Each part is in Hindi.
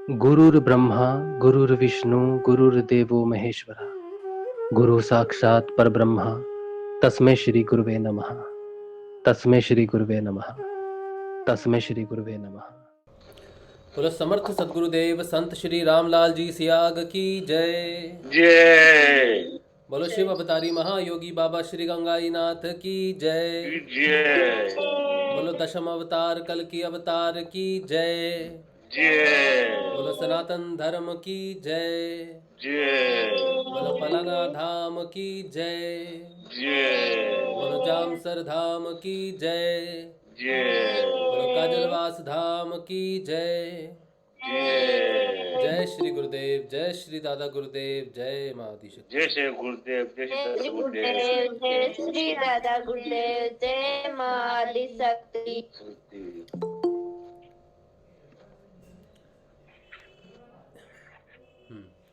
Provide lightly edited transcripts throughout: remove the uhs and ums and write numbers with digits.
गुरुर्ब्रह्मा गुरुर्विष्णु गुरुर्देवो महेश्वरा गुरु साक्षात् परब्रह्म तस्मै श्री गुरुवे नमः। तस्मै श्री गुरुवे नमः। तस्मै श्री गुरुवे नमः। बोलो समर्थ सदगुरुदेव संत श्री रामलाल जी सियाग की जय। जय बोलो शिव अवतारी महायोगी बाबा श्री गंगाई नाथ की जय। जय बोलो दशम अवतार कल की अवतार की जय। जय बोलो सनातन धर्म की जय। जय बोलो पलना धाम की जय। जय बोलो जामसर धाम की जय। जय बोलो काजलवास धाम की जय। जय श्री गुरुदेव, जय श्री दादा गुरुदेव, जय माँ आदि शक्ति। जय श्री गुरुदेव, जय श्री दादा गुरुदेव। जय श्री दादा गुरुदेव, जय माँ आदि शक्ति।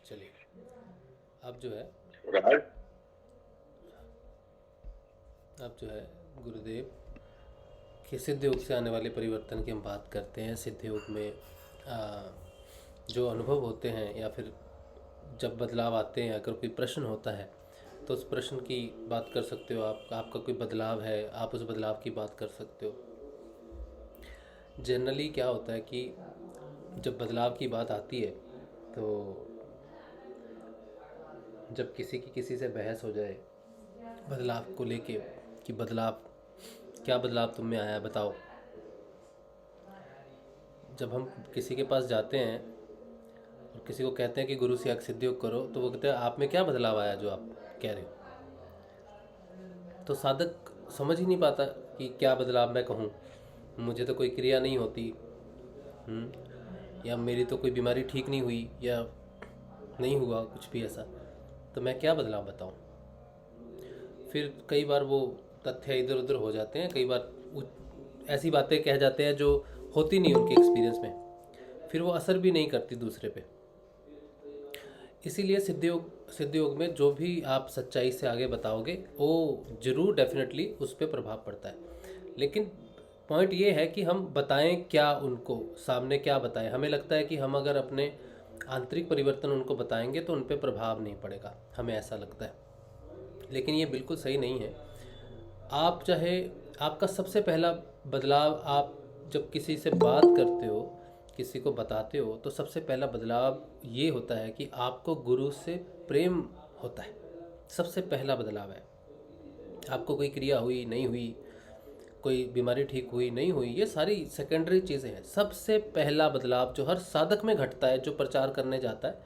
चलिए अब जो है गुरुदेव के सिद्ध योग से आने वाले परिवर्तन की हम बात करते हैं। सिद्ध योग में जो अनुभव होते हैं या फिर जब बदलाव आते हैं, अगर कोई प्रश्न होता है तो उस प्रश्न की बात कर सकते हो आप। आपका कोई बदलाव है, आप उस बदलाव की बात कर सकते हो। जनरली क्या होता है कि जब बदलाव की बात आती है तो जब किसी से बहस हो जाए बदलाव को लेके कि क्या बदलाव तुम में आया बताओ, जब हम किसी के पास जाते हैं और किसी को कहते हैं कि गुरु से सिद्ध योग करो, तो वो कहते हैं आप में क्या बदलाव आया जो आप कह रहे हो। तो साधक समझ ही नहीं पाता कि क्या बदलाव मैं कहूँ, मुझे तो कोई क्रिया नहीं होती, या मेरी तो कोई बीमारी ठीक नहीं हुई, या नहीं हुआ कुछ भी ऐसा, तो मैं क्या बदलाव बताऊँ। फिर कई बार वो तथ्य इधर उधर हो जाते हैं, कई बार ऐसी बातें कह जाते हैं जो होती नहीं उनके एक्सपीरियंस में, फिर वो असर भी नहीं करती दूसरे पे। इसीलिए सिद्ध योग में जो भी आप सच्चाई से आगे बताओगे वो ज़रूर डेफिनेटली उस पर प्रभाव पड़ता है। लेकिन पॉइंट ये है कि हम बताएं क्या, उनको सामने क्या बताएं। हमें लगता है कि हम अगर अपने आंतरिक परिवर्तन उनको बताएंगे तो उन पर प्रभाव नहीं पड़ेगा, हमें ऐसा लगता है, लेकिन ये बिल्कुल सही नहीं है। आप चाहे आपका सबसे पहला बदलाव, आप जब किसी से बात करते हो, किसी को बताते हो, तो सबसे पहला बदलाव ये होता है कि आपको गुरु से प्रेम होता है। सबसे पहला बदलाव है। आपको कोई क्रिया हुई नहीं हुई, कोई बीमारी ठीक हुई नहीं हुई, ये सारी सेकेंडरी चीज़ें हैं। सबसे पहला बदलाव जो हर साधक में घटता है, जो प्रचार करने जाता है,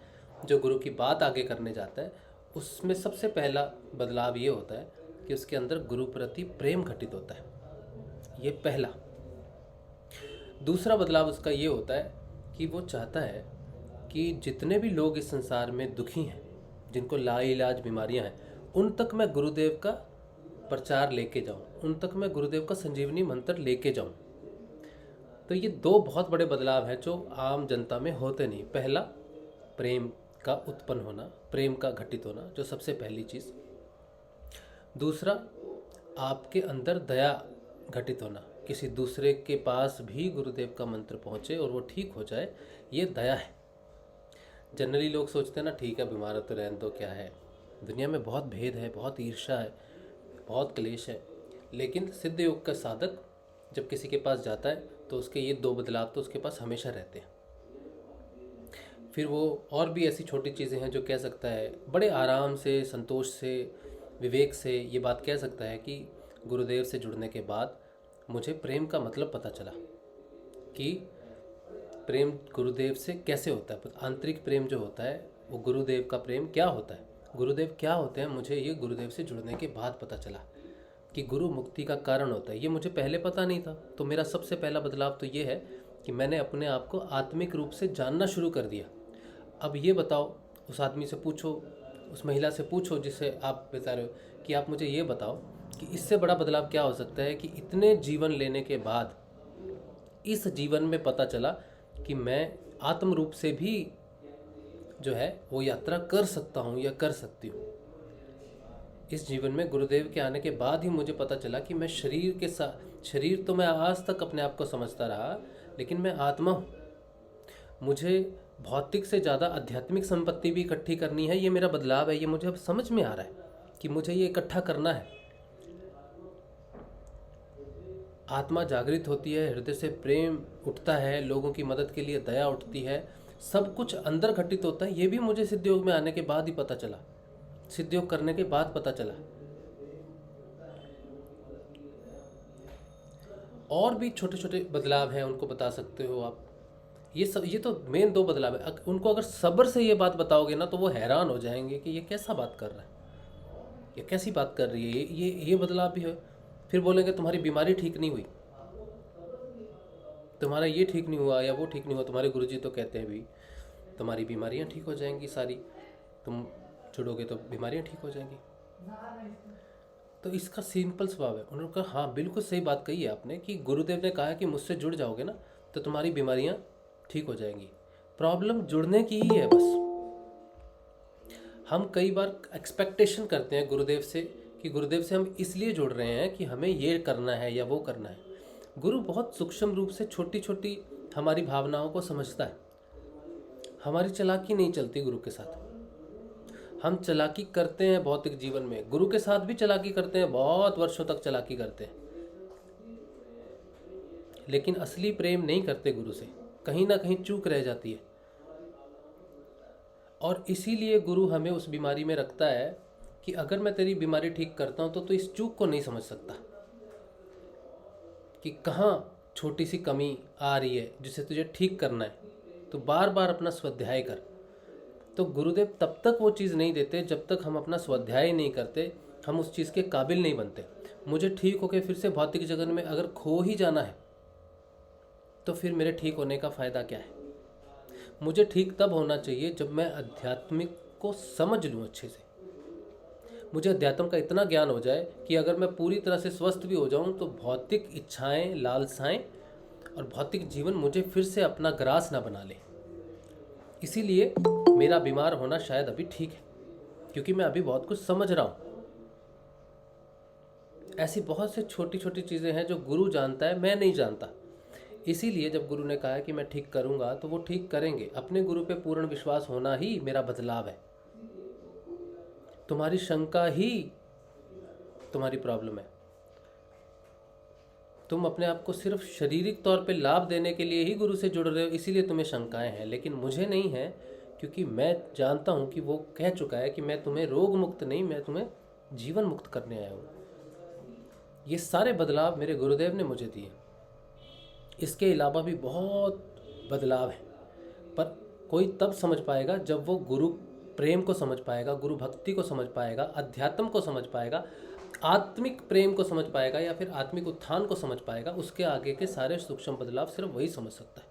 जो गुरु की बात आगे करने जाता है, उसमें सबसे पहला बदलाव ये होता है कि उसके अंदर गुरु प्रति प्रेम घटित होता है। ये पहला। दूसरा बदलाव उसका ये होता है कि वो चाहता है कि जितने भी लोग इस संसार में दुखी हैं, जिनको लाइलाज बीमारियां हैं, उन तक मैं गुरुदेव का प्रचार लेके जाऊं, उन तक मैं गुरुदेव का संजीवनी मंत्र लेके जाऊं। तो ये दो बहुत बड़े बदलाव हैं जो आम जनता में होते नहीं। पहला, प्रेम का उत्पन्न होना, प्रेम का घटित होना, जो सबसे पहली चीज़। दूसरा, आपके अंदर दया घटित होना, किसी दूसरे के पास भी गुरुदेव का मंत्र पहुँचे और वो ठीक हो जाए, ये दया है। जनरली लोग सोचते हैं ना, ठीक है बीमार है तो रहने दो, क्या है, दुनिया में बहुत भेद है, बहुत ईर्ष्या है, बहुत क्लेश है। लेकिन सिद्ध योग का साधक जब किसी के पास जाता है तो उसके ये दो बदलाव तो उसके पास हमेशा रहते हैं। फिर वो और भी ऐसी छोटी चीज़ें हैं जो कह सकता है, बड़े आराम से, संतोष से, विवेक से ये बात कह सकता है कि गुरुदेव से जुड़ने के बाद मुझे प्रेम का मतलब पता चला कि प्रेम गुरुदेव से कैसे होता है। आंतरिक प्रेम जो होता है वो गुरुदेव का प्रेम क्या होता है, गुरुदेव क्या होते हैं, मुझे ये गुरुदेव से जुड़ने के बाद पता चला कि गुरु मुक्ति का कारण होता है। ये मुझे पहले पता नहीं था। तो मेरा सबसे पहला बदलाव तो ये है कि मैंने अपने आप को आत्मिक रूप से जानना शुरू कर दिया। अब ये बताओ, उस आदमी से पूछो, उस महिला से पूछो जिसे आप बता रहे हो, कि आप मुझे ये बताओ कि इससे बड़ा बदलाव क्या हो सकता है कि इतने जीवन लेने के बाद इस जीवन में पता चला कि मैं आत्म रूप से भी जो है वो यात्रा कर सकता हूँ या कर सकती हूँ। इस जीवन में गुरुदेव के आने के बाद ही मुझे पता चला कि मैं शरीर के साथ, शरीर तो मैं आज तक अपने आप को समझता रहा, लेकिन मैं आत्मा हूँ। मुझे भौतिक से ज़्यादा आध्यात्मिक संपत्ति भी इकट्ठी करनी है, ये मेरा बदलाव है, ये मुझे अब समझ में आ रहा है कि मुझे ये इकट्ठा करना है। आत्मा जागृत होती है, हृदय से प्रेम उठता है, लोगों की मदद के लिए दया उठती है, सब कुछ अंदर घटित होता है। ये भी मुझे सिद्धयोग में आने के बाद ही पता चला, सिद्धयोग करने के बाद पता चला। और भी छोटे छोटे बदलाव हैं, उनको बता सकते हो आप। ये तो मेन 2 बदलाव है। उनको अगर सब्र से ये बात बताओगे ना तो वो हैरान हो जाएंगे कि ये कैसा बात कर रहा है, ये कैसी बात कर रही है, ये बदलाव भी है। फिर बोलेंगे तुम्हारी बीमारी ठीक नहीं हुई, तुम्हारा ये ठीक नहीं हुआ या वो ठीक नहीं हुआ। तुम्हारे गुरुजी तो कहते हैं भी तुम्हारी बीमारियां ठीक हो जाएंगी सारी, तुम जुड़ोगे तो बीमारियां ठीक हो जाएंगी। तो इसका सिंपल स्वभाव है। उन्होंने कहा हाँ बिल्कुल सही बात कही है आपने कि गुरुदेव ने कहा कि मुझसे जुड़ जाओगे ना तो तुम्हारी बीमारियां ठीक हो जाएंगी। प्रॉब्लम जुड़ने की ही है बस। हम कई बार एक्सपेक्टेशन करते हैं गुरुदेव से कि गुरुदेव से हम इसलिए जुड़ रहे हैं कि हमें ये करना है या वो करना है। गुरु बहुत सूक्ष्म रूप से छोटी छोटी हमारी भावनाओं को समझता है। हमारी चालाकी नहीं चलती गुरु के साथ। हम चालाकी करते हैं भौतिक जीवन में, गुरु के साथ भी चालाकी करते हैं, बहुत वर्षों तक चालाकी करते हैं, लेकिन असली प्रेम नहीं करते गुरु से। कहीं ना कहीं चूक रह जाती है। और इसीलिए गुरु हमें उस बीमारी में रखता है कि अगर मैं तेरी बीमारी ठीक करता हूं तो तू इस चूक को नहीं समझ सकता कि कहाँ छोटी सी कमी आ रही है जिसे तुझे ठीक करना है। तो बार बार अपना स्वाध्याय कर। तो गुरुदेव तब तक वो चीज़ नहीं देते जब तक हम अपना स्वाध्याय नहीं करते, हम उस चीज़ के काबिल नहीं बनते। मुझे ठीक होकर फिर से भौतिक जगत में अगर खो ही जाना है तो फिर मेरे ठीक होने का फ़ायदा क्या है। मुझे ठीक तब होना चाहिए जब मैं आध्यात्मिक को समझ लूँ अच्छे से। मुझे अध्यात्म का इतना ज्ञान हो जाए कि अगर मैं पूरी तरह से स्वस्थ भी हो जाऊं तो भौतिक इच्छाएं, लालसाएं और भौतिक जीवन मुझे फिर से अपना ग्रास ना बना ले। इसीलिए मेरा बीमार होना शायद अभी ठीक है, क्योंकि मैं अभी बहुत कुछ समझ रहा हूं। ऐसी बहुत सी छोटी छोटी चीज़ें हैं जो गुरु जानता है, मैं नहीं जानता। इसीलिए जब गुरु ने कहा है कि मैं ठीक करूंगा तो वो ठीक करेंगे। अपने गुरु पे पूर्ण विश्वास होना ही मेरा बदलाव है। तुम्हारी शंका ही तुम्हारी प्रॉब्लम है। तुम अपने आप को सिर्फ शारीरिक तौर पे लाभ देने के लिए ही गुरु से जुड़ रहे हो, इसीलिए तुम्हें शंकाएं हैं, लेकिन मुझे नहीं है, क्योंकि मैं जानता हूं कि वो कह चुका है कि मैं तुम्हें रोग मुक्त नहीं, मैं तुम्हें जीवन मुक्त करने आया हूं। ये सारे बदलाव मेरे गुरुदेव ने मुझे दिए। इसके अलावा भी बहुत बदलाव है, पर कोई तब समझ पाएगा जब वो गुरु प्रेम को समझ पाएगा, गुरु भक्ति को समझ पाएगा, अध्यात्म को समझ पाएगा, आत्मिक प्रेम को समझ पाएगा या फिर आत्मिक उत्थान को समझ पाएगा। उसके आगे के सारे सूक्ष्म बदलाव सिर्फ वही समझ सकता है।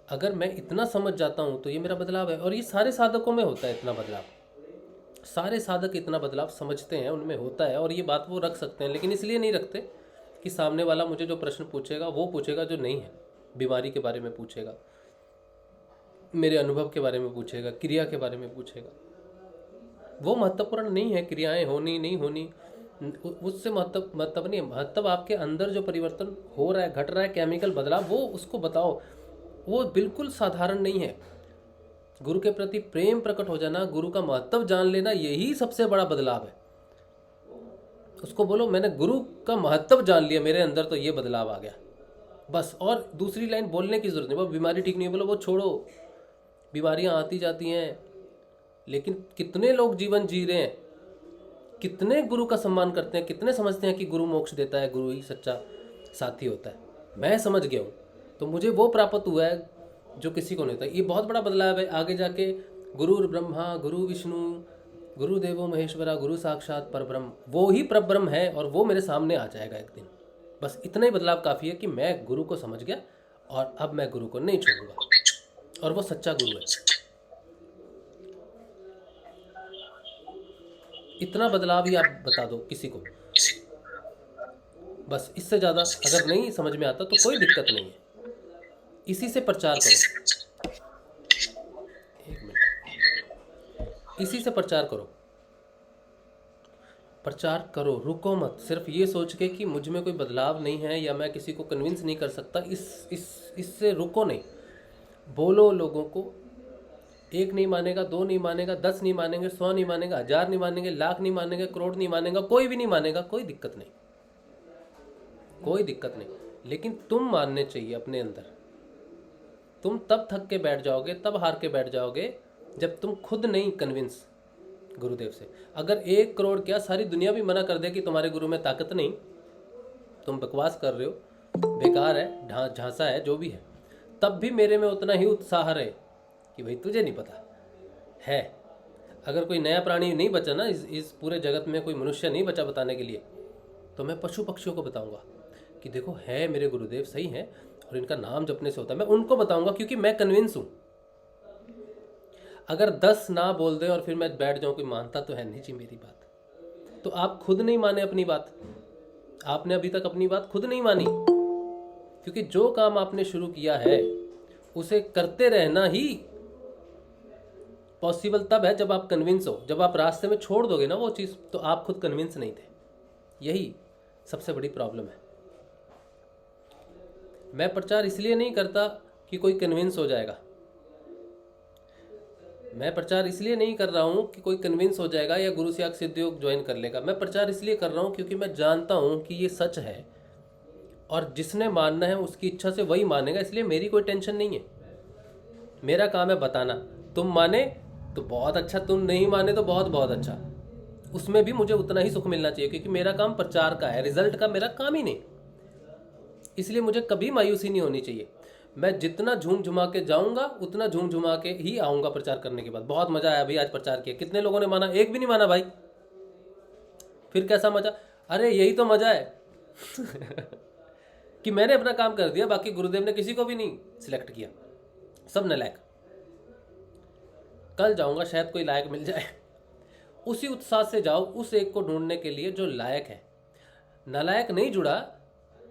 अगर मैं इतना समझ जाता हूँ तो ये मेरा बदलाव है। और ये सारे साधकों में होता है इतना बदलाव। सारे साधक इतना बदलाव समझते हैं, उनमें होता है। और ये बात वो रख सकते हैं, लेकिन इसलिए नहीं रखते कि सामने वाला मुझे जो प्रश्न पूछेगा वो पूछेगा जो नहीं है। बीमारी के बारे में पूछेगा, मेरे अनुभव के बारे में पूछेगा, क्रिया के बारे में पूछेगा। वो महत्वपूर्ण नहीं है, क्रियाएं होनी नहीं होनी उससे महत्व नहीं है। महत्व आपके अंदर जो परिवर्तन हो रहा है, घट रहा है, केमिकल बदलाव, वो उसको बताओ। वो बिल्कुल साधारण नहीं है। गुरु के प्रति प्रेम प्रकट हो जाना, गुरु का महत्व जान लेना, यही सबसे बड़ा बदलाव है। उसको बोलो मैंने गुरु का महत्व जान लिया, मेरे अंदर तो ये बदलाव आ गया, बस। और दूसरी लाइन बोलने की जरूरत नहीं। वो बीमारी ठीक नहीं है, बोलो वो छोड़ो, बीमारियां आती जाती हैं, लेकिन कितने लोग जीवन जी रहे हैं, कितने गुरु का सम्मान करते हैं, कितने समझते हैं कि गुरु मोक्ष देता है, गुरु ही सच्चा साथी होता है। मैं समझ गया हूँ, तो मुझे वो प्राप्त हुआ है जो किसी को नहीं होता। ये बहुत बड़ा बदलाव है। आगे जाके गुरु ब्रह्मा, गुरु विष्णु, गुरु देवो महेश्वरा, गुरु साक्षात परब्रह्म, वो ही परब्रह्म है और वो मेरे सामने आ जाएगा एक दिन। बस इतना ही बदलाव काफ़ी है कि मैं गुरु को समझ गया और अब मैं गुरु को नहीं छोड़ूंगा, और वो सच्चा गुरु है। इतना बदलाव ही आप बता दो किसी को, बस। इससे ज़्यादा अगर नहीं समझ में आता तो कोई दिक्कत नहीं है। इसी से प्रचार करो। एक मिनट, इसी से प्रचार करो, प्रचार करो, रुको मत। सिर्फ ये सोच के कि मुझ में कोई बदलाव नहीं है या मैं किसी को कन्विंस नहीं कर सकता, इससे रुको नहीं। बोलो लोगों को, एक नहीं मानेगा, दो नहीं मानेगा, 10 नहीं मानेंगे, 100 नहीं मानेगा, 1000 नहीं मानेंगे, लाख नहीं मानेंगे, करोड़ नहीं मानेगा, कोई भी नहीं मानेगा, कोई दिक्कत नहीं, कोई दिक्कत नहीं। लेकिन तुम मानने चाहिए अपने अंदर। तुम तब थक के बैठ जाओगे, तब हार के बैठ जाओगे जब तुम खुद नहीं कन्विंस गुरुदेव से। अगर 1 करोड़ क्या सारी दुनिया भी मना कर दे कि तुम्हारे गुरु में ताकत नहीं, तुम बकवास कर रहे हो, बेकार है, झांसा है, जो भी है, तब भी मेरे में उतना ही उत्साह रहे कि भाई तुझे नहीं पता है। अगर कोई नया प्राणी नहीं बचा ना इस पूरे जगत में, कोई मनुष्य नहीं बचा बताने के लिए, तो मैं पशु पक्षियों को बताऊंगा कि देखो है मेरे गुरुदेव सही हैं और इनका नाम जपने से होता है। मैं उनको बताऊंगा क्योंकि मैं कन्विंस हूं। अगर 10 ना बोल दे और फिर मैं बैठ जाऊं कि मानता तो है नहीं जी मेरी बात, तो आप खुद नहीं माने अपनी बात। आपने अभी तक अपनी बात खुद नहीं मानी, क्योंकि जो काम आपने शुरू किया है उसे करते रहना ही पॉसिबल तब है जब आप कन्विंस हो। जब आप रास्ते में छोड़ दोगे ना वो चीज़, तो आप खुद कन्विंस नहीं थे। यही सबसे बड़ी प्रॉब्लम है। मैं प्रचार इसलिए नहीं करता कि कोई कन्विंस हो जाएगा। मैं प्रचार इसलिए नहीं कर रहा हूँ कि कोई कन्विंस हो जाएगा या गुरु त्याग सिद्ध योग ज्वाइन कर लेगा। मैं प्रचार इसलिए कर रहा हूँ क्योंकि मैं जानता हूँ कि ये सच है और जिसने मानना है उसकी इच्छा से वही मानेगा। इसलिए मेरी कोई टेंशन नहीं है। मेरा काम है बताना। तुम माने तो बहुत अच्छा, तुम नहीं माने तो बहुत बहुत अच्छा। उसमें भी मुझे उतना ही सुख मिलना चाहिए, क्योंकि मेरा काम प्रचार का है, रिजल्ट का मेरा काम ही नहीं। इसलिए मुझे कभी मायूसी नहीं होनी चाहिए। मैं जितना झूम झुमा के जाऊंगा उतना झूम झुमा के ही आऊंगा प्रचार करने के बाद। बहुत मजा आया भाई, आज प्रचार किया। कितने लोगों ने माना? एक भी नहीं माना भाई। फिर कैसा मजा? अरे यही तो मजा है कि मैंने अपना काम कर दिया, बाकी गुरुदेव ने किसी को भी नहीं सिलेक्ट किया, सब नालायक। कल जाऊंगा, शायद कोई लायक मिल जाए। उसी उत्साह से जाओ उस एक को ढूंढने के लिए जो लायक है। नालायक नहीं जुड़ा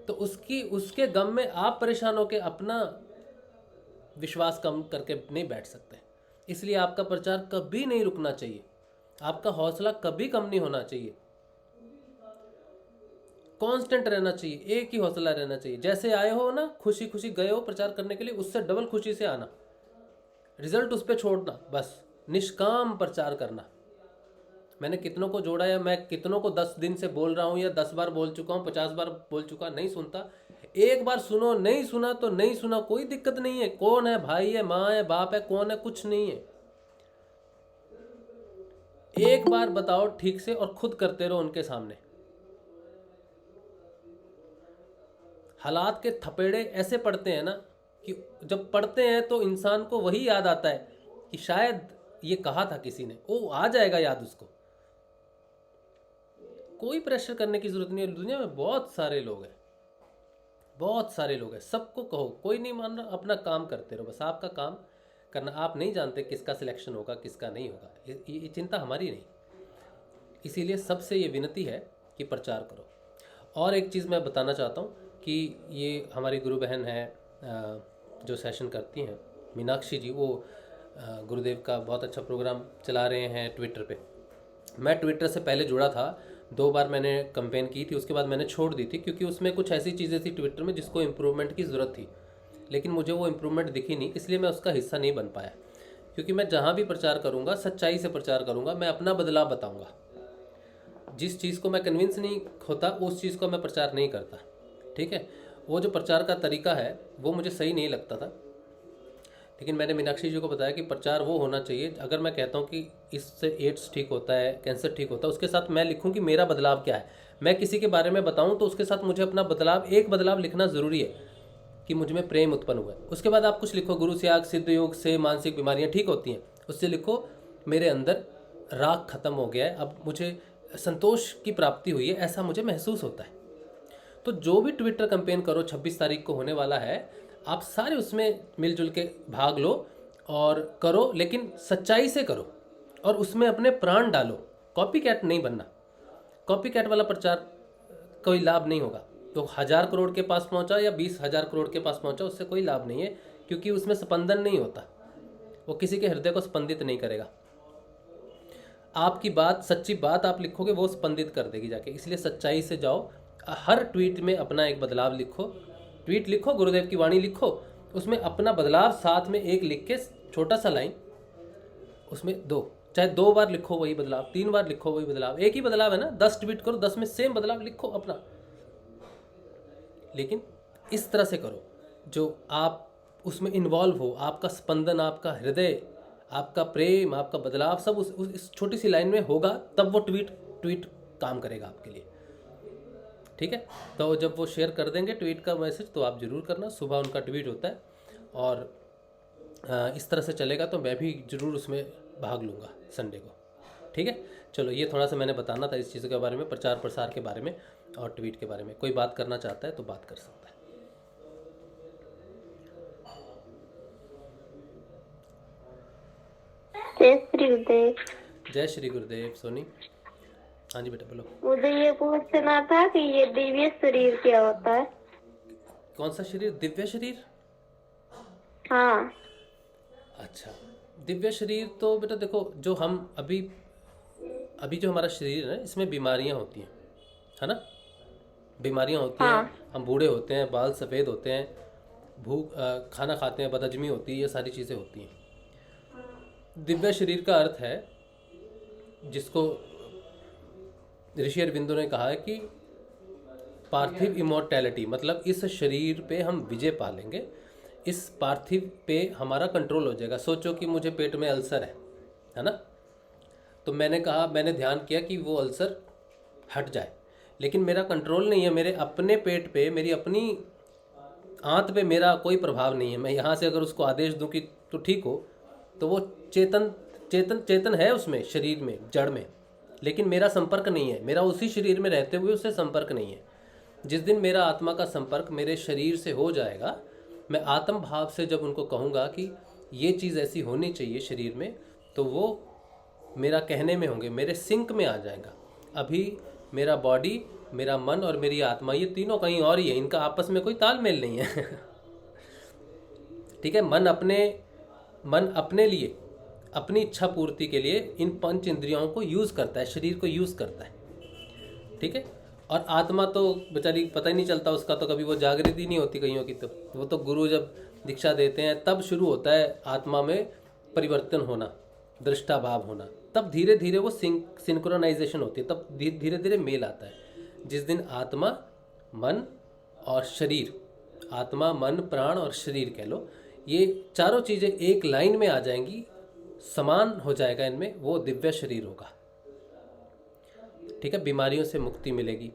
तो उसके गम में आप परेशान होकर अपना विश्वास कम करके नहीं बैठ सकते। इसलिए आपका प्रचार कभी नहीं रुकना चाहिए, आपका हौसला कभी कम नहीं होना चाहिए, कांस्टेंट रहना चाहिए, एक ही हौसला रहना चाहिए। जैसे आए हो ना, खुशी खुशी गए हो प्रचार करने के लिए, उससे डबल खुशी से आना। रिजल्ट उस पर छोड़ना, बस निष्काम प्रचार करना। मैंने कितनों को जोड़ा है, मैं कितनों को 10 दिन से बोल रहा हूँ, या 10 बार बोल चुका हूँ, 50 बार बोल चुका, नहीं सुनता। एक बार सुनो, नहीं सुना तो नहीं सुना, कोई दिक्कत नहीं है। कौन है? भाई है, माँ है, बाप है, कौन है? कुछ नहीं है। एक बार बताओ ठीक से और खुद करते रहो उनके सामने। हालात के थपेड़े ऐसे पड़ते हैं ना कि जब पढ़ते हैं तो इंसान को वही याद आता है कि शायद ये कहा था किसी ने, वो आ जाएगा याद उसको। कोई प्रेशर करने की जरूरत नहीं है। दुनिया में बहुत सारे लोग हैं, बहुत सारे लोग हैं। सबको कहो, कोई नहीं मान रहा, अपना काम करते रहो, बस आपका काम करना। आप नहीं जानते किसका सिलेक्शन होगा, किसका नहीं होगा, ये चिंता हमारी नहीं। इसीलिए सबसे ये विनती है कि प्रचार करो। और एक चीज़ मैं बताना चाहता हूँ कि ये हमारी गुरु बहन है जो सेशन करती हैं, मीनाक्षी जी, वो गुरुदेव का बहुत अच्छा प्रोग्राम चला रहे हैं ट्विटर पे। मैं ट्विटर से पहले जुड़ा था, 2 बार मैंने कैंपेन की थी, उसके बाद मैंने छोड़ दी थी, क्योंकि उसमें कुछ ऐसी चीज़ें थी ट्विटर में जिसको इम्प्रूवमेंट की ज़रूरत थी, लेकिन मुझे वो इम्प्रूवमेंट दिखी नहीं, इसलिए मैं उसका हिस्सा नहीं बन पाया। क्योंकि मैं जहाँ भी प्रचार करूँगा सच्चाई से प्रचार करूँगा, मैं अपना बदलाव बताऊँगा। जिस चीज़ को मैं कन्विंस नहीं होता उस चीज़ को मैं प्रचार नहीं करता, ठीक है। वो जो प्रचार का तरीका है वो मुझे सही नहीं लगता था, लेकिन मैंने मीनाक्षी जी को बताया कि प्रचार वो होना चाहिए। अगर मैं कहता हूँ कि इससे एड्स ठीक होता है, कैंसर ठीक होता है, उसके साथ मैं लिखूँ कि मेरा बदलाव क्या है। मैं किसी के बारे में बताऊँ तो उसके साथ मुझे अपना बदलाव, एक बदलाव लिखना ज़रूरी है कि मुझ में प्रेम उत्पन्न हुआ है। उसके बाद आप कुछ लिखो, गुरु त्याग सिद्ध योग से मानसिक बीमारियाँ ठीक होती हैं, उससे लिखो मेरे अंदर राग खत्म हो गया है, अब मुझे संतोष की प्राप्ति हुई है, ऐसा मुझे महसूस होता है। तो जो भी ट्विटर कैंपेन करो, 26 तारीख को होने वाला है, आप सारे उसमें मिलजुल के भाग लो और करो, लेकिन सच्चाई से करो और उसमें अपने प्राण डालो। कॉपी कैट नहीं बनना। कॉपी कैट वाला प्रचार कोई लाभ नहीं होगा। तो 1000 करोड़ के पास पहुंचा या 20,000 करोड़ के पास पहुंचा, उससे कोई लाभ नहीं है, क्योंकि उसमें स्पंदन नहीं होता, वो किसी के हृदय को स्पंदित नहीं करेगा। आपकी बात, सच्ची बात आप लिखोगे, वो स्पंदित कर देगी जाके। इसलिए सच्चाई से जाओ। हर ट्वीट में अपना एक बदलाव लिखो, ट्वीट लिखो, गुरुदेव की वाणी लिखो, उसमें अपना बदलाव साथ में एक लिख के, छोटा सा लाइन, उसमें 2, चाहे 2 बार लिखो वही बदलाव, 3 बार लिखो वही बदलाव, एक ही बदलाव है ना, 10 ट्वीट करो, 10 में सेम बदलाव लिखो अपना, लेकिन इस तरह से करो जो आप उसमें इन्वॉल्व हो, आपका स्पंदन, आपका हृदय, आपका प्रेम, आपका बदलाव सब इस छोटी सी लाइन में होगा, तब वो ट्वीट काम करेगा आपके लिए। ठीक है, तो जब वो शेयर कर देंगे ट्वीट का मैसेज तो आप ज़रूर करना, सुबह उनका ट्वीट होता है और इस तरह से चलेगा तो मैं भी ज़रूर उसमें भाग लूँगा संडे को। ठीक है, चलो ये थोड़ा सा मैंने बताना था इस चीज़ के बारे में, प्रचार प्रसार के बारे में और ट्वीट के बारे में। कोई बात करना चाहता है तो बात कर सकता है। जय श्री गुरुदेव। जय श्री गुरुदेव। सोनी, हाँ जी बेटा बोलो। मुझे ये पूछना था कि ये दिव्य शरीर क्या होता है? कौन सा शरीर? दिव्य शरीर? हाँ। अच्छा, दिव्य शरीर तो बेटा देखो, जो हम अभी जो हमारा शरीर है इसमें बीमारियां होती हैं, है ना, बीमारियां होती हैं, हम बूढ़े होते हैं, बाल सफ़ेद होते हैं, खाना खाते हैं, बदहजमी होती है, ये सारी चीज़ें होती हैं। दिव्य शरीर का अर्थ है, जिसको ऋषि अरविंदो ने कहा है कि पार्थिव इमॉर्टैलिटी, मतलब इस शरीर पे हम विजय पा लेंगे, इस पार्थिव पे हमारा कंट्रोल हो जाएगा। सोचो कि मुझे पेट में अल्सर है ना, तो मैंने ध्यान किया कि वो अल्सर हट जाए, लेकिन मेरा कंट्रोल नहीं है, मेरे अपने पेट पे, मेरी अपनी आंत पे मेरा कोई प्रभाव नहीं है। मैं यहाँ से अगर उसको आदेश दूँ कि तो ठीक हो, तो वो चेतन है उसमें, शरीर में, जड़ में, लेकिन मेरा संपर्क नहीं है, मेरा उसी शरीर में रहते हुए उससे संपर्क नहीं है। जिस दिन मेरा आत्मा का संपर्क मेरे शरीर से हो जाएगा, मैं आत्म भाव से जब उनको कहूँगा कि ये चीज़ ऐसी होनी चाहिए शरीर में, तो वो मेरा कहने में होंगे, मेरे सिंक में आ जाएगा। अभी मेरा बॉडी, मेरा मन और मेरी आत्मा, ये तीनों कहीं और ही है, इनका आपस में कोई तालमेल नहीं है। ठीक है, मन अपने लिए, अपनी इच्छा पूर्ति के लिए इन 5 इंद्रियों को यूज़ करता है, शरीर को यूज़ करता है। ठीक है, और आत्मा तो बेचारी पता ही नहीं चलता उसका, तो कभी वो जागृत ही नहीं होती कईयों की, तो वो तो गुरु जब दीक्षा देते हैं तब शुरू होता है आत्मा में परिवर्तन होना, दृष्टा भाव होना, तब धीरे धीरे वो सिंक्रोनाइजेशन होती है, तब धीरे धीरे मेल आता है। जिस दिन आत्मा, मन और शरीर, आत्मा, मन, प्राण और शरीर कह लो, ये चारों चीज़ें एक लाइन में आ जाएंगी, समान हो जाएगा इनमें, वो दिव्य शरीर होगा। ठीक है, बीमारियों से मुक्ति मिलेगी,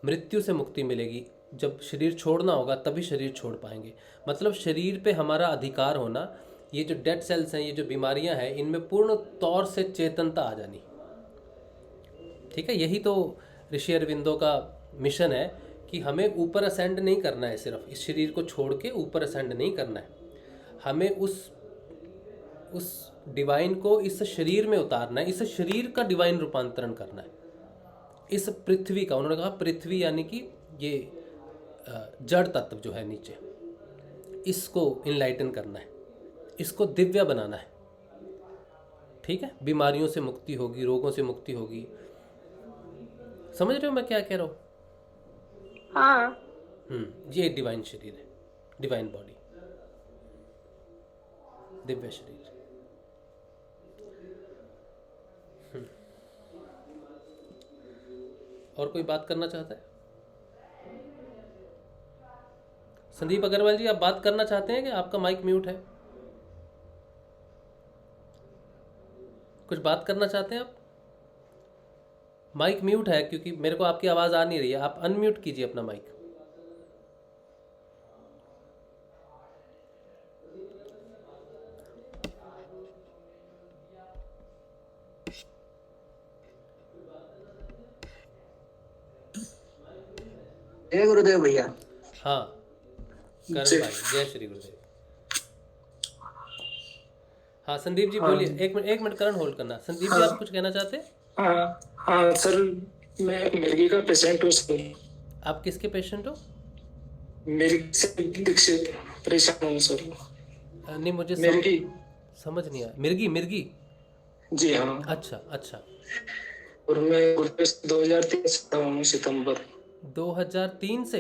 मृत्यु से मुक्ति मिलेगी। जब शरीर छोड़ना होगा तभी शरीर छोड़ पाएंगे, मतलब शरीर पे हमारा अधिकार होना। ये जो डेड सेल्स हैं, ये जो बीमारियां हैं, इनमें पूर्ण तौर से चेतनता आ जानी। ठीक है, यही तो ऋषि अरविंदो का मिशन है कि हमें ऊपर असेंड नहीं करना है, सिर्फ इस शरीर को छोड़ के ऊपर असेंड नहीं करना है, हमें उस डिवाइन को इस शरीर में उतारना है, इस शरीर का डिवाइन रूपांतरण करना है, इस पृथ्वी का। उन्होंने कहा पृथ्वी यानी कि ये जड़ तत्व जो है नीचे, इसको इनलाइटन करना है, इसको दिव्य बनाना है। ठीक है, बीमारियों से मुक्ति होगी, रोगों से मुक्ति होगी। समझ रहे हो मैं क्या कह रहा हूँ? हाँ। ये डिवाइन शरीर है, डिवाइन बॉडी, दिव्य शरीर। और कोई बात करना चाहता है? संदीप अग्रवाल जी, आप बात करना चाहते हैं कि आपका माइक म्यूट है? कुछ बात करना चाहते हैं आप? माइक म्यूट है क्योंकि मेरे को आपकी आवाज़ आ नहीं रही है, आप अनम्यूट कीजिए अपना माइक। जय गुरुदेव भैया। हाँ करण भाई, जय श्री गुरुदेव। हाँ संदीप जी बोलिए। एक मिनट करण होल्ड करना। संदीप जी आप कुछ कहना चाहते हैं? हाँ सर, मैं मिर्गी का पेशेंट हूँ सर। आप किसके पेशेंट हो? मिर्गी से परेशान हूँ सर। नहीं मुझे मिर्गी समझ नहीं आया। मिर्गी? जी हाँ। अच्छा। और मैं 2003 से हूँ, सितंबर 2003 से?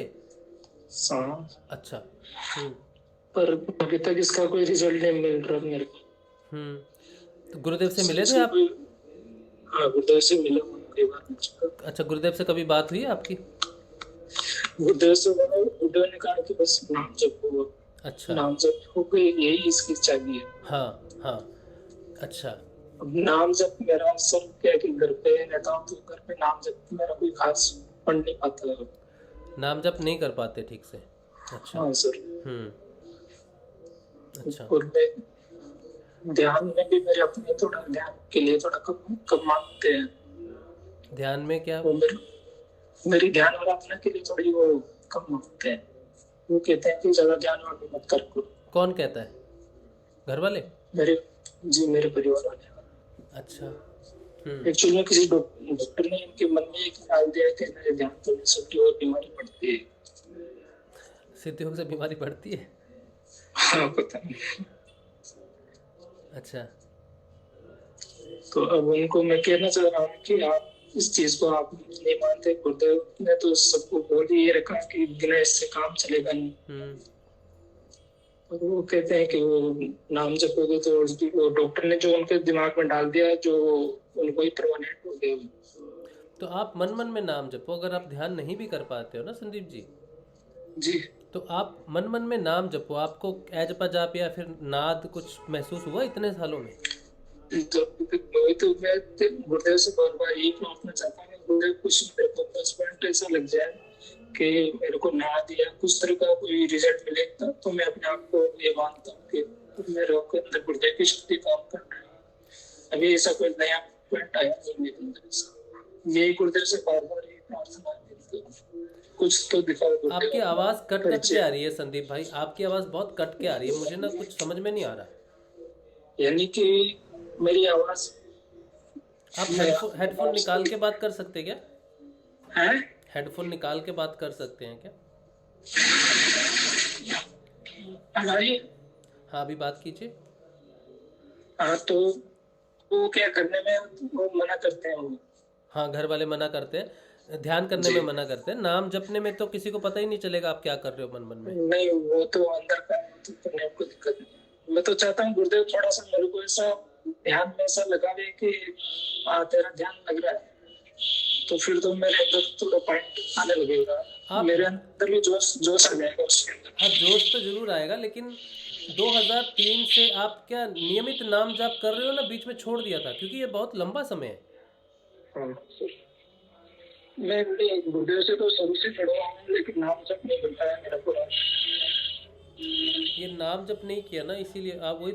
हाँ। अच्छा। पर अभी तक इसका कोई रिजल्ट नहीं मिल रहा मेरे को। तो गुरुदेव से मिले थे आप? हाँ, गुरुदेव से मिला हूँ कई बार मुझको। अच्छा, गुरुदेव से कभी बात हुई है आपकी? गुरुदेव से गुरुदेव ने कहा कि बस नाम जपो। अच्छा, नाम जप हो गई, यही इसकी चाबी है। हाँ हाँ, अच्छा अब नाम जप मेरा सर क्या है कि घर पे रहता हूँ, तो घर पे नाम जप मेरा कोई खास पढ़ नहीं पाता है। नाम जप नहीं कर पाते ठीक से? अच्छा, हाँ सर। अच्छा, और मैं ध्यान में भी मेरे अपने थोड़ा ध्यान के लिए थोड़ा कम कम मांगते हैं। ध्यान में क्या? वो मेरी ध्यान आराधना के लिए थोड़ी वो कम मांगते हैं। वो कहते हैं कि ज्यादा ध्यान वाली मत कर करो। कौन कहता है? घर वाले? मेरे परिवार वाले। अच्छा, एक्चुअली में किसी डॉक्टर ने इनके मन में एक डाल दिया कि मेरे ध्यान तो सबकी और बीमारी पड़ती है। सिद्ध योग से बीमारी बढ़ती है? हाँ, पता नहीं। अच्छा, तो अब उनको मैं कहना चाह रहा हूँ कि आप इस चीज को आप नहीं मानते। गुरुदेव ने तो सबको बोल ही रखा कि बिना इससे काम चलेगा नहीं। और वो कहते हैं कि वो नाम जपोगे तो वो डॉक्टर ने जो उनके दिमाग में डाल दिया, जो उनको ही परमानेंट हो गया। तो आप मन मन में नाम जपो। अगर आप ध्यान नहीं भी कर पाते हो ना संदीप जी, जी, तो आप मन मन में नाम जपो। आपको एजपा जाप या फिर नाद कुछ महसूस हुआ इतने सालों में? तो मैं गुरुदेव से बार बार यही प्रार्थना चाहता हूँ, गुरुदेव कुछ मेरे को 10 मिनट ऐसा लग जाए कि मेरे को ना दिया कुछ तरह का कोई रिजल्ट मिलेगा, तो मैं अपने आप को ये मानता हूँ कि मेरे अंदर गुरुदेव की शक्ति काम कर रही है। अभी ऐसा कोई नया पॉइंट आया नहीं मेरे अंदर। यही गुरुदेव से बार बार यही प्रार्थना करती हूँ, कुछ तो दिखाओ गुरुदेव। आपकी आवाज़ कट कट के आ रही है संदीप भाई, आपकी आवाज़ बहुत कट के आ रही है, मुझे ना कुछ समझ में नहीं आ रहा। यानी कि मेरी आवाज आप हेडफोन निकाल के बात कर सकते क्या? है? हेडफोन निकाल के बात कर सकते हैं क्या? हाँ, अभी बात कीजिए। हाँ, तो वो क्या करने में वो मना करते हैं वो। हाँ, घर वाले मना करते हैं, ध्यान करने में मना करते हैं। नाम जपने में तो किसी को पता ही नहीं चलेगा आप क्या कर रहे हो मन मन में। नहीं, वो तो अंदर का तो करने को दिक्कत नहीं। मैं तो चाहता हूँ गुरुदेव थोड़ा सा मेरे को ऐसा ध्यान में ऐसा लगावे कि तेरा ध्यान लग रहा है, तो फिर तो मेरे अंदर थोड़ा पॉइंट आने लगेगा। मेरे अंदर भी जोश आ जाएगा उसके अंदर। हाँ, जोश तो जरूर आएगा, लेकिन 2003 से आप क्या नियमित नाम जाप कर रहे हो ना? बीच में छोड़ दिया था? क्योंकि ये बहुत लंबा समय है। मैं गुरुदेव से तो शुरू से पढ़ा हूँ, लेकिन नाम जप नहीं बनता है मेरा पूरा। ये नाम जप नहीं किया ना, इसीलिए आप वही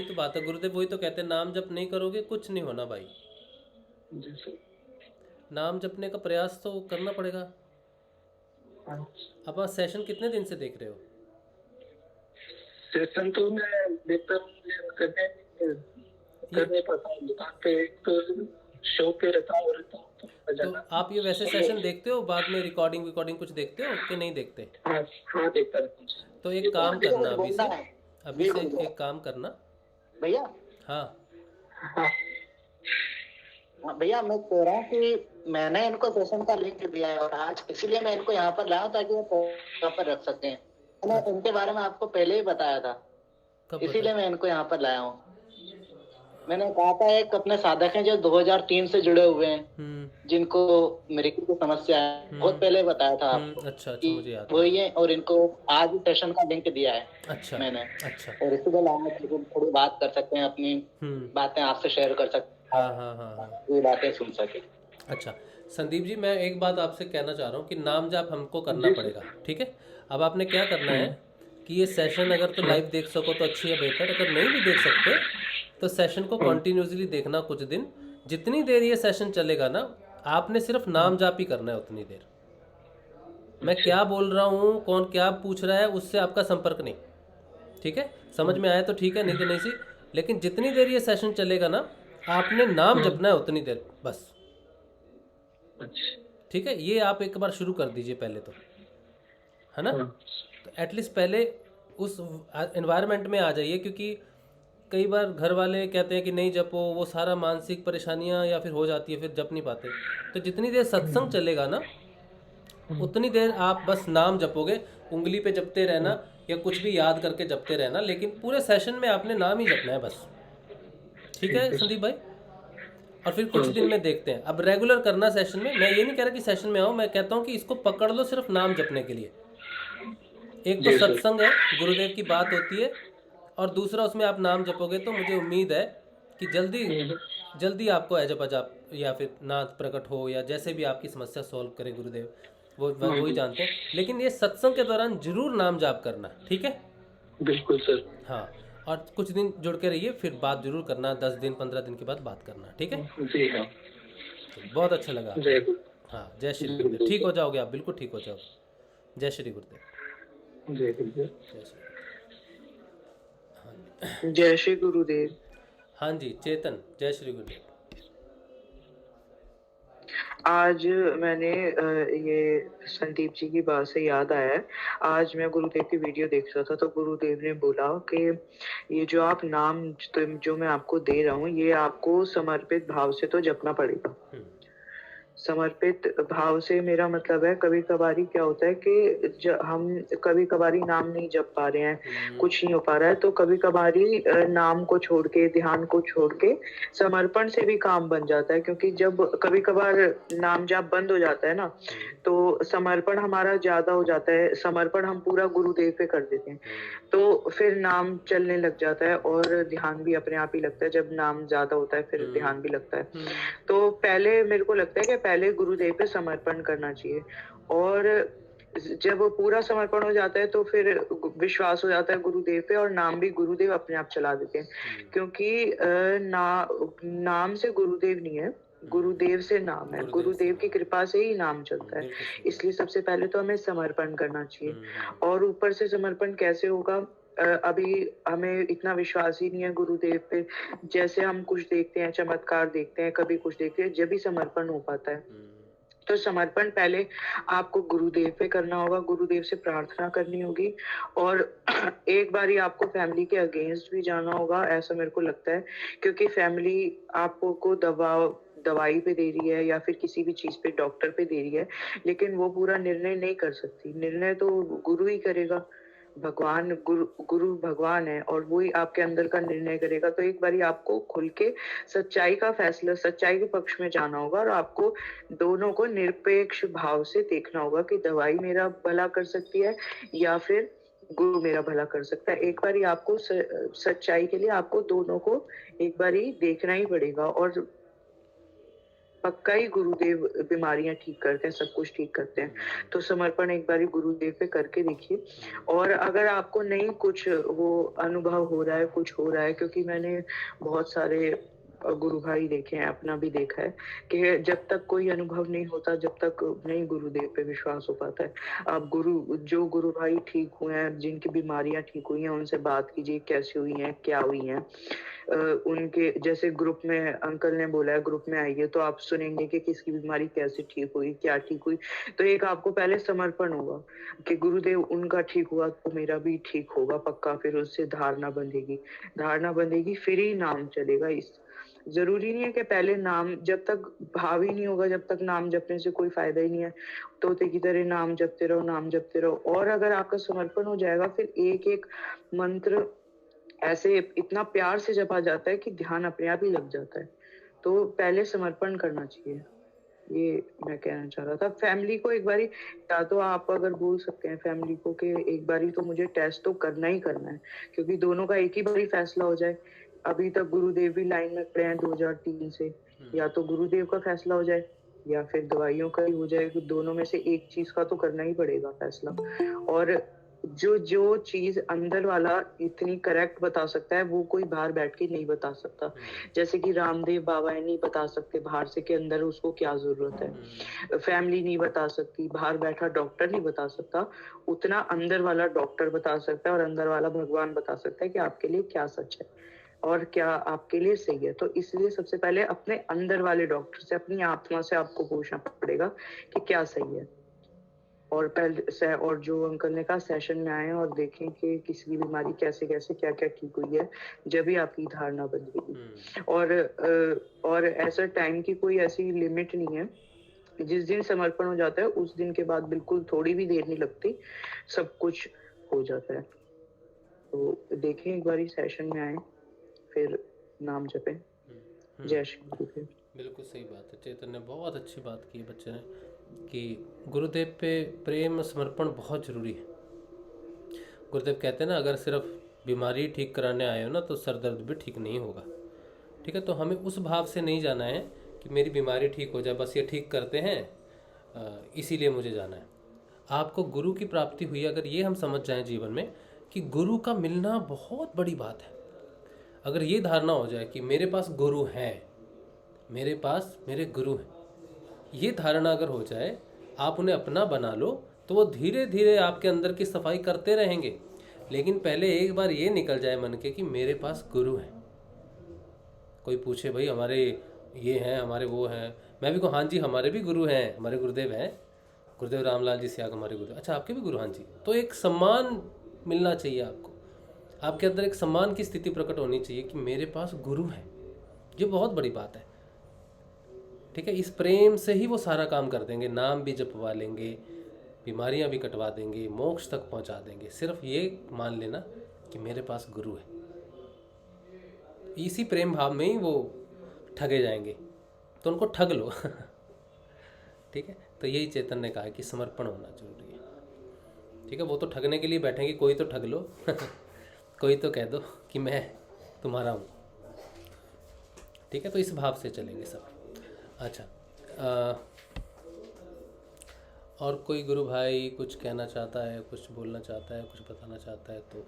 तो बात है। गुरुदेव वही तो कहते हैं, नाम जप नहीं करोगे कुछ नहीं होना भाई। जी सर। नाम जपने का प्रयास तो करना पड़ेगा। अब आप सेशन कितने दिन से देख रहे हो? सेशन तो मैं देखता हूँ, कर नहीं पाता हूँ। दुकान पे तो शॉप पे रहता हूँ तो आप ये वैसे सेशन देखते हो, बाद में रिकॉर्डिंग कुछ देखते हो कि नहीं देखते? हाँ, देखता रहता हूँ। तो एक काम करना, अभी से एक काम करना भैया। हाँ भैया, मैं कह रहा हूँ कि मैंने इनको सेशन का लिंक दिया है, और आज इसीलिए मैं इनको यहाँ पर लाया ताकि वो यहाँ पर रख सकते हैं। मैंने इनके बारे में आपको पहले ही बताया था, इसीलिए मैं इनको यहाँ पर लाया हूँ। मैंने कहा था एक अपने साधक हैं जो 2003 से जुड़े हुए हैं, जिनको मृत्यु की समस्या है, बहुत पहले बताया था आपको। अच्छा, मुझे याद वही है, और इनको आज सेशन का लिंक दिया है। अच्छा मैंने। अच्छा, और इसीलिए लाना, थोड़ी बात कर सकते हैं, अपनी बातें आपसे शेयर कर सकते हैं। हाँ, ये बातें सुन सके। अच्छा संदीप जी, मैं एक बात आपसे कहना चाह रहा हूँ कि नाम जाप हमको करना पड़ेगा, ठीक है? अब आपने क्या करना है कि ये सेशन अगर तो लाइव देख सको तो अच्छी है, बेहतर। अगर नहीं भी देख सकते तो सेशन को कंटिन्यूसली देखना कुछ दिन। जितनी देर ये सेशन चलेगा ना, आपने सिर्फ नाम जाप ही करना है उतनी देर। मैं क्या बोल रहा हूँ, कौन क्या पूछ रहा है, उससे आपका संपर्क नहीं, ठीक है? समझ में आया तो ठीक है, नहीं तो नहीं सी। लेकिन जितनी देर ये सेशन चलेगा ना, आपने नाम जपना है उतनी देर बस, ठीक है? ये आप एक बार शुरू कर दीजिए पहले तो, है ना? तो एटलीस्ट पहले उस एनवायरनमेंट में आ जाइए, क्योंकि कई बार घर वाले कहते हैं कि नहीं जपो, वो सारा मानसिक परेशानियां या फिर हो जाती है, फिर जप नहीं पाते। तो जितनी देर सत्संग चलेगा ना, उतनी देर आप बस नाम जपोगे, उंगली पे जपते रहना। या कुछ भी याद करके जपते रहना, लेकिन पूरे सेशन में आपने नाम ही जपना है बस। ठीक है संदीप भाई? और फिर कुछ दिन में देखते हैं। अब रेगुलर करना सेशन में। मैं ये नहीं कह रहा कि सेशन में आओ, मैं कहता हूँ कि इसको पकड़ लो सिर्फ नाम जपने के लिए। एक तो सत्संग है, गुरुदेव की बात होती है, और दूसरा उसमें आप नाम जपोगे तो मुझे उम्मीद है कि जल्दी आपको अजब अजाब या फिर नाथ प्रकट हो, या जैसे भी आपकी समस्या सॉल्व करे गुरुदेव, वो ही जानते हैं। लेकिन ये सत्संग के दौरान जरूर नाम जाप करना, ठीक है? बिल्कुल सर। हाँ, और कुछ दिन जुड़ के रहिए, फिर बात जरूर करना, 10 दिन 15 दिन के बाद बात करना, ठीक है? जी हाँ। बहुत अच्छा लगा। जय गुरु। हाँ, जय श्री गुरुदेव। ठीक हो जाओगे आप, बिल्कुल ठीक हो जाओगे। जय श्री गुरुदेव। जय गुरुदेव। जय श्री गुरुदेव। हाँ जी चेतन, जय श्री गुरुदेव। आज मैंने ये संदीप जी की बात से याद आया है, आज मैं गुरुदेव की वीडियो देख रहा था तो गुरुदेव ने बोला कि ये जो आप नाम जो मैं आपको दे रहा हूँ, ये आपको समर्पित भाव से तो जपना पड़ेगा। समर्पित भाव से मेरा मतलब है, कभी कभारी क्या होता है कि हम कभी कभारी नाम नहीं जप पा रहे हैं, कुछ नहीं हो पा रहा है, तो कभी कभारी नाम को छोड़ के, ध्यान को छोड़ के समर्पण से भी काम बन जाता है। क्योंकि जब कभी कभार नाम जाप बंद हो जाता है ना, तो समर्पण हमारा ज्यादा हो जाता है, समर्पण हम पूरा गुरुदेव पे कर देते हैं, तो फिर नाम चलने लग जाता है और ध्यान भी अपने आप ही लगता है। जब नाम ज्यादा होता है फिर ध्यान भी लगता है। तो पहले मेरे को लगता है कि पहले गुरुदेव पे समर्पण करना चाहिए, और जब पूरा समर्पण हो जाता है तो फिर विश्वास हो जाता है गुरुदेव पे, और नाम भी गुरुदेव अपने आप चला देते हैं। क्योंकि नाम से गुरुदेव नहीं है, गुरुदेव से नाम है, गुरुदेव की कृपा से ही नाम चलता है। इसलिए सबसे पहले तो हमें समर्पण करना चाहिए। और ऊपर से समर्पण कैसे होगा, अभी हमें इतना विश्वास ही नहीं है गुरुदेव पे। जैसे हम कुछ देखते हैं, चमत्कार देखते हैं, कभी कुछ देखते हैं, जब भी समर्पण हो पाता है। तो समर्पण पहले आपको गुरुदेव पे करना होगा, गुरुदेव से प्रार्थना करनी होगी, और एक बारी आपको फैमिली के अगेंस्ट भी जाना होगा, ऐसा मेरे को लगता है। क्योंकि फैमिली आपको दवाई पे दे रही है या फिर किसी भी चीज पे, डॉक्टर पे दे रही है, लेकिन वो पूरा निर्णय नहीं कर सकती। निर्णय तो गुरु ही करेगा। भगवान गुरु भगवान है, और वो ही आपके अंदर का निर्णय करेगा। तो एक बारी आपको खुल के सच्चाई का फैसला, सच्चाई के पक्ष में जाना होगा, और आपको दोनों को निरपेक्ष भाव से देखना होगा कि दवाई मेरा भला कर सकती है या फिर गुरु मेरा भला कर सकता है। एक बारी आपको सच्चाई के लिए आपको दोनों को एक बारी देखना ही पड़ेगा। और पक्का ही गुरुदेव बीमारियां ठीक करते हैं, सब कुछ ठीक करते हैं। तो समर्पण एक बारी गुरुदेव पे करके देखिए। और अगर आपको नहीं कुछ वो अनुभव हो रहा है, कुछ हो रहा है, क्योंकि मैंने बहुत सारे गुरु भाई देखे हैं, अपना भी देखा है कि जब तक कोई अनुभव नहीं होता, जब तक नहीं गुरुदेव पे विश्वास हो पाता है। आप जो गुरु भाई ठीक हुए हैं, जिनकी बीमारियां ठीक हुई हैं, उनसे बात कीजिए, कैसी हुई हैं, क्या हुई हैं। उनके जैसे ग्रुप में अंकल ने बोला है, ग्रुप में आइए, तो आप सुनेंगे कि किसकी बीमारी कैसे ठीक हुई, क्या ठीक हुई। तो एक आपको पहले समर्पण होगा कि गुरुदेव उनका ठीक हुआ तो मेरा भी ठीक होगा पक्का। फिर उससे धारणा बंधेगी, फिर ही नाम चलेगा। इस जरूरी नहीं है कि पहले नाम, जब तक भाव ही नहीं होगा, जब तक नाम जपने से कोई फायदा ही नहीं है। तोते की तरह नाम जपते रहो। और अगर आपका समर्पण हो जाएगा, फिर एक एक मंत्र ऐसे इतना प्यार से जपा जाता है कि ध्यान अपने आप ही लग जाता है। तो पहले समर्पण करना चाहिए, ये मैं कहना चाह रहा था। फैमिली को एक बारी, या तो आप अगर बोल सकते हैं फैमिली को कि एक बारी तो मुझे टेस्ट तो करना ही करना है, क्योंकि दोनों का एक ही बारी फैसला हो जाए। अभी तक गुरुदेव भी लाइन में खड़े हैं 2003 से, या तो गुरुदेव का फैसला हो जाए या फिर दवाइयों का ही हो जाए। दोनों में से एक चीज का तो करना ही पड़ेगा फैसला। और जो चीज अंदर वाला इतनी करेक्ट बता सकता है, वो कोई बाहर बैठ के नहीं बता सकता। जैसे कि रामदेव बाबा नहीं बता सकते बाहर से कि अंदर उसको क्या जरूरत है, फैमिली नहीं बता सकती, बाहर बैठा डॉक्टर नहीं बता सकता, उतना अंदर वाला डॉक्टर बता सकता है, और अंदर वाला भगवान बता सकता है कि आपके लिए क्या सच है और क्या आपके लिए सही है। तो इसलिए सबसे पहले अपने अंदर वाले डॉक्टर से, अपनी आत्मा से आपको पूछना पड़ेगा कि क्या सही है। और जो अंकल ने कहा, सेशन में आए और देखें कि किसी की बीमारी कैसे कैसे क्या क्या ठीक हुई है, जब भी आपकी धारणा बदलेगी। और ऐसा टाइम की कोई ऐसी लिमिट नहीं है। जिस दिन समर्पण हो जाता है उस दिन के बाद बिल्कुल थोड़ी भी देर नहीं लगती, सब कुछ हो जाता है। तो देखें, एक बार सेशन में आए, फिर नाम जपें। जय श्री गुरुदेव। बिल्कुल सही बात है। चेतन ने बहुत अच्छी बात की बच्चे ने कि गुरुदेव पे प्रेम समर्पण बहुत ज़रूरी है। गुरुदेव कहते हैं ना, अगर सिर्फ बीमारी ठीक कराने आए हो ना तो सर दर्द भी ठीक नहीं होगा। ठीक है, तो हमें उस भाव से नहीं जाना है कि मेरी बीमारी ठीक हो जाए, बस ये ठीक करते हैं इसीलिए मुझे जाना है। आपको गुरु की प्राप्ति हुई, अगर ये हम समझ जाएं जीवन में कि गुरु का मिलना बहुत बड़ी बात है। अगर ये धारणा हो जाए कि मेरे पास गुरु हैं, मेरे पास मेरे गुरु हैं, ये धारणा अगर हो जाए, आप उन्हें अपना बना लो, तो वो धीरे धीरे आपके अंदर की सफाई करते रहेंगे। लेकिन पहले एक बार ये निकल जाए मन के कि मेरे पास गुरु हैं। कोई पूछे भाई हमारे ये हैं, हमारे वो हैं, मैं भी कहूँ हाँ जी हमारे भी गुरु हैं, हमारे गुरुदेव हैं, गुरुदेव रामलाल जी सियाग हमारे गुरु। अच्छा आपके भी गुरु? हाँ जी। तो एक सम्मान मिलना चाहिए आपको, आपके अंदर एक सम्मान की स्थिति प्रकट होनी चाहिए कि मेरे पास गुरु हैं। ये बहुत बड़ी बात है। ठीक है, इस प्रेम से ही वो सारा काम कर देंगे। नाम भी जपवा लेंगे, बीमारियां भी कटवा देंगे, मोक्ष तक पहुंचा देंगे। सिर्फ ये मान लेना कि मेरे पास गुरु है। इसी प्रेम भाव में ही वो ठगे जाएंगे, तो उनको ठग लो। ठीक है, तो यही चेतन ने कहा कि समर्पण होना जरूरी है। ठीक है, वो तो ठगने के लिए बैठेंगे, कोई तो ठग लो। कोई तो कह दो कि मैं तुम्हारा हूँ। ठीक है, तो इस भाव से चलेंगे सब। अच्छा, और कोई गुरु भाई कुछ कहना चाहता है, कुछ बोलना चाहता है, कुछ बताना चाहता है तो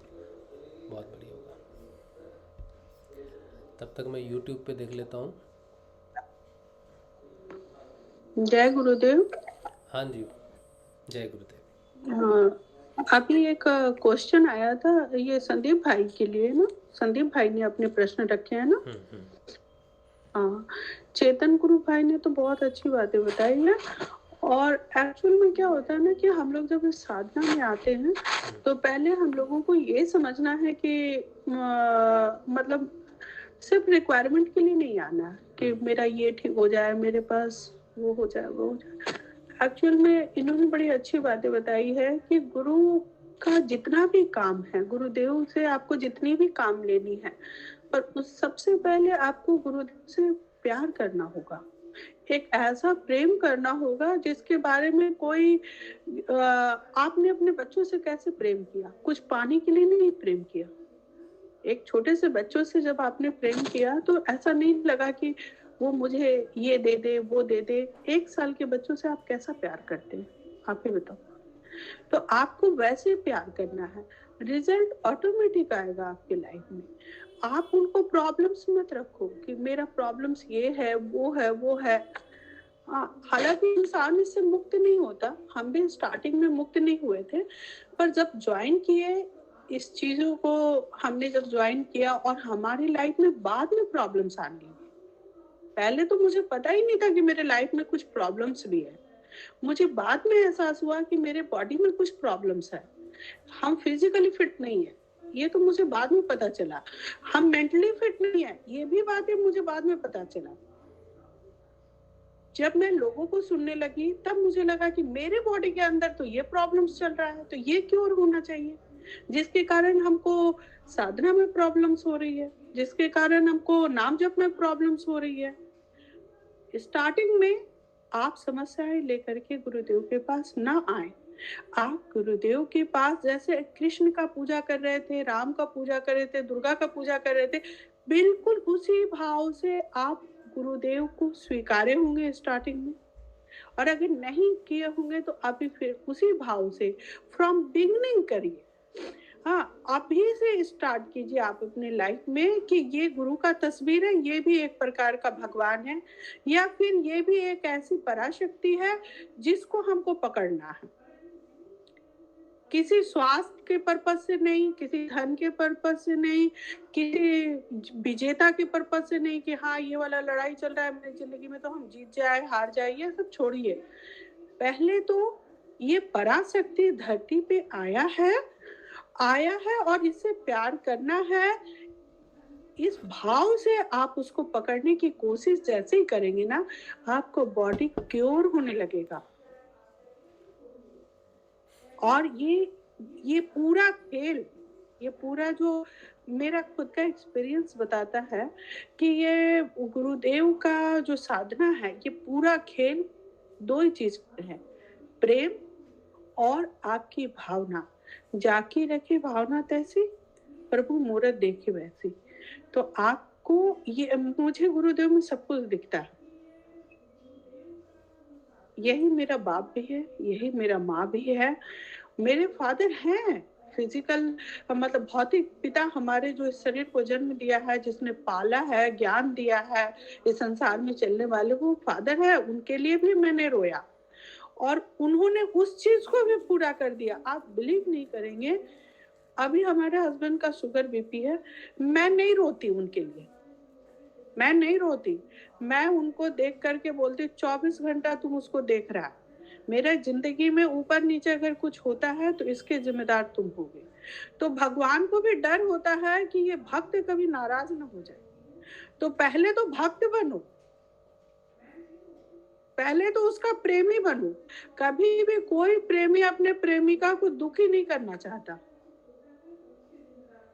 बहुत बढ़िया होगा। तब तक मैं YouTube पे देख लेता हूँ। जय गुरुदेव। हाँ जी, जय गुरुदेव। हाँ, अभी एक क्वेश्चन आया था, ये संदीप भाई के लिए ना, संदीप भाई ने अपने प्रश्न रखे हैं ना। हाँ, चेतन गुरु भाई ने तो बहुत अच्छी बातें बताई है। और एक्चुअल में क्या होता है ना कि हम लोग जब इस साधना में आते हैं तो पहले हम लोगों को ये समझना है कि मतलब सिर्फ रिक्वायरमेंट के लिए नहीं आना है कि मेरा ये ठीक हो जाए, मेरे पास वो हो जाए, वो हो जाए। एक्चुअल में इन्होंने बड़ी अच्छी बातें बताई है कि गुरु का जितना भी काम है, गुरुदेव से आपको जितनी भी काम लेनी है, पर उस सबसे पहले आपको गुरुदेव से प्यार करना होगा। एक ऐसा प्रेम करना होगा जिसके बारे में कोई आपने अपने बच्चों से कैसे प्रेम किया, कुछ पाने के लिए नहीं प्रेम किया। एक छोटे से बच्चों से जब आपने प्रेम किया तो ऐसा नहीं लगा कि वो मुझे ये दे दे, वो दे दे। 1 साल के बच्चों से आप कैसा प्यार करते हैं, आप ही बताओ। तो आपको वैसे प्यार करना है, रिजल्ट ऑटोमेटिक आएगा आपके लाइफ में। आप उनको प्रॉब्लम्स मत रखो कि मेरा प्रॉब्लम्स ये है, वो है, वो है। हालांकि इंसान इससे मुक्त नहीं होता, हम भी स्टार्टिंग में मुक्त नहीं हुए थे, पर जब ज्वाइन किए इस चीजों को, हमने जब ज्वाइन किया और हमारी लाइफ में बाद में प्रॉब्लम्स आने लगी। पहले तो मुझे पता ही नहीं था कि मेरे लाइफ में कुछ प्रॉब्लम्स भी है। मुझे बाद में एहसास हुआ कि मेरे बॉडी में कुछ प्रॉब्लम्स है, हम फिजिकली फिट नहीं है, ये तो मुझे बाद में पता चला। हम मेंटली फिट नहीं है, ये भी बातें मुझे बाद में पता चला। जब मैं लोगों को सुनने लगी तब मुझे लगा कि मेरे बॉडी के अंदर तो ये प्रॉब्लम्स चल रहा है, तो ये क्योर होना चाहिए, जिसके कारण हमको साधना में प्रॉब्लम्स हो रही है, जिसके कारण हमको नाम जप में प्रॉब्लम्स हो रही है। स्टार्टिंग में आप समस्याएं लेकर के गुरुदेव के पास ना आए। आप गुरुदेव के पास जैसे कृष्ण का पूजा कर रहे थे, राम का पूजा कर रहे थे, दुर्गा का पूजा कर रहे थे, बिल्कुल उसी भाव से आप गुरुदेव को स्वीकारे होंगे स्टार्टिंग में। और अगर नहीं किए होंगे तो अभी फिर उसी भाव से फ्रॉम बिगिनिंग करिए। हाँ, अभी से स्टार्ट कीजिए आप अपने लाइफ में कि ये गुरु का तस्वीर है, ये भी एक प्रकार का भगवान है, या फिर ये भी एक ऐसी पराशक्ति है जिसको हमको पकड़ना है। किसी स्वास्थ्य के पर्पज से नहीं, किसी धन के पर्पज से नहीं, किसी विजेता के पर्पज से नहीं कि हाँ ये वाला लड़ाई चल रहा है मेरी जिंदगी में तो हम जीत जाए, हार जाए, ये सब छोड़िए। पहले तो ये पराशक्ति धरती पे आया है और इससे प्यार करना है। इस भाव से आप उसको पकड़ने की कोशिश जैसे ही करेंगे ना, आपको बॉडी क्योर होने लगेगा। और ये पूरा खेल ये पूरा जो मेरा खुद का एक्सपीरियंस बताता है कि ये गुरुदेव का जो साधना है, ये पूरा खेल दो ही चीज है, प्रेम और आपकी भावना। जाकी रखी भावना तैसी, प्रभु मूरत देखे वैसी। तो आपको ये, मुझे गुरुदेव में सब कुछ दिखता है। यही मेरा बाप भी है, यही मेरा माँ भी है, मेरे फादर हैं फिजिकल, मतलब भौतिक पिता हमारे, जो इस शरीर को जन्म दिया है, जिसने पाला है, ज्ञान दिया है, इस संसार में चलने वाले वो फादर है। उनके लिए भी मैंने रोया और उन्होंने उस चीज को भी पूरा कर दिया। आप बिलीव नहीं करेंगे, अभी हमारे हस्बैंड का शुगर बीपी है, मैं नहीं रोती उनके लिए, मैं नहीं रोती। मैं उनको देख करके बोलती 24 घंटा तुम उसको देख रहा है, मेरा जिंदगी में ऊपर नीचे अगर कुछ होता है तो इसके जिम्मेदार तुम होगे। तो भगवान को भी डर होता है कि ये भक्त कभी नाराज न हो जाए। तो पहले तो भक्त बनो, पहले तो उसका प्रेमी बनो। कभी भी कोई प्रेमी अपने प्रेमिका को दुखी नहीं करना चाहता,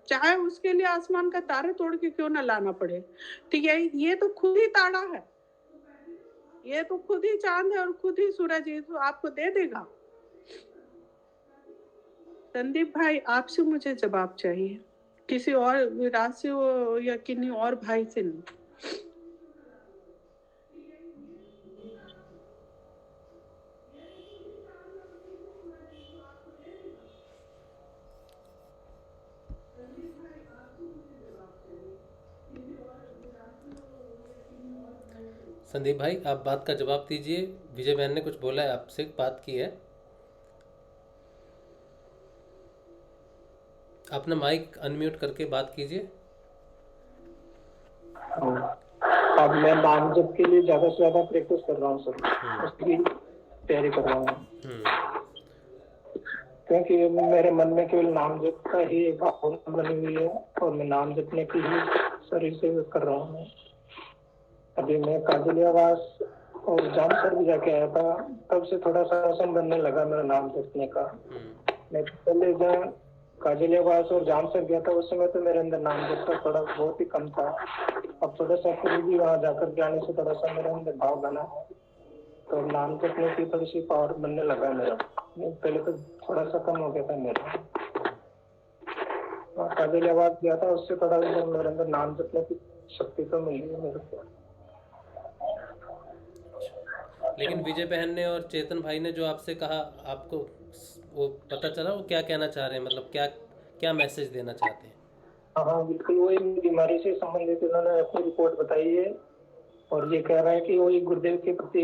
चाहे उसके लिए आसमान का तारा तोड़ के क्यों ना लाना पड़े। तो ये तो खुद ही तारा है, ये तो खुद ही चांद है और खुद ही सूरज, ये तो आपको दे देगा। संदीप भाई, आपसे मुझे जवाब चाहिए, किसी और विराज से हो या किन्हीं और भाई से नहीं। संदीप भाई, आप बात का जवाब दीजिए। विजय बहन ने कुछ बोला है, आपसे बात की है। अपना माइक अनम्यूट करके बात कीजिए। अब मैं नाम जप के लिए ज्यादा से ज्यादा प्रैक्टिस कर रहा हूँ सर, उसकी तैयारी कर रहा हूँ, क्योंकि मेरे मन में केवल नाम जप का ही एक भावना बनी हुई है और मैं नाम जपने की ही शरीर से कर रहा हूँ। अभी मैं काजलियावास और जामसर भी जाके आया था, तब से थोड़ा सा आसान बनने लगा मेरा नाम जपने का। मैं पहले जहाँ काजलियावास और जामसर गया था उस समय तो मेरे अंदर नाम जप का थोड़ा बहुत ही कम था। अब थोड़ा सा फिर भी वहाँ जाकर के आने से थोड़ा सा मेरे अंदर भाव बना, तो नाम जपने की थोड़ी सी पावर बनने लगा मेरा। पहले तो थोड़ा सा कम हो गया था मेरा। काजलियावास गया था, उससे थोड़ा मेरे अंदर नाम जपने की शक्ति तो मिली है मेरे को। लेकिन विजय बहन ने और चेतन भाई ने जो आपसे कहा, आपको वो पता चला वो क्या कहना चाह रहे हैं, मतलब क्या क्या मैसेज देना चाहते हैं? हाँ बिल्कुल, वही बीमारी से संबंधित उन्होंने अपनी रिपोर्ट बताई है और ये कह रहा है कि वही गुरुदेव के प्रति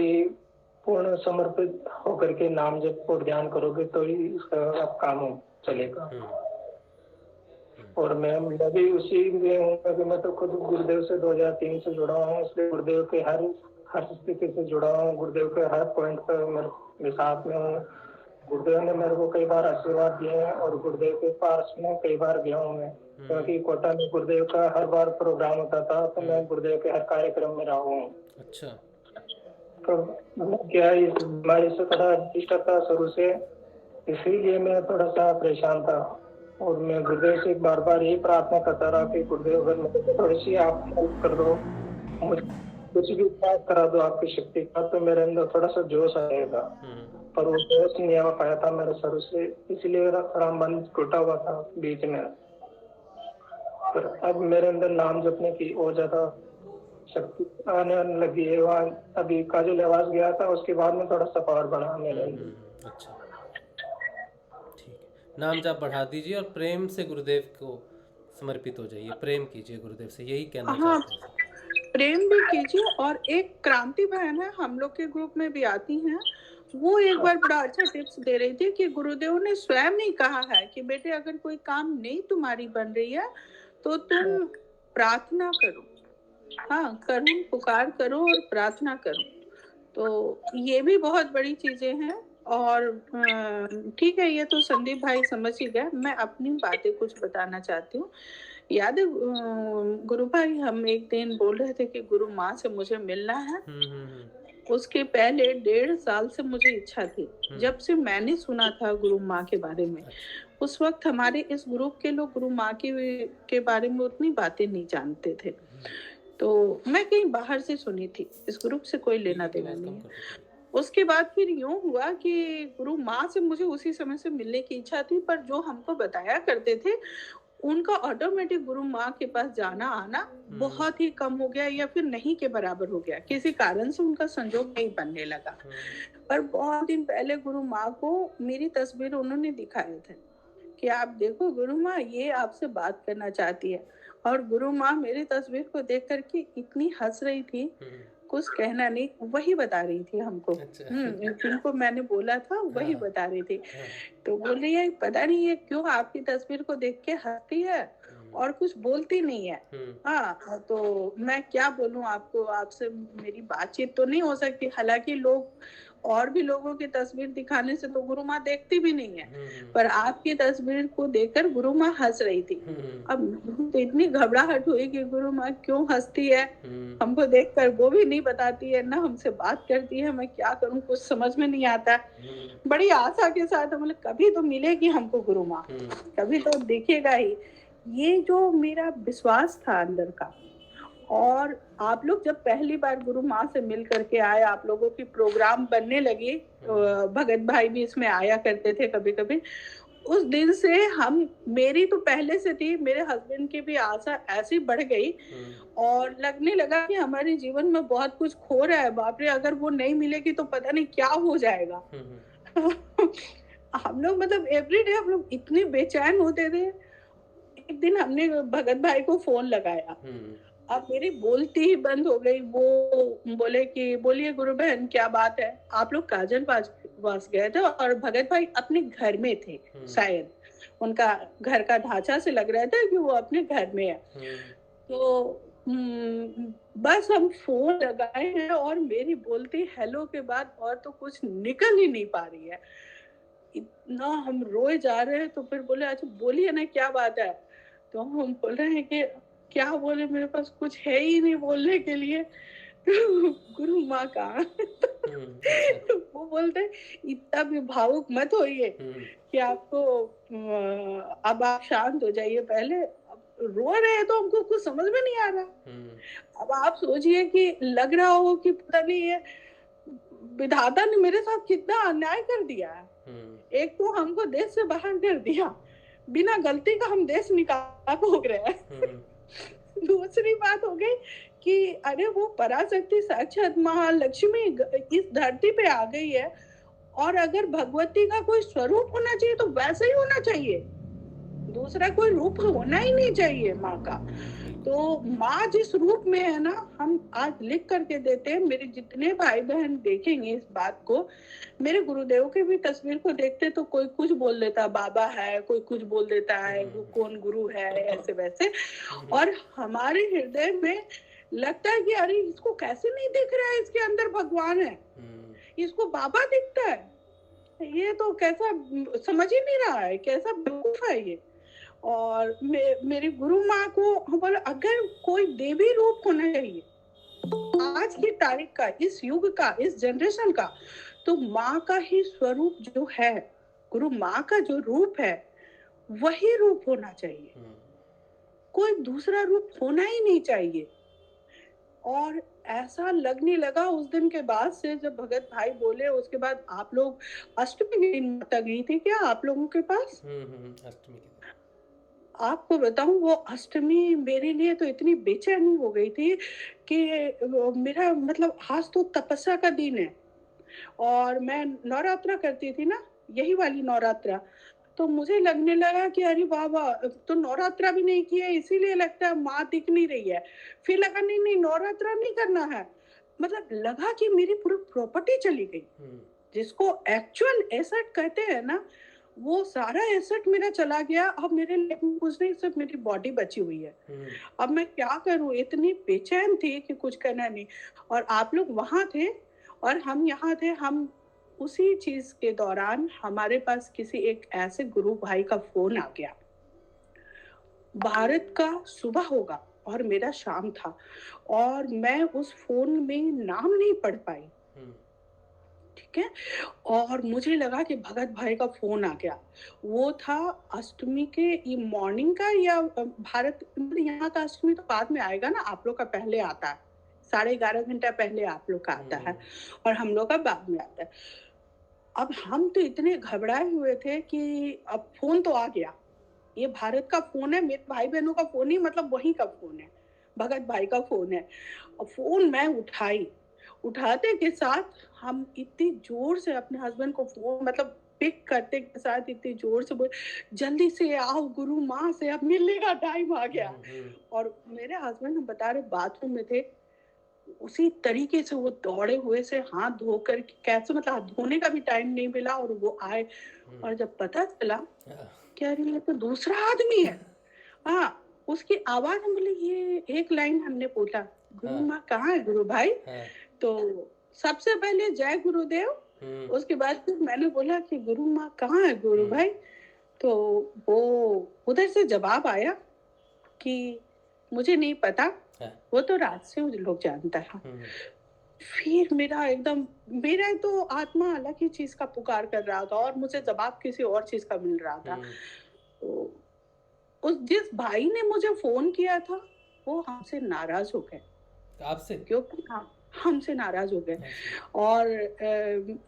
पूर्ण समर्पित होकर के नाम जप और ध्यान करोगे तो ही इसका काम चलेगा। और मैं भी उसी में हूँ, क्योंकि मैं तो खुद गुरुदेव से 2003 से जुड़ा हूँ, इसलिए गुरुदेव के हर स्थिति से जुड़ा हूँ, गुरुदेव के हर पॉइंट पर मेरे साथ में हूँ। गुरुदेव ने मेरे को कई बार आशीर्वाद दिए हैं और गुरुदेव के पास में कई बार गया हूँ मैं, क्योंकि कोटा में गुरुदेव का हर बार प्रोग्राम होता था तो मैं गुरुदेव के हर कार्यक्रम में रहा हूँ। अच्छा। तो क्या इस बीमारी से थोड़ा डिस्टर्ब था शुरू से, इसीलिए मैं थोड़ा सा परेशान था और मैं गुरुदेव से बार बार यही प्रार्थना करता रहा कि गुरुदेव अगर मुझे थोड़ी सी आप हेल्प कर दो, मुझे कुछ भी प्रयास करा दो आपकी शक्ति का, तो मेरे अंदर थोड़ा सा जोश आएगा। पर वो जोश नहीं आ पाया था मेरे शुरू से, इसलिए मेरा थोड़ा मन टूटा हुआ था बीच में। पर अब मेरे अंदर नाम जपने की और ज्यादा शक्ति आने लगी है। वहाँ अभी काजलियावास गया था, उसके बाद में थोड़ा सा पावर बढ़ा मेरे अंदर। अच्छा, ठीक है। नाम जाप बढ़ा दीजिए और प्रेम से गुरुदेव को समर्पित हो जाइए, प्रेम कीजिए गुरुदेव से, यही कहना चाहते हैं। प्रेम भी कीजिए। और एक क्रांति बहन है, हम लोग के ग्रुप में भी आती हैं, वो एक बार बड़ा अच्छा टिप्स दे रही थी कि गुरुदेव ने स्वयं नहीं कहा है कि बेटे अगर कोई काम नहीं तुम्हारी बन रही है तो तुम प्रार्थना करो, हाँ करो, पुकार करो और प्रार्थना करो। तो ये भी बहुत बड़ी चीजें हैं। और ठीक है, ये तो संदीप भाई समझ ही गया। मैं अपनी बातें कुछ बताना चाहती हूँ। याद है गुरु भाई, हम एक दिन बोल रहे थे कि गुरु माँ से मुझे मिलना है, उसके पहले 1.5 साल से मुझे इच्छा थी। जब से मैंने सुना था गुरु माँ के बारे में, उस वक्त हमारे इस ग्रुप के लोग गुरु माँ के बारे में उतनी बातें नहीं जानते थे, तो मैं कहीं बाहर से सुनी थी, इस ग्रुप से कोई लेना देना नहीं है। उसके बाद फिर यूं हुआ कि गुरु माँ से मुझे उसी समय से मिलने की इच्छा थी, पर जो हमको बताया करते थे उनका ऑटोमेटिक गुरु माँ के पास जाना आना बहुत ही कम हो गया या फिर नहीं के बराबर हो गया, किसी कारण से उनका संजोग नहीं बनने लगा। पर बहुत दिन पहले गुरु माँ को मेरी तस्वीर उन्होंने दिखाए थे कि आप देखो गुरु माँ ये आपसे बात करना चाहती है, और गुरु माँ मेरी तस्वीर को देख करके इतनी हंस रही थी, कुछ कहना नहीं, वही बता रही थी हमको। जिनको मैंने बोला था वही बता रही थी। तो बोल रही है पता नहीं है क्यों आपकी तस्वीर को देख के हंसती है और कुछ बोलती नहीं है। हाँ, तो मैं क्या बोलूं आपको, आपसे मेरी बातचीत तो नहीं हो सकती। हालांकि लोग और भी लोगों की तस्वीर दिखाने से तो गुरु माँ देखती भी नहीं है, पर आपकी तस्वीर को देखकर गुरु माँ हंस रही थी। अब तो इतनी घबराहट हुई कि गुरु माँ क्यों हंसती है हमको देखकर, वो भी नहीं बताती है ना हमसे बात करती है। मैं क्या करूं, कुछ समझ में नहीं आता। बड़ी आशा के साथ मतलब कभी तो मिलेगी हमको गुरु माँ, कभी तो दिखेगा ही। ये जो मेरा विश्वास था अंदर का, और आप लोग जब पहली बार गुरु माँ से मिल करके आए, आप लोगों की प्रोग्राम बनने लगी, भगत भाई भी इसमें आया करते थे कभी कभी, उस दिन से मेरी तो पहले से थी, मेरे हस्बैंड की भी आशा ऐसी बढ़ गई और लगने लगा कि हमारे जीवन में बहुत कुछ खो रहा है। बाप रे, अगर वो नहीं मिलेगी तो पता नहीं क्या हो जाएगा। हम लोग मतलब एवरीडे हम लोग इतने बेचैन होते थे। एक दिन हमने भगत भाई को फोन लगाया, अब मेरी बोलती ही बंद हो गई। वो बोले कि बोलिए गुरु बहन क्या बात है। आप लोग काजल वास गए थे और भगत भाई अपने घर में थे, शायद उनका घर का ढांचा से लग रहा था कि वो अपने घर में है। तो बस हम फोन लगाए हैं और मेरी बोलती हेलो के बाद और तो कुछ निकल ही नहीं पा रही है। इतना हम रोए जा रहे हैं। तो फिर बोले अच्छा बोलिए ना क्या बात है। तो हम बोल रहे हैं कि क्या बोले, मेरे पास कुछ है ही नहीं बोलने के लिए। गुरु माँ कहाँ। वो बोलते इतना भी भावुक मत होइए कि आपको, अब आप शांत हो जाइए। पहले रो रहे हैं तो हमको कुछ समझ में नहीं आ रहा। अब आप सोचिए कि लग रहा हो कि पता नहीं है विधाता ने मेरे साथ कितना अन्याय कर दिया है। एक तो हमको देश से बाहर कर दिया, बिना गलती का हम देश निकाल भोग रहे हैं। दूसरी बात हो गई कि अरे वो पराशक्ति साक्षात महालक्ष्मी इस धरती पे आ गई है, और अगर भगवती का कोई स्वरूप होना चाहिए तो वैसे ही होना चाहिए, दूसरा कोई रूप होना ही नहीं चाहिए माँ का। तो माँ जिस रूप में है ना, हम आज लिख करके देते हैं। मेरे जितने भाई बहन देखेंगे इस बात को, मेरे गुरुदेव के भी तस्वीर को देखते तो कोई कुछ बोल देता बाबा है, कोई कुछ बोल देता है वो कौन गुरु है, ऐसे वैसे। और हमारे हृदय में लगता है कि अरे इसको कैसे नहीं दिख रहा है, इसके अंदर भगवान है, इसको बाबा दिखता है, ये तो कैसा समझ ही नहीं रहा है, कैसा बेवकूफ है ये। और मेरी गुरु माँ को बोला अगर कोई देवी रूप होना चाहिए आज की तारीख का, इस युग का, इस जनरेशन का, तो माँ का ही स्वरूप जो है, गुरु माँ का जो रूप है वही रूप होना चाहिए, कोई दूसरा रूप होना ही नहीं चाहिए। और ऐसा लगने लगा उस दिन के बाद से, जब भगत भाई बोले उसके बाद आप लोग अष्टमी के दिन माता गई थी क्या आप लोगों के पास? अष्टमी के, आपको बताऊं वो अष्टमी मेरे लिए तो इतनी बेचैनी हो गई थी कि मेरा मतलब आज तो तपस्या का दिन है और मैं नवरात्रा करती थी ना, यही वाली नवरात्रा। तो मुझे लगने लगा कि अरे बाबा तो नवरात्रा भी नहीं किया, इसीलिए लगता है माँ दिख नहीं रही है। फिर लगा नहीं नवरात्रा नहीं करना है, मतलब लगा कि मेरी पूरी प्रॉपर्टी चली गई, जिसको एक्चुअल एसेट कहते हैं ना, वो सारा एसेट मेरा चला गया। अब मेरे लिए कुछ नहीं, सिर्फ मेरी बॉडी बची हुई है। अब मैं क्या करूं, इतनी बेचैन थी कि कुछ करना नहीं। और आप लोग वहां थे और हम यहाँ थे। हम उसी चीज के दौरान हमारे पास किसी एक ऐसे गुरु भाई का फोन आ गया। भारत का सुबह होगा और मेरा शाम था, और मैं उस फोन में नाम नहीं पढ़ पाई। ठीक है। और मुझे लगा कि भगत भाई का फोन आ गया। वो था अष्टमी के ये मॉर्निंग का, या भारत यहाँ का अष्टमी तो बाद में आएगा ना, आप लोग का पहले आता है, 11:30 घंटा पहले आप लोग का आता है और हम लोग का बाद में आता है। अब हम तो इतने घबराए हुए थे कि अब फोन तो आ गया, ये भारत का फोन है, मेरे भाई बहनों का फोन ही, मतलब वही का फोन है, भगत भाई का फोन है। और फोन मैं उठाते के साथ हम इतनी जोर से अपने हस्बैंड को फोन, मतलब पिक करते के साथ इतनी जोर से बोल, जल्दी से आओ गुरु माँ से, अब मिलने का टाइम आ गया। और मेरे हस्बैंड हम बता रहे बाथरूम में थे, उसी तरीके से वो दौड़े हुए से हाथ धोकर, कैसे मतलब हाथ धोने का भी टाइम नहीं मिला, और वो आए। और जब पता चला क्या ये तो दूसरा आदमी है, हाँ, उसकी आवाज हम बोले, ये एक लाइन हमने बोला, गुरु माँ कहाँ है गुरु भाई? तो सबसे पहले जय गुरुदेव, उसके बाद फिर मैंने बोला कि गुरु माँ कहाँ है गुरु भाई? तो वो उधर से जवाब आया कि मुझे नहीं पता, वो तो रात से लोग जानता है। फिर मेरा तो आत्मा अलग ही चीज का पुकार कर रहा था और मुझे जवाब किसी और चीज का मिल रहा था। तो उस जिस भाई ने मुझे फोन किया था वो हमसे नाराज हो गए। आपसे? क्योंकि हमसे नाराज हो गए और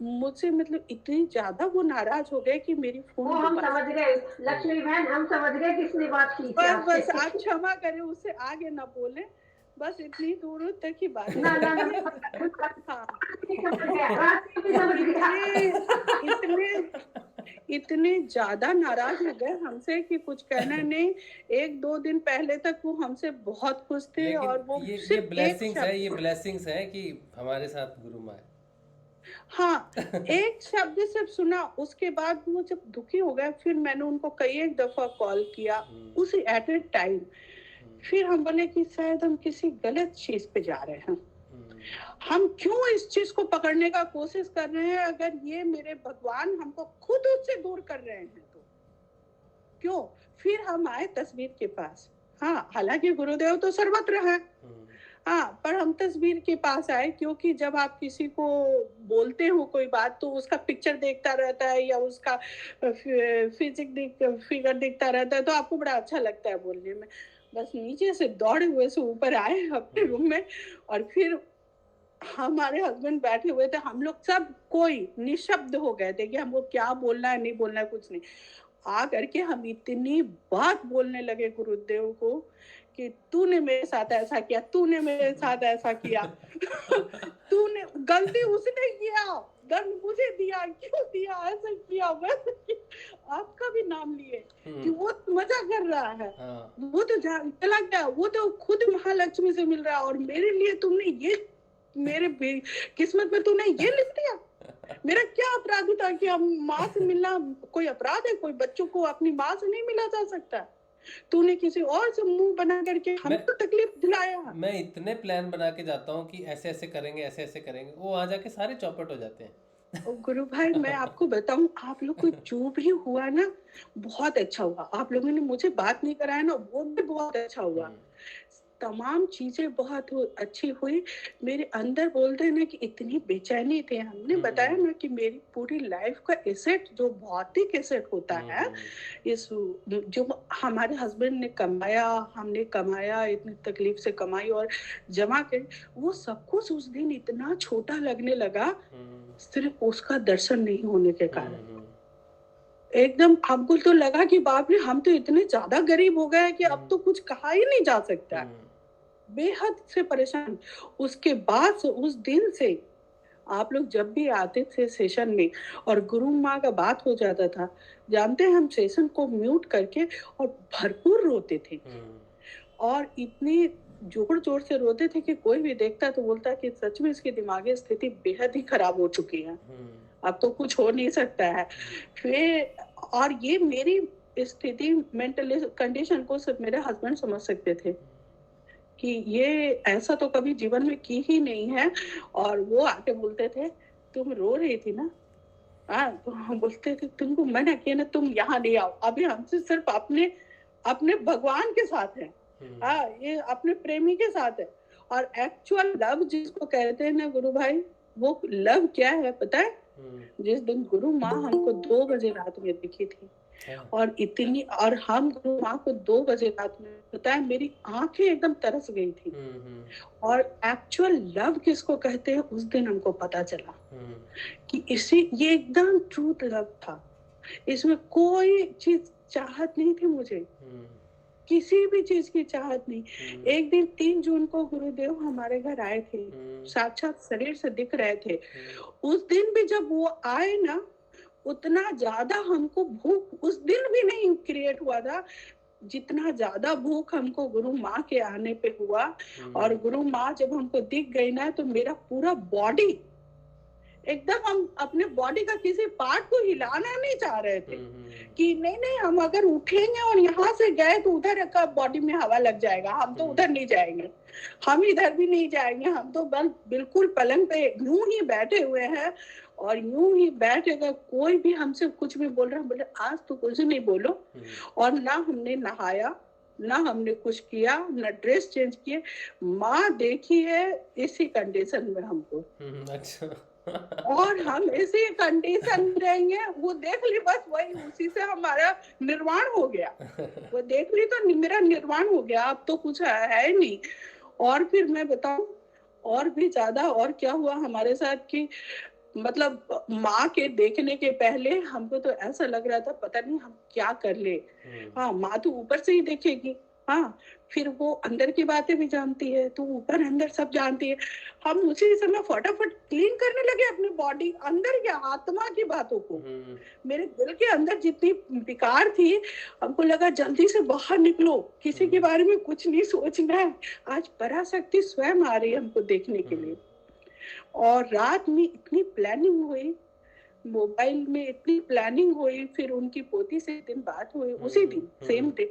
मुझसे मतलब इतनी ज्यादा वो नाराज हो गए कि मेरी फोन हम समझ गए लक्ष्मी बहन, हम समझ गए किसने बात की। बस आप क्षमा करें, उससे आगे ना बोले, बस इतनी दूर तक ही बात। इतने ज्यादा नाराज हो गए हमसे कि कुछ कहना नहीं। 1-2 दिन पहले तक वो हमसे बहुत खुश थे और वो ये ब्लेसिंग्स है कि हमारे साथ गुरु माँ है। हाँ, एक शब्द सिर्फ सुना, उसके बाद वो जब दुखी हो गए, फिर मैंने उनको कई एक दफा कॉल किया उसी एट ए टाइम। फिर हम बोले कि शायद हम किसी गलत चीज पे जा रहे हैं, हम क्यों इस चीज को पकड़ने का कोशिश कर रहे हैं? अगर ये मेरे भगवान हमको खुद उससे दूर कर रहे हैं तो क्यों? फिर हम आए तस्वीर के पास। हाँ, हालांकि गुरुदेव तो सर्वत्र है, हाँ, पर हम तस्वीर के पास आए क्योंकि जब आप किसी को बोलते हो कोई बात तो उसका पिक्चर देखता रहता है या उसका फिगर दिखता रहता है तो आपको बड़ा अच्छा लगता है बोलने में। बस नीचे से दौड़े हुए से ऊपर आए अपने रूम में और फिर हमारे हस्बैंड बैठे हुए थे, हम लोग सब कोई निशब्द हो गए थे कि हमको क्या बोलना है, नहीं बोलना है, कुछ नहीं। आ करके हम इतनी बात बोलने लगे गुरुदेव को कि तूने मेरे साथ ऐसा किया, तूने मेरे साथ ऐसा किया, तूने गलती उसने किया, दंड मुझे दिया, क्यों दिया, ऐसा किया, वैसा किया, आपका भी नाम लिए कि वो मजा कर रहा है, वो तो चला गया, वो तो खुद महालक्ष्मी से मिल रहा है और मेरे लिए तुमने ये, मेरे किस्मत में तूने ये लिख दिया। मेरा क्या अपराध था कि हम माँ से मिलना कोई अपराध है? कोई बच्चों को अपनी माँ से नहीं मिला जा सकता? तूने किसी और से मुंह बना करके हमको तकलीफ दिलाया। मैं इतने प्लान बना के जाता हूँ कि ऐसे ऐसे करेंगे, ऐसे ऐसे करेंगे, वो आ जाके सारे चौपट हो जाते हैं। गुरु भाई, मैं आपको बताऊं, आप लोग को जो भी हुआ ना बहुत अच्छा हुआ। आप लोगों ने मुझे बात नहीं कराया ना, वो भी बहुत अच्छा हुआ। तमाम चीजें बहुत अच्छी हुई। मेरे अंदर बोलते हैं ना कि इतनी बेचैनी थे। हमने बताया ना कि मेरी पूरी लाइफ का एसेट, जो भौतिक एसेट होता है, इस जो हमारे हस्बैंड ने कमाया, हमने कमाया, इतनी तकलीफ से कमाई और जमा कर, वो सब कुछ उस दिन इतना छोटा लगने लगा सिर्फ उसका दर्शन नहीं होने के कारण। एकदम हमको तो लगा कि बाप रे, हम तो इतने ज्यादा गरीब हो गए कि अब तो कुछ कहा ही नहीं जा सकता। बेहद से परेशान। उसके बाद से, उस दिन से आप लोग जब भी आते थे सेशन में और गुरु माँ का बात हो जाता था, जानते हैं हम सेशन को म्यूट करके और भरपूर रोते थे और इतनी जोर जोर से रोते थे कि कोई भी देखता तो बोलता कि सच में इसकी दिमागी स्थिति बेहद ही खराब हो चुकी है, अब तो कुछ हो नहीं सकता है। फिर और ये मेरी स्थिति, मेंटल कंडीशन को सिर्फ मेरे हस्बैंड समझ सकते थे कि ये ऐसा तो कभी जीवन में की ही नहीं है। और वो आके बोलते थे, तुम रो रही थी ना, हाँ, तो हम बोलते थे तुमको मना किया ना, तुम यहाँ नहीं आओ, अभी हमसे सिर्फ अपने भगवान के साथ है, हाँ, ये अपने प्रेमी के साथ है। और एक्चुअल लव जिसको कहते हैं ना गुरु भाई, वो लव क्या है पता है? जिस दिन गुरु माँ हमको 2 बजे रात में दिखी थी और इतनी, और हम गुरु माँ को 2 बजे रात में, पता है मेरी आंखें एकदम तरस गई थी। और एक्चुअल लव किसको कहते हैं उस दिन हमको पता चला कि ये एकदम ट्रूथ लव था। इसमें कोई चीज चाहत नहीं थी मुझे, किसी भी चीज की चाहत नहीं। एक दिन 3 जून को गुरुदेव हमारे घर आए थे, साक्षात शरीर से दिख रहे थे। उस दिन भी जब वो आए ना, उतना ज्यादा हमको भूख उस दिन भी नहीं क्रिएट हुआ था जितना ज्यादा भूख हमको गुरु माँ के आने पे हुआ। और गुरु माँ जब हमको दिख गई ना, तो मेरा पूरा बॉडी एकदम, हम अपने बॉडी का किसी पार्ट को हिलाना नहीं चाह रहे थे कि नहीं हम अगर उठेंगे और यहाँ से गए तो उधर का बॉडी में हवा लग जाएगा, हम तो उधर नहीं जाएंगे, हम इधर भी नहीं जाएंगे, हम तो बस बिल्कुल पलंग पे यूं ही बैठे हुए हैं। और यूं ही बैठेगा, कोई भी हमसे कुछ भी बोल रहा है, बोले आज तो कुछ नहीं बोलो। और ना हमने नहाया, ना हमने कुछ किया, ना ड्रेस चेंज किए। माँ देखी है इसी कंडीशन में हमको। अच्छा। और हम इसी कंडीशन में रहेंगे, वो देख ली बस, वही उसी से हमारा निर्वाण हो गया। वो देख ली तो मेरा निर्वाण हो गया, अब तो कुछ है नहीं। और फिर मैं बताऊं और भी ज्यादा और क्या हुआ हमारे साथ कि मतलब माँ के देखने के पहले हमको तो ऐसा लग रहा था पता नहीं हम क्या कर ले। हाँ, माँ तो ऊपर से ही देखेगी, हाँ, फिर वो अंदर की बातें भी जानती है, तो ऊपर अंदर सब जानती है। हम उसी समय फटाफट क्लीन करने लगे अपनी बॉडी, अंदर की आत्मा की बातों को। मेरे दिल के अंदर जितनी विकार थी, हमको लगा जल्दी से बाहर निकलो, किसी के बारे में कुछ नहीं सोचना है। आज पराशक्ति स्वयं आ रही है हमको देखने के लिए। और रात में इतनी प्लानिंग हुई, मोबाइल में इतनी प्लानिंग हुई, फिर उनकी पोती से दिन बात हुई उसी दिन सेम डे।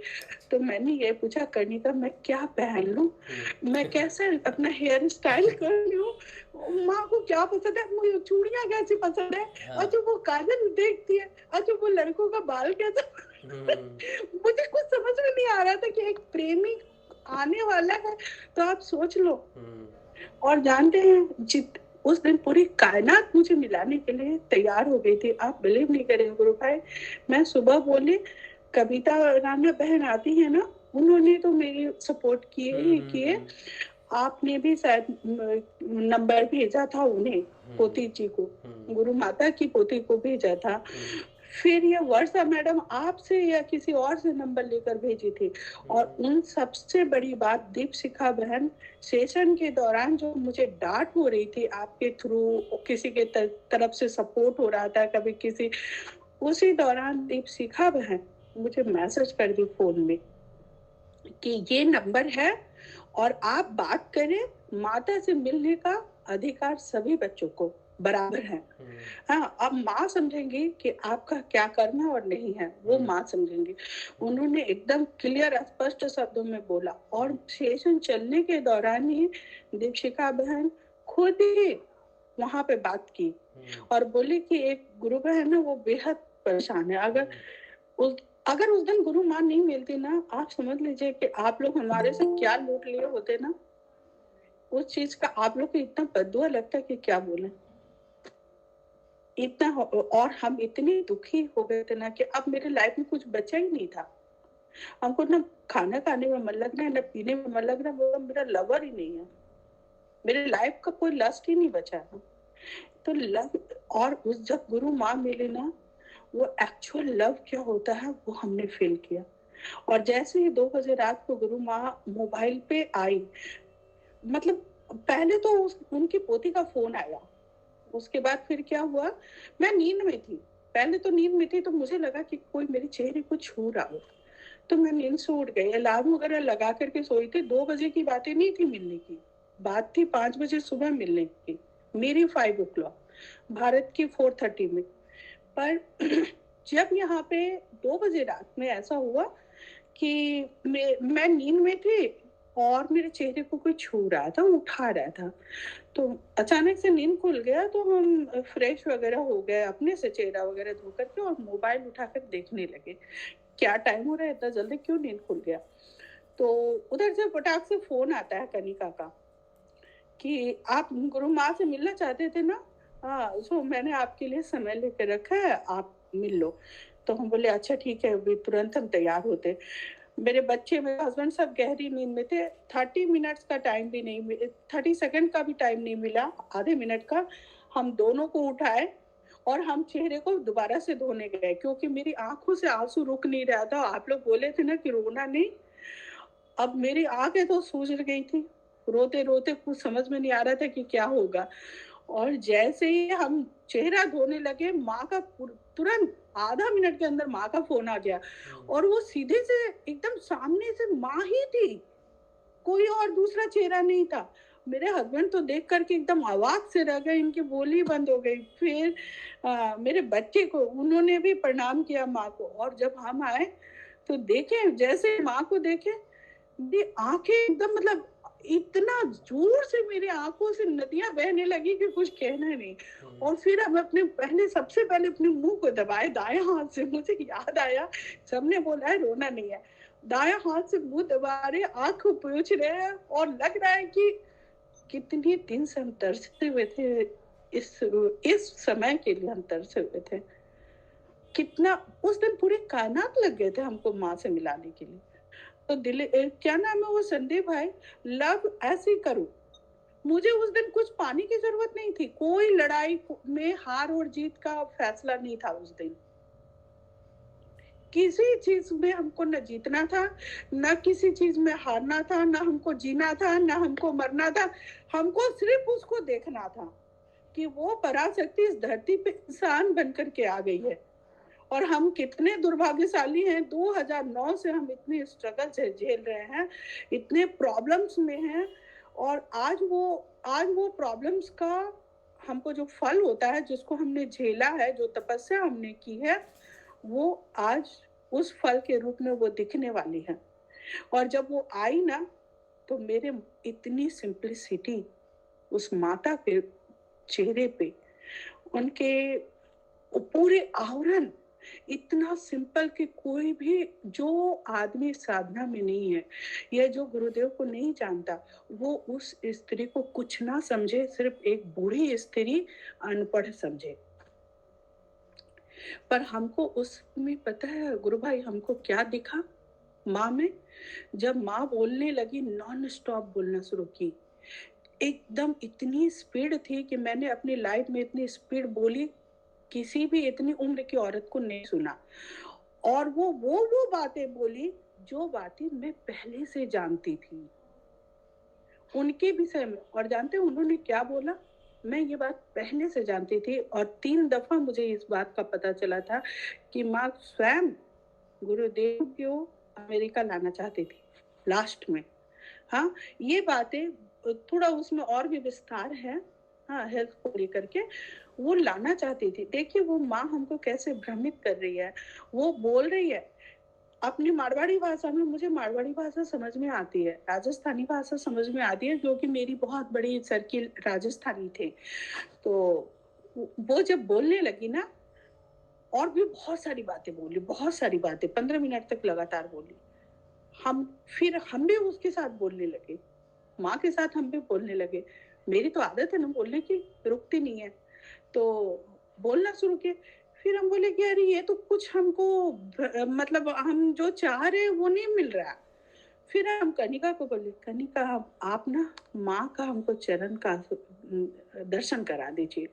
तो मैंने ये पूछा कनिका मैं क्या पहन लूं, मैं कैसे अपना हेयर स्टाइल कर लूं, माँ को क्या पसंद है, मुझे चूड़ियां कैसी पसंद है, अच्छा वो काजल देखती है, अच्छा वो लड़कों का बाल कैसा मुझे कुछ समझ में नहीं आ रहा था कि एक प्रेमी आने वाला है, तो आप सोच लो। और जानते हैं उस दिन पूरी कायनात मुझे मिलाने के लिए तैयार हो गई थी। आप बिलीव नहीं करेंगे गुरु भाई, मैं सुबह बोली कविता राणा बहन आती है ना, उन्होंने तो मेरी सपोर्ट किए ही किए। आपने भी शायद नंबर भेजा था उन्हें, पोती जी को, गुरु माता की पोती को भेजा था। फिर ये वर्षा मैडम आपसे या किसी और से नंबर लेकर भेजी थी। और उन सबसे बड़ी बात दीपशिखा बहन, सेशन के दौरान जो मुझे डांट हो रही थी आपके थ्रू, किसी के तरफ से सपोर्ट हो रहा था, कभी किसी, उसी दौरान दीपशिखा बहन मुझे मैसेज कर दी फोन में कि ये नंबर है और आप बात करें, माता से मिलने का अधिकार सभी बच्चों को बराबर है। हाँ, अब माँ समझेंगी कि आपका क्या करना और नहीं है, वो माँ समझेंगी। उन्होंने एकदम क्लियर स्पष्ट शब्दों में बोला। और सेशन चलने के दौरान ही दीपशिखा बहन खुद ही वहां पे बात की और बोली कि एक गुरु बहन है, वो बेहद परेशान है। अगर उस दिन गुरु माँ नहीं मिलती ना, आप समझ लीजिए कि आप लोग हमारे से क्या लूट लिए होते ना। उस चीज का आप लोग को इतना बदुआ लगता है कि क्या बोले, इतना। और हम इतने दुखी हो गए थे ना कि अब मेरे लाइफ में कुछ बचा ही नहीं था। हमको ना खाना खाने में मन लग रहा है, ना पीने में मन लग रहा है, वो मेरा लवर ही नहीं है, मेरे लाइफ का कोई लस्ट ही नहीं बचा है। तो लव, और उस जब गुरु माँ मिली ना, वो एक्चुअल लव क्या होता है वो हमने फील किया। और जैसे ही 2 बजे रात को गुरु माँ मोबाइल पे आई, मतलब पहले तो उनकी पोती का फोन आया, उसके बाद फिर क्या हुआ, मैं नींद में थी, पहले तो नींद में थी, तो मुझे लगा कि कोई मेरे चेहरे को छू रहा हो, तो मैं नींद से उठ गई। अलार्म वगैरह लगा करके सोई थी। 2 बजे की बातें नहीं थी मिलने की, बात थी 5 बजे सुबह मिलने की, मेरी 5 o'clock, भारत की 4:30 में। पर जब यहाँ पे 2 बजे रात में ऐसा हुआ कि मैं नींद में थी और मेरे चेहरे को कोई छू रहा था, उठा रहा था, तो अचानक से नींद खुल गया। तो हम फ्रेश वगैरह हो गए, अपने से चेहरा वगैरह धो करके और मोबाइल उठाकर देखने लगे क्या टाइम हो रहा है, इतना जल्दी क्यों नींद खुल गया। तो उधर से फटाक से फोन आता है कनिका का कि आप गुरु माँ से मिलना चाहते थे ना, हाँ, सो मैंने आपके लिए समय लेकर रखा है, आप मिल लो। तो हम बोले अच्छा ठीक है, अभी तुरंत हम तैयार होते। मेरे बच्चे, मेरे हस्बैंड सब गहरी नींद में थे। 30 मिनट्स का टाइम भी नहीं, 30 सेकंड का भी टाइम नहीं मिला, आधे मिनट का। हम दोनों को उठाए और हम चेहरे को दोबारा से धोने गए, क्योंकि मेरी आंखों से आंसू रुक नहीं रहा था। आप लोग बोले थे ना कि रोना नहीं, अब मेरी आंखें तो सूज गई थी, रोते रोते कुछ समझ में नहीं आ रहा था कि क्या होगा। और जैसे ही हम चेहरा धोने लगे, माँ का तुरंत आधा मिनट के अंदर माँ का फोन आ गया, और वो सीधे से एकदम सामने से माँ ही थी, कोई और दूसरा चेहरा नहीं था। मेरे हस्बैंड तो देख करके एकदम अवाक से रह गए, इनकी बोली बंद हो गई। फिर मेरे बच्चे को, उन्होंने भी प्रणाम किया माँ को। और जब हम आए तो देखे, जैसे माँ को देखे, मेरी आंखें एकदम, मतलब इतना जोर से मेरी आंखों से नदियां बहने लगी कि कुछ कहना नहीं। और फिर हम सबसे पहले अपने मुंह को दबाए दाएं हाथ से। मुझे याद आया, सबने बोला है रोना नहीं है, दाएं हाथ से मुंह दबा रहे, आंख पोंछ रहे हैं, और लग रहा है कि कितने दिन से हम तरसे हुए थे, इस समय के लिए हम तरसे हुए थे। कितना उस दिन पूरे कायनात लग गए थे हमको माँ से मिलाने के लिए। तो क्या नाम है वो, संदीप भाई, लव ऐसे करो। मुझे उस दिन कुछ पाने की जरूरत नहीं थी, कोई लड़ाई में हार और जीत का फैसला नहीं था उस दिन। किसी चीज में हमको न जीतना था, न किसी चीज में हारना था, न हमको जीना था, न हमको मरना था। हमको सिर्फ उसको देखना था कि वो पराशक्ति इस धरती पे इंसान बनकर के आ गई है। और हम कितने दुर्भाग्यशाली हैं, 2009 से हम इतने स्ट्रगल से झेल रहे हैं, इतने प्रॉब्लम्स में हैं, और आज वो प्रॉब्लम्स का हमको जो फल होता है, जिसको हमने झेला है, जो तपस्या हमने की है, वो आज उस फल के रूप में वो दिखने वाली है। और जब वो आई ना, तो मेरे इतनी सिंपलिसिटी उस माता के चेहरे पे, उनके पूरे आवरण इतना सिंपल कि कोई भी जो आदमी साधना में नहीं है या जो गुरुदेव को नहीं जानता, वो उस स्त्री को कुछ ना समझे, सिर्फ एक बूढ़ी स्त्री अनपढ़ समझे। पर हमको उसमें पता है गुरु भाई, हमको क्या दिखा माँ में? जब माँ बोलने लगी, नॉन स्टॉप बोलना शुरू की, एकदम इतनी स्पीड थी कि मैंने अपनी लाइफ में इतनी स्पीड बोली किसी भी इतनी उम्र की औरत को नहीं सुना। और वो बातें बोली जो बातें मैं पहले से जानती थी उनके विषय में। और जानते उन्होंने क्या बोला? मैं ये बात पहले से जानती थी, और 3 दफा मुझे इस बात का पता चला था कि माँ स्वयं गुरुदेव को अमेरिका लाना चाहती थी लास्ट में। हाँ, ये बातें थोड़ा उसमें और भी विस्तार है, हाँ, हेल्थ को लेकर के वो लाना चाहती थी। देखिए वो माँ हमको कैसे भ्रमित कर रही है। वो बोल रही है अपनी मारवाड़ी भाषा में, मुझे मारवाड़ी भाषा समझ में आती है, राजस्थानी भाषा समझ में आती है, क्योंकि मेरी बहुत बड़ी सर्किल राजस्थानी थे। तो वो जब बोलने लगी ना, और भी बहुत सारी बातें बोली, बहुत सारी बातें 15 मिनट तक लगातार बोली। फिर हम भी उसके साथ बोलने लगे, माँ के साथ हम भी बोलने लगे। मेरी तो आदत है ना बोलने की, रुकती नहीं है, तो बोलना शुरू किया। फिर हम बोले कि अरे ये तो कुछ हमको मतलब हम जो चाह रहे हैं वो नहीं मिल रहा। फिर हम कनिका को बोले, कनिका आप ना माँ का हमको चरण का दर्शन करा दीजिए।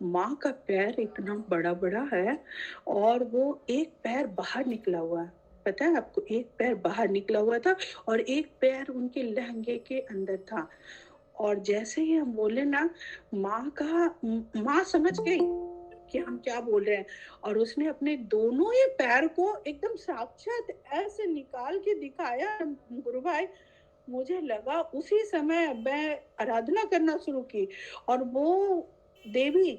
माँ का पैर इतना बड़ा बड़ा है, और वो एक पैर बाहर निकला हुआ है, पता है आपको? एक पैर बाहर निकला हुआ था और एक पैर उनके लहंगे के अंदर था। और जैसे ही हम बोले ना, माँ समझ गई कि हम क्या बोल रहे हैं, और उसने अपने दोनों ही पैर को एकदम साक्षात ऐसे निकाल के दिखाया गुरु भाई। मुझे लगा उसी समय मैं आराधना करना शुरू की, और वो देवी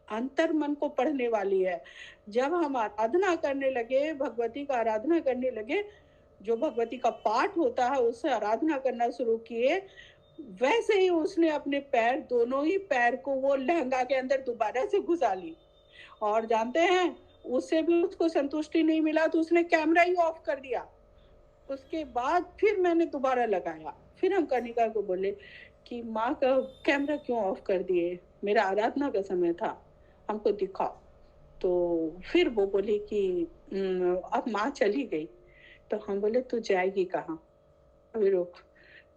अंतर मन को पढ़ने वाली है। जब हम आराधना करने लगे, भगवती का आराधना करने लगे, जो भगवती का पाठ होता है उससे आराधना करना शुरू किए, वैसे ही उसने अपने पैर, दोनों ही पैर को वो लहंगा के अंदर दोबारा से घुसा ली। और जानते हैं उससे भी उसको संतुष्टि नहीं मिला, तो उसने कैमरा ही ऑफ कर दिया। उसके बाद फिर मैंने दोबारा लगाया। फिर हम कनिका को बोले कि माँ का कैमरा क्यों ऑफ कर दिए, मेरा आराधना का समय था, हमको दिखाओ। तो फिर वो बोली कि अब माँ चली गई। तो हम बोले तू जाएगी कहाँ, अभी रुक,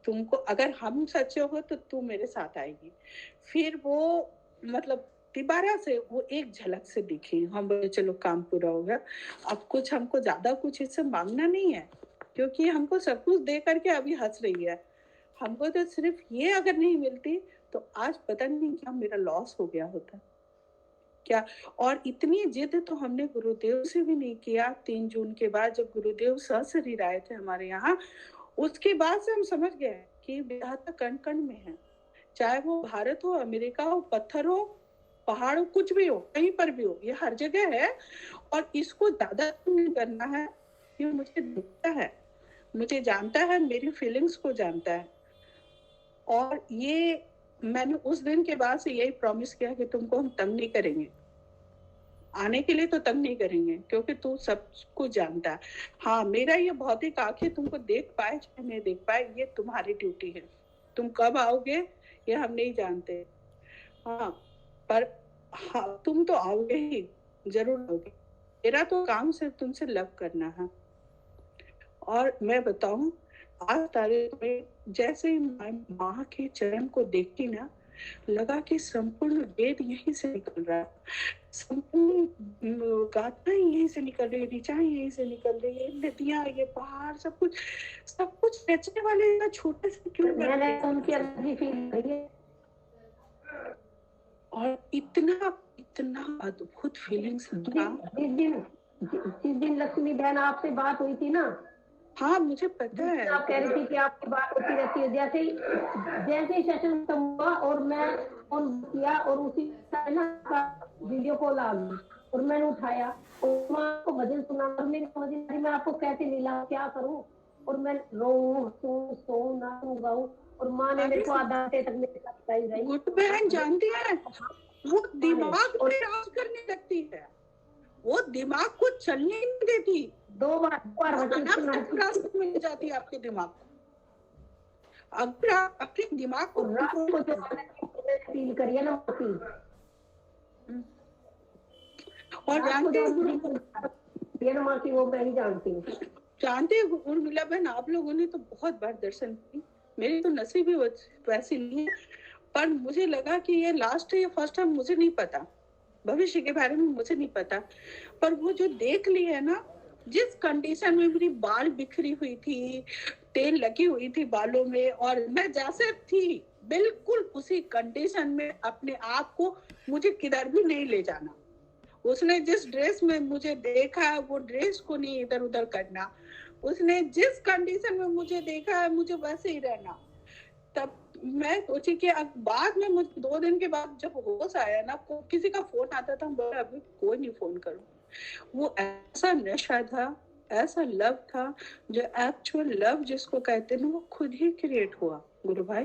तुमको अगर हम सच्चे हो तो तू मेरे साथ आएगी। फिर वो मतलब दोबारा से वो एक झलक से दिखी। हम बोले चलो काम पूरा हो गया, अब कुछ हमको ज्यादा कुछ इससे मांगना नहीं है, क्योंकि हमको सब कुछ दे करके अभी हंस रही है। हमको तो सिर्फ ये अगर नहीं मिलती तो आज पता नहीं क्या मेरा लॉस हो गया होता क्या। और इतनी जिद तो हमने गुरुदेव से भी नहीं किया। 3 जून के बाद जब गुरुदेव सशरीर आए थे हमारे यहाँ, उसके बाद से हम समझ गए कि विधाता कण कण में है, चाहे वो भारत हो, अमेरिका हो, पत्थर हो, पहाड़ हो, कुछ भी हो, कहीं पर भी हो, ये हर जगह है। और इसको ज्यादा नहीं करना है, ये मुझे दिखता है, मुझे जानता है, मेरी फीलिंग्स को जानता है। और ये मैंने उस दिन के बाद से यही प्रॉमिस किया कि तुमको हम तंग नहीं करेंगे, आने के लिए तो तंग नहीं करेंगे, क्योंकि तू सब कुछ जानता है। हाँ, मेरा ये भौतिक आंखें तुमको देख पाए चाहे नहीं देख पाए, ये तुम्हारी ड्यूटी है। तुम कब आओगे ये हम नहीं जानते, हाँ, पर हाँ तुम तो आओगे ही, जरूर आओगे। मेरा तो काम सिर्फ तुमसे लव करना है। और मैं बताऊं, आज तारीख में जैसे ही माँ के चरण को देखती ना, लगा कि संपूर्ण वेद यहीं से निकल रहा है, संपूर्ण गाथाएं यहीं से निकल रही है, ऋचाएं यहीं से निकल रही है, नदियां, ये पहाड़, सब कुछ रचने वाले इतना छोटे से क्यों मैंने उनकी एनर्जी फील करी है। और इतना अद्भुत फीलिंग्स था। जिस दिन लक्ष्मी बहन आपसे बात हुई थी ना, हाँ मुझे पता है, आप कह रही थी कि आपकी बात होती रहती है। जैसे ही सेशन खत्म हुआ और मैं फोन किया और उसी ना वीडियो कॉल आ गई और मैंने उठाया और माँ को भजन सुना और मेरी समझ नहीं आई मैं आपको कैसे मिला, क्या करूँ। और मैं रो सो ना गाऊं और माँ ने मेरे को आधा घंटे तक मेरे साथ बताई रही। गुड बहन जानती है, वो दिमाग पे राज करने लगती है, वो दिमाग को चलने नहीं देती। 2 बार रास्ते में जाती है आपके दिमाग को। अगर आप अपने दिमाग को फील करिए ना, और जानते वो मैं ही जानती हूँ। जानते उर्मिला बहन, आप लोगों ने तो बहुत बार दर्शन की, मेरी तो नसीब ही वैसी नहीं है। पर मुझे लगा कि ये लास्ट है या फर्स्ट है, मुझे नहीं पता, भविष्य के बारे में मुझे नहीं पता। पर वो जो देख ली है ना, जिस कंडीशन में मेरी बाल बिखरी हुई थी, तेल लगी हुई थी बालों में, और मैं जैसे थी बिल्कुल उसी कंडीशन में अपने आप को, मुझे किधर भी नहीं ले जाना। उसने जिस ड्रेस में मुझे देखा है वो ड्रेस को नहीं इधर उधर करना, उसने जिस कंडीशन में मुझे देखा है मुझे वैसे ही रहना। तब मैं सोची कि अब बाद में मुझे 2 दिन के बाद जब होश आया ना, किसी का फोन आता था, बोला अभी कोई नहीं फोन करूं। वो ऐसा नशा था, ऐसा लव था, जो एक्चुअल लव जिसको कहते हैं ना, वो खुद ही क्रिएट हुआ गुरु भाई।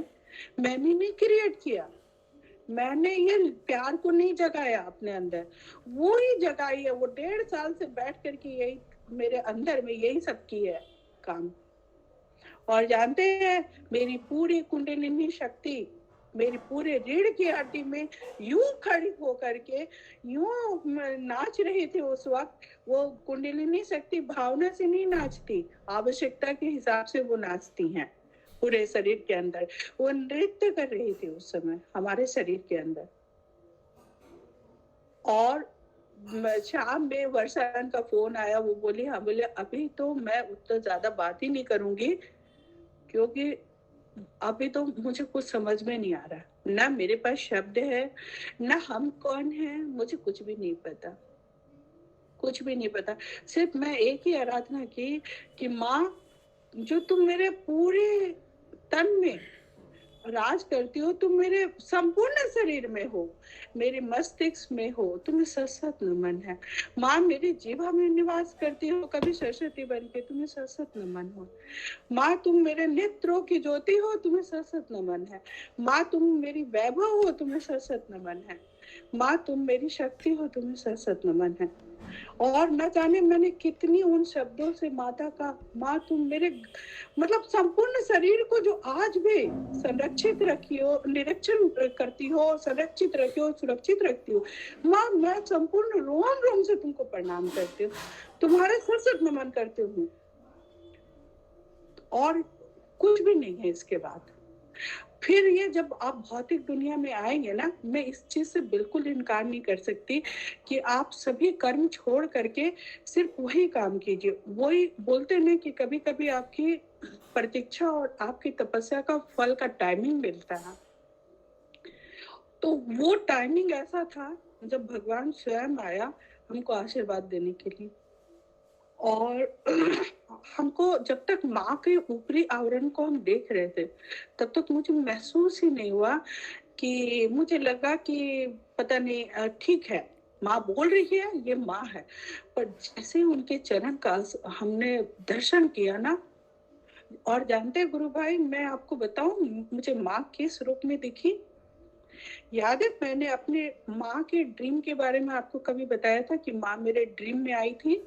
मैंने नहीं क्रिएट किया, मैंने ये प्यार को नहीं जगाया अपने अंदर, वो ही जगाई है। वो 1.5 साल से बैठ करके यही मेरे अंदर में यही सब की है काम। और जानते हैं, मेरी पूरी कुंडलिनी शक्ति मेरी पूरे रीढ़ की हड्डी में यूं खड़ी होकर के यूं नाच रही थी उस वक्त। वो कुंडलिनी शक्ति भावना से नहीं नाचती, आवश्यकता के हिसाब से वो नाचती हैं पूरे शरीर के अंदर। वो नृत्य कर रही थी उस समय हमारे शरीर के अंदर। और शाम में वर्षा का फोन आया, वो बोली, हाँ बोले अभी तो मैं उतना ज्यादा बात ही नहीं करूंगी, क्योंकि अभी तो मुझे कुछ समझ में नहीं आ रहा, ना मेरे पास शब्द है, ना हम कौन हैं, मुझे कुछ भी नहीं पता, कुछ भी नहीं पता। सिर्फ मैं एक ही आराधना की कि माँ, जो तुम मेरे पूरे तन में राज करती हो, तुम मेरे संपूर्ण शरीर में हो, मेरे मस्तिष्क में हो, तुम्हें सशत नमन है। माँ, मेरी जीवा में निवास करती हो कभी सरस्वती बन के, तुम्हें सशत नमन हो। माँ, तुम मेरे नेत्रों की ज्योति हो, तुम्हें सशत नमन है। माँ, तुम मेरी वैभव हो, तुम्हें सशत नमन है। माँ, तुम मेरी शक्ति हो, तुम्हें सशत नमन है। और न जाने मैंने कितनी उन शब्दों से माता का, माँ तुम मेरे मतलब संपूर्ण शरीर को जो आज भी संरक्षित रखी हो, निरीक्षण करती हो, संरक्षित रखी हो, सुरक्षित रखती हो माँ, मैं संपूर्ण रोम रोम से तुमको प्रणाम करती हूँ, तुम्हारे सर नमन करती हूँ। और कुछ भी नहीं है इसके बाद। फिर ये जब आप भौतिक दुनिया में आएंगे ना, मैं इस चीज से बिल्कुल इनकार नहीं कर सकती कि आप सभी कर्म छोड़ करके सिर्फ वही काम कीजिए। वही बोलते हैं कि कभी कभी आपकी प्रतीक्षा और आपकी तपस्या का फल का टाइमिंग मिलता है। तो वो टाइमिंग ऐसा था जब भगवान स्वयं आया हमको आशीर्वाद देने के लिए। और हमको जब तक माँ के ऊपरी आवरण को हम देख रहे थे तब तक मुझे महसूस ही नहीं हुआ कि मुझे लगा कि पता नहीं ठीक है माँ बोल रही है, ये माँ है। पर जैसे उनके चरण का हमने दर्शन किया ना, और जानते गुरु भाई मैं आपको बताऊं मुझे माँ किस रूप में दिखी। याद है मैंने अपने माँ के ड्रीम के बारे में आपको कभी बताया था कि माँ मेरे ड्रीम में आई थी।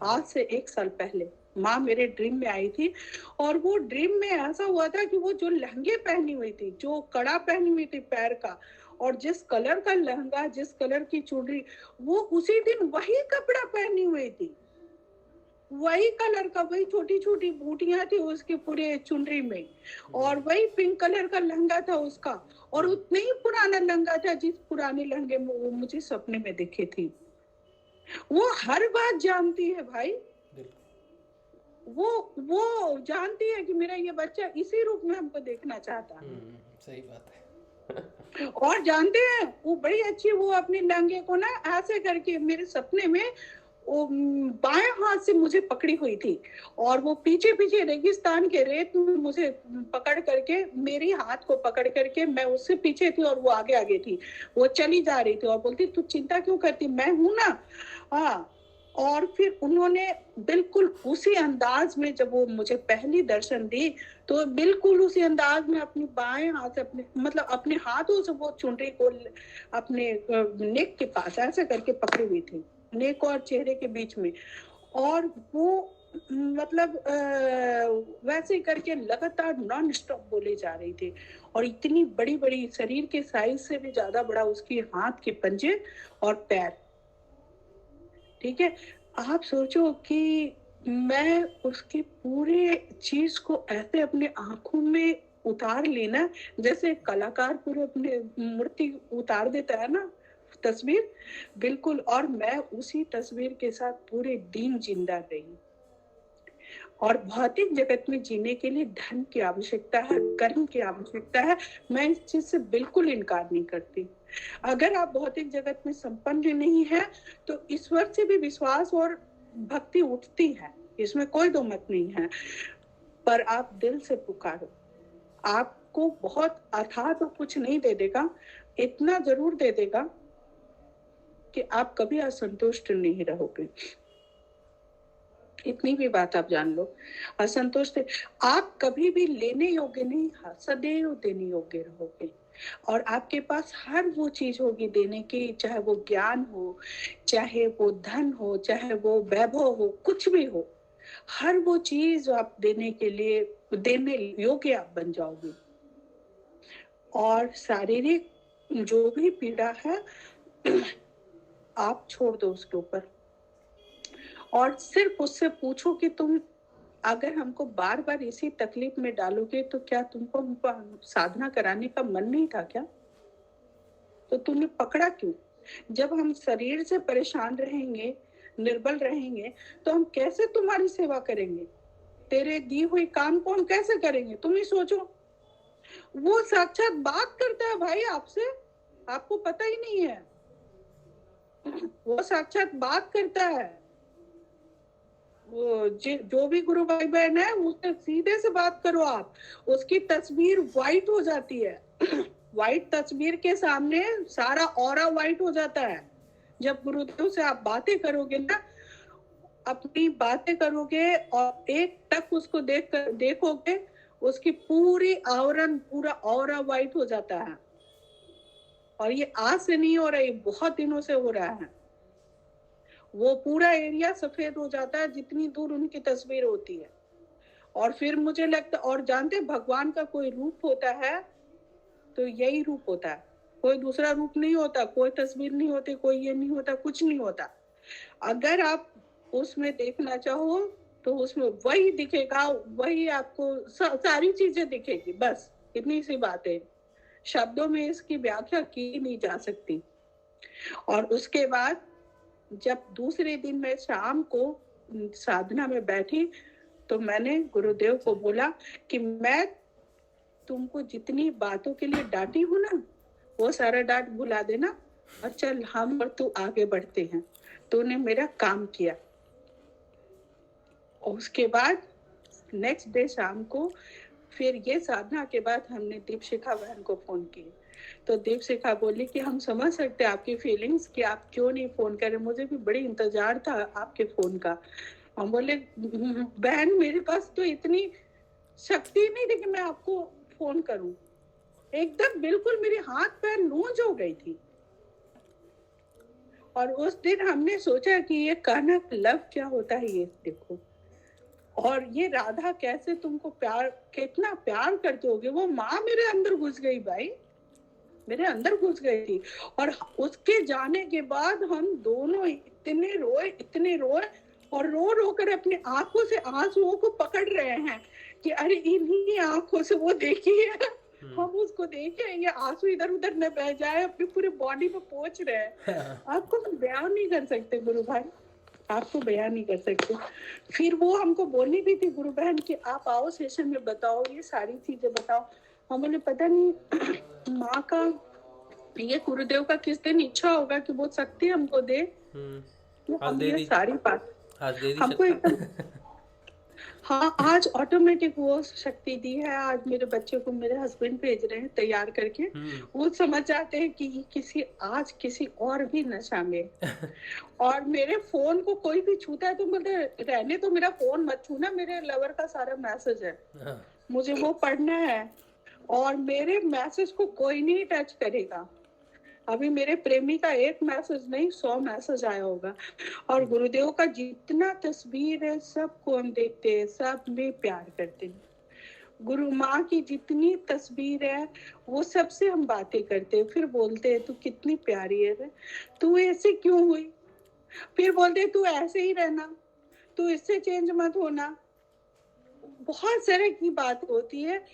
आज से 1 साल पहले माँ मेरे ड्रीम में आई थी, और वो ड्रीम में ऐसा हुआ था कि वो जो लहंगे पहनी हुई थी, जो कड़ा पहनी हुई थी पैर का, और जिस कलर का लहंगा, जिस कलर की चुनरी, वो उसी दिन वही कपड़ा पहनी हुई थी, वही कलर का, वही छोटी छोटी बूटियां थी उसके पूरे चुनरी में, और वही पिंक कलर का लहंगा था उसका, और उतने ही पुराना लहंगा था जिस पुराने लहंगे में वो मुझे सपने में दिखे थी। वो हर बात जानती है भाई, वो जानती है कि मेरा ये बच्चा इसी रूप में हमको देखना चाहता है। सही बात है। और जानते हैं वो बड़ी अच्छी, वो अपने लहंगे को ना ऐसे करके मेरे सपने में वो बाएं हाथ से मुझे पकड़ी हुई थी, और वो पीछे पीछे रेगिस्तान के रेत में मुझे पकड़ करके, मेरी हाथ को पकड़ करके, मैं उससे पीछे थी और वो आगे आगे थी, वो चली जा रही थी और बोलती तू चिंता क्यों करती, मैं हूं ना। हाँ, और फिर उन्होंने बिल्कुल उसी अंदाज में जब वो मुझे पहली दर्शन दी तो बिल्कुल उसी अंदाज में अपनी बाएं हाथ से अपने हाथों से वो चुनरी को अपने नेक के पास ऐसे करके पकड़ी हुई थी, नेक और चेहरे के बीच में, और वो वैसे ही करके लगातार नॉन स्टॉप बोले जा रही थी, और इतनी बड़ी बड़ी, शरीर के साइज से भी ज्यादा बड़ा उसके हाथ के पंजे और पैर। ठीक है, आप सोचो कि मैं उसकी पूरे चीज को ऐसे अपने आंखों में उतार लेना, जैसे कलाकार पूरे अपने मूर्ति उतार देता है ना तस्वीर, बिल्कुल। और मैं उसी तस्वीर के साथ पूरे दिन जिंदा रही। और भौतिक जगत में जीने के लिए धन की आवश्यकता है, कर्म की आवश्यकता है, मैं इस चीज से बिल्कुल इनकार नहीं करती। अगर आप भौतिक जगत में संपन्न नहीं है तो ईश्वर से भी विश्वास और भक्ति उठती है, इसमें कोई दो मत नहीं है। पर आप दिल से पुकारो, आपको बहुत अथाह तो कुछ नहीं दे देगा, इतना जरूर दे देगा कि आप कभी असंतुष्ट नहीं रहोगे। इतनी भी बात आप जान लो, असंतुष्ट आप कभी भी लेने योग्य नहीं, सदैव देने योग्य रहोगे। और आपके पास हर वो चीज होगी देने की, चाहे वो ज्ञान हो, चाहे वो धन हो, चाहे वो वैभव हो, कुछ भी हो, हर वो चीज आप देने के लिए, देने योग्य आप बन जाओगे। और शारीरिक जो भी पीड़ा है आप छोड़ दो उसके ऊपर, और सिर्फ उससे पूछो कि तुम अगर हमको बार बार इसी तकलीफ में डालोगे तो क्या तुमको साधना कराने का मन नहीं था क्या? तो तुमने पकड़ा क्यों? जब हम शरीर से परेशान रहेंगे, निर्बल रहेंगे, तो हम कैसे तुम्हारी सेवा करेंगे? तेरे दी हुई काम को हम कैसे करेंगे? तुम ही सोचो। वो साक्षात बात करता है भाई आपसे, आपको पता ही नहीं है। वो साक्षात बात करता है। वो जो भी गुरु भाई बहन है उससे सीधे से बात करो आप, उसकी तस्वीर व्हाइट हो जाती है। व्हाइट तस्वीर के सामने सारा ऑरा व्हाइट हो जाता है। जब गुरुदेव से आप बातें करोगे ना, अपनी बातें करोगे और एक टक उसको देखोगे, उसकी पूरी आवरण, पूरा ऑरा व्हाइट हो जाता है। और ये आज से नहीं हो रहा है, बहुत दिनों से हो रहा है। वो पूरा एरिया सफेद हो जाता है जितनी दूर उनकी तस्वीर होती है। और फिर मुझे लगता, और जानते भगवान का कोई रूप होता है तो यही रूप होता है, कोई दूसरा रूप नहीं होता, कोई तस्वीर नहीं होती, कोई ये नहीं होता, कुछ नहीं होता। अगर आप उसमें देखना चाहो तो उसमें वही दिखेगा, वही आपको सारी चीजें दिखेगी। बस इतनी सी बात है, शब्दों में इसकी व्याख्या की नहीं जा सकती। और उसके बाद जब दूसरे दिन मैं शाम को साधना में बैठी तो मैंने गुरुदेव को बोला कि मैं तुमको जितनी बातों के लिए डांटी हूं ना, वो सारा डांट भुला देना और चल हम और तू आगे बढ़ते हैं। तूने मेरा काम किया। और उसके बाद नेक्स्ट डे शाम को फिर ये साधना के बाद हमने दीपशिखा बहन को फोन किया। तो दीपशिखा बोली कि हम समझ सकते हैं आपकी फीलिंग्स कि आप क्यों नहीं फोन कर रहे, मुझे भी बड़ी इंतजार था आपके फोन का। हम बोले बहन मेरे पास तो इतनी शक्ति नहीं थी कि मैं आपको फोन करूं, एकदम बिल्कुल मेरे हाथ पैर लूज हो गई थी। और उस दिन हमने सोचा कि ये कनक लव क्या होता है ये देखो, और ये राधा कैसे तुमको प्यार, कितना प्यार करते होगे। वो माँ मेरे अंदर घुस गई भाई, मेरे अंदर घुस गई थी। और उसके जाने के बाद हम दोनों इतने रोए और रो रो कर अपनी आंखों से आंसुओं को पकड़ रहे हैं कि अरे इन्हीं आंखों से वो देखिए, हम उसको देखे, ये आंसू इधर उधर न बह जाए, अपनी पूरी बॉडी पे पोंछ रहे हैं। आपको तो बयान नहीं कर सकते गुरु भाई, आपको बयान नहीं कर सकते। फिर वो हमको बोलनी भी थी गुरु बहन कि आप आओ सेशन में बताओ, ये सारी चीजें बताओ। हम बोले पता नहीं माँ का, ये गुरुदेव का किस दिन इच्छा होगा कि वो शक्ति हमको दे। तो हम ये सारी बात हमको एकदम हाँ, आज ऑटोमेटिक वो शक्ति दी है। आज मेरे बच्चे को मेरे हस्बैंड भेज रहे हैं तैयार करके, वो समझ जाते हैं कि किसी और भी नशा में। और मेरे फोन को कोई भी छूता है तो बोलते रहने तो मेरा फोन मत छूना, मेरे लवर का सारा मैसेज है, मुझे वो पढ़ना है, और मेरे मैसेज को कोई नहीं टच करेगा। अभी मेरे प्रेमी का एक मैसेज नहीं 100 मैसेज आया होगा। और गुरुदेव का जितना तस्वीर है सबको हम देखते हैं, सब में प्यार करते हैं। गुरु माँ की जितनी तस्वीर है वो सबसे हम बातें करते हैं, फिर बोलते हैं तू कितनी प्यारी है, तू ऐसे क्यों हुई, फिर बोलते तू ऐसे ही रहना, तू इससे चेंज मत होना। बहुत तरह की बात होती है।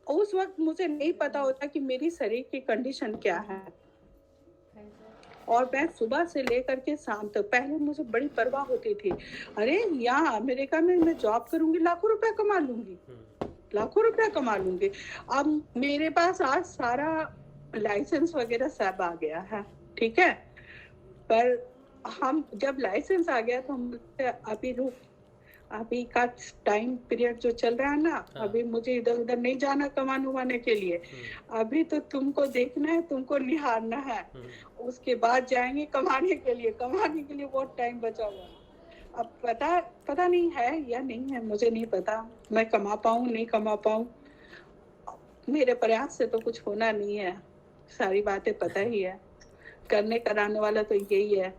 उस वक्त मुझे नहीं पता होता कि मेरी शरीर की कंडीशन क्या है। और मैं सुबह से लेकर के शाम तक, पहले मुझे बड़ी परवाह होती थी, अरे यहाँ अमेरिका में मैं जॉब करूंगी, लाखों रुपया कमा लूंगी, लाखों रुपया कमा लूंगी। अब मेरे पास आज सारा लाइसेंस वगैरह सब आ गया है, ठीक है, पर हम जब लाइसेंस आ गया तो हम अभी का टाइम पीरियड जो चल रहा है ना, अभी मुझे इधर उधर नहीं जाना कमाने के लिए, अभी तो तुमको देखना है, तुमको निहारना है, उसके बाद जाएंगे कमाने के लिए बहुत टाइम बचा हुआ। अब पता नहीं है या नहीं है, मुझे नहीं पता, मैं कमा पाऊं नहीं कमा पाऊं, मेरे प्रयास से तो कुछ होना नहीं है, सारी बातें पता ही है, करने कराने वाला तो यही है।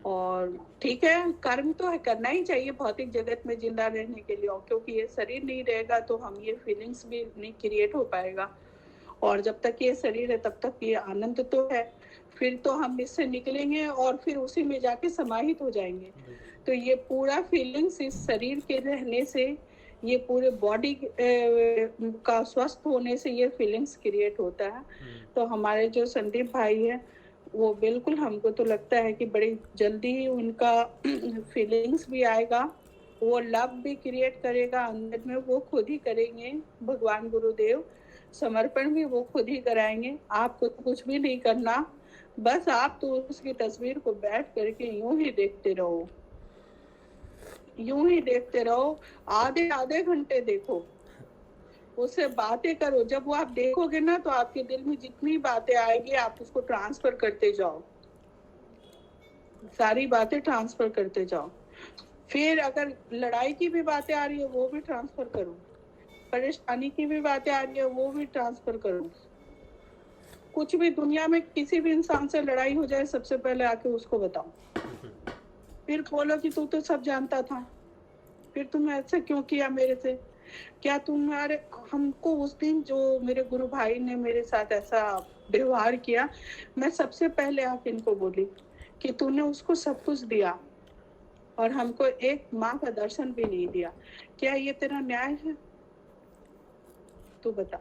और ठीक है, कर्म तो है, करना ही चाहिए भौतिक जगत में जिंदा रहने के लिए, क्योंकि ये शरीर नहीं रहेगा तो हम ये फीलिंग्स भी नहीं क्रिएट हो पाएगा। और जब तक ये शरीर है तब तक ये आनंद तो है, फिर तो हम इससे निकलेंगे और फिर उसी में जाके समाहित हो जाएंगे। तो ये पूरा फीलिंग्स इस शरीर के रहने से, ये पूरे बॉडी का स्वस्थ होने से ये फीलिंग्स क्रिएट होता है। तो हमारे जो संदीप भाई है वो बिल्कुल, हमको तो लगता है कि बड़ी जल्दी ही उनका फीलिंग्स भी आएगा, वो लव भी क्रिएट करेगा अंदर में, वो खुद ही करेंगे। भगवान गुरुदेव समर्पण भी वो खुद ही कराएंगे, आपको तो कुछ भी नहीं करना, बस आप तो उसकी तस्वीर को बैठ करके यूं ही देखते रहो, यूं ही देखते रहो, आधे घंटे देखो, उससे बातें करो। जब वो आप देखोगे ना तो आपके दिल में जितनी बातें आएगी आप उसको ट्रांसफर करते जाओ, सारी बातें ट्रांसफर करते जाओ। फिर अगर लड़ाई की भी बातें आ रही है वो भी ट्रांसफर करो, परेशानी की भी बातें आ रही है वो भी ट्रांसफर करो। कुछ भी दुनिया में किसी भी इंसान से लड़ाई हो जाए सबसे पहले आके उसको बताओ, फिर बोलो कि तू तो सब जानता था, फिर तुम ऐसा क्यों किया मेरे से? क्या तुम्हारे हमको उस दिन जो मेरे गुरु भाई ने मेरे साथ ऐसा व्यवहार किया, मैं सबसे पहले आके इनको बोली कि तूने उसको सब कुछ दिया और हमको एक माँ का दर्शन भी नहीं दिया, क्या ये तेरा न्याय है? तू बता,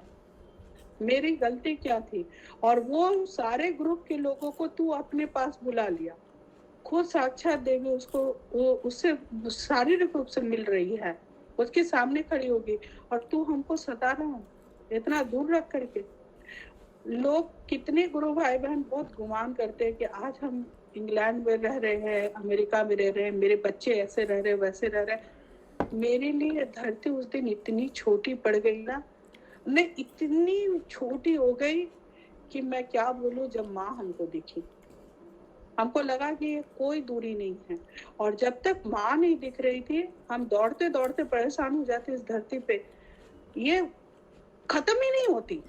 मेरी गलती क्या थी? और वो सारे ग्रुप के लोगों को तू अपने पास बुला लिया, खुद साक्षात देवी उसको उससे शारीरिक रूप से मिल रही है, उसके सामने खड़ी होगी, और तू हमको सता रहा है इतना दूर रख करके। लोग कितने गुरु भाई बहन बहुत गुमान करते हैं कि आज हम इंग्लैंड में रह रहे हैं, अमेरिका में रह रहे हैं, मेरे बच्चे ऐसे रह रहे वैसे रह रहे। मेरे लिए धरती उस दिन इतनी छोटी पड़ गई ना, नहीं इतनी छोटी हो गई कि मैं क्या बोलूं। जब माँ हमको दिखी, हमको लगा कि ये कोई दूरी नहीं है, और जब तक माँ नहीं दिख रही थी हम दौड़ते दौड़ते परेशान हो जाते इस धरती पे, ये खत्म ही नहीं होती,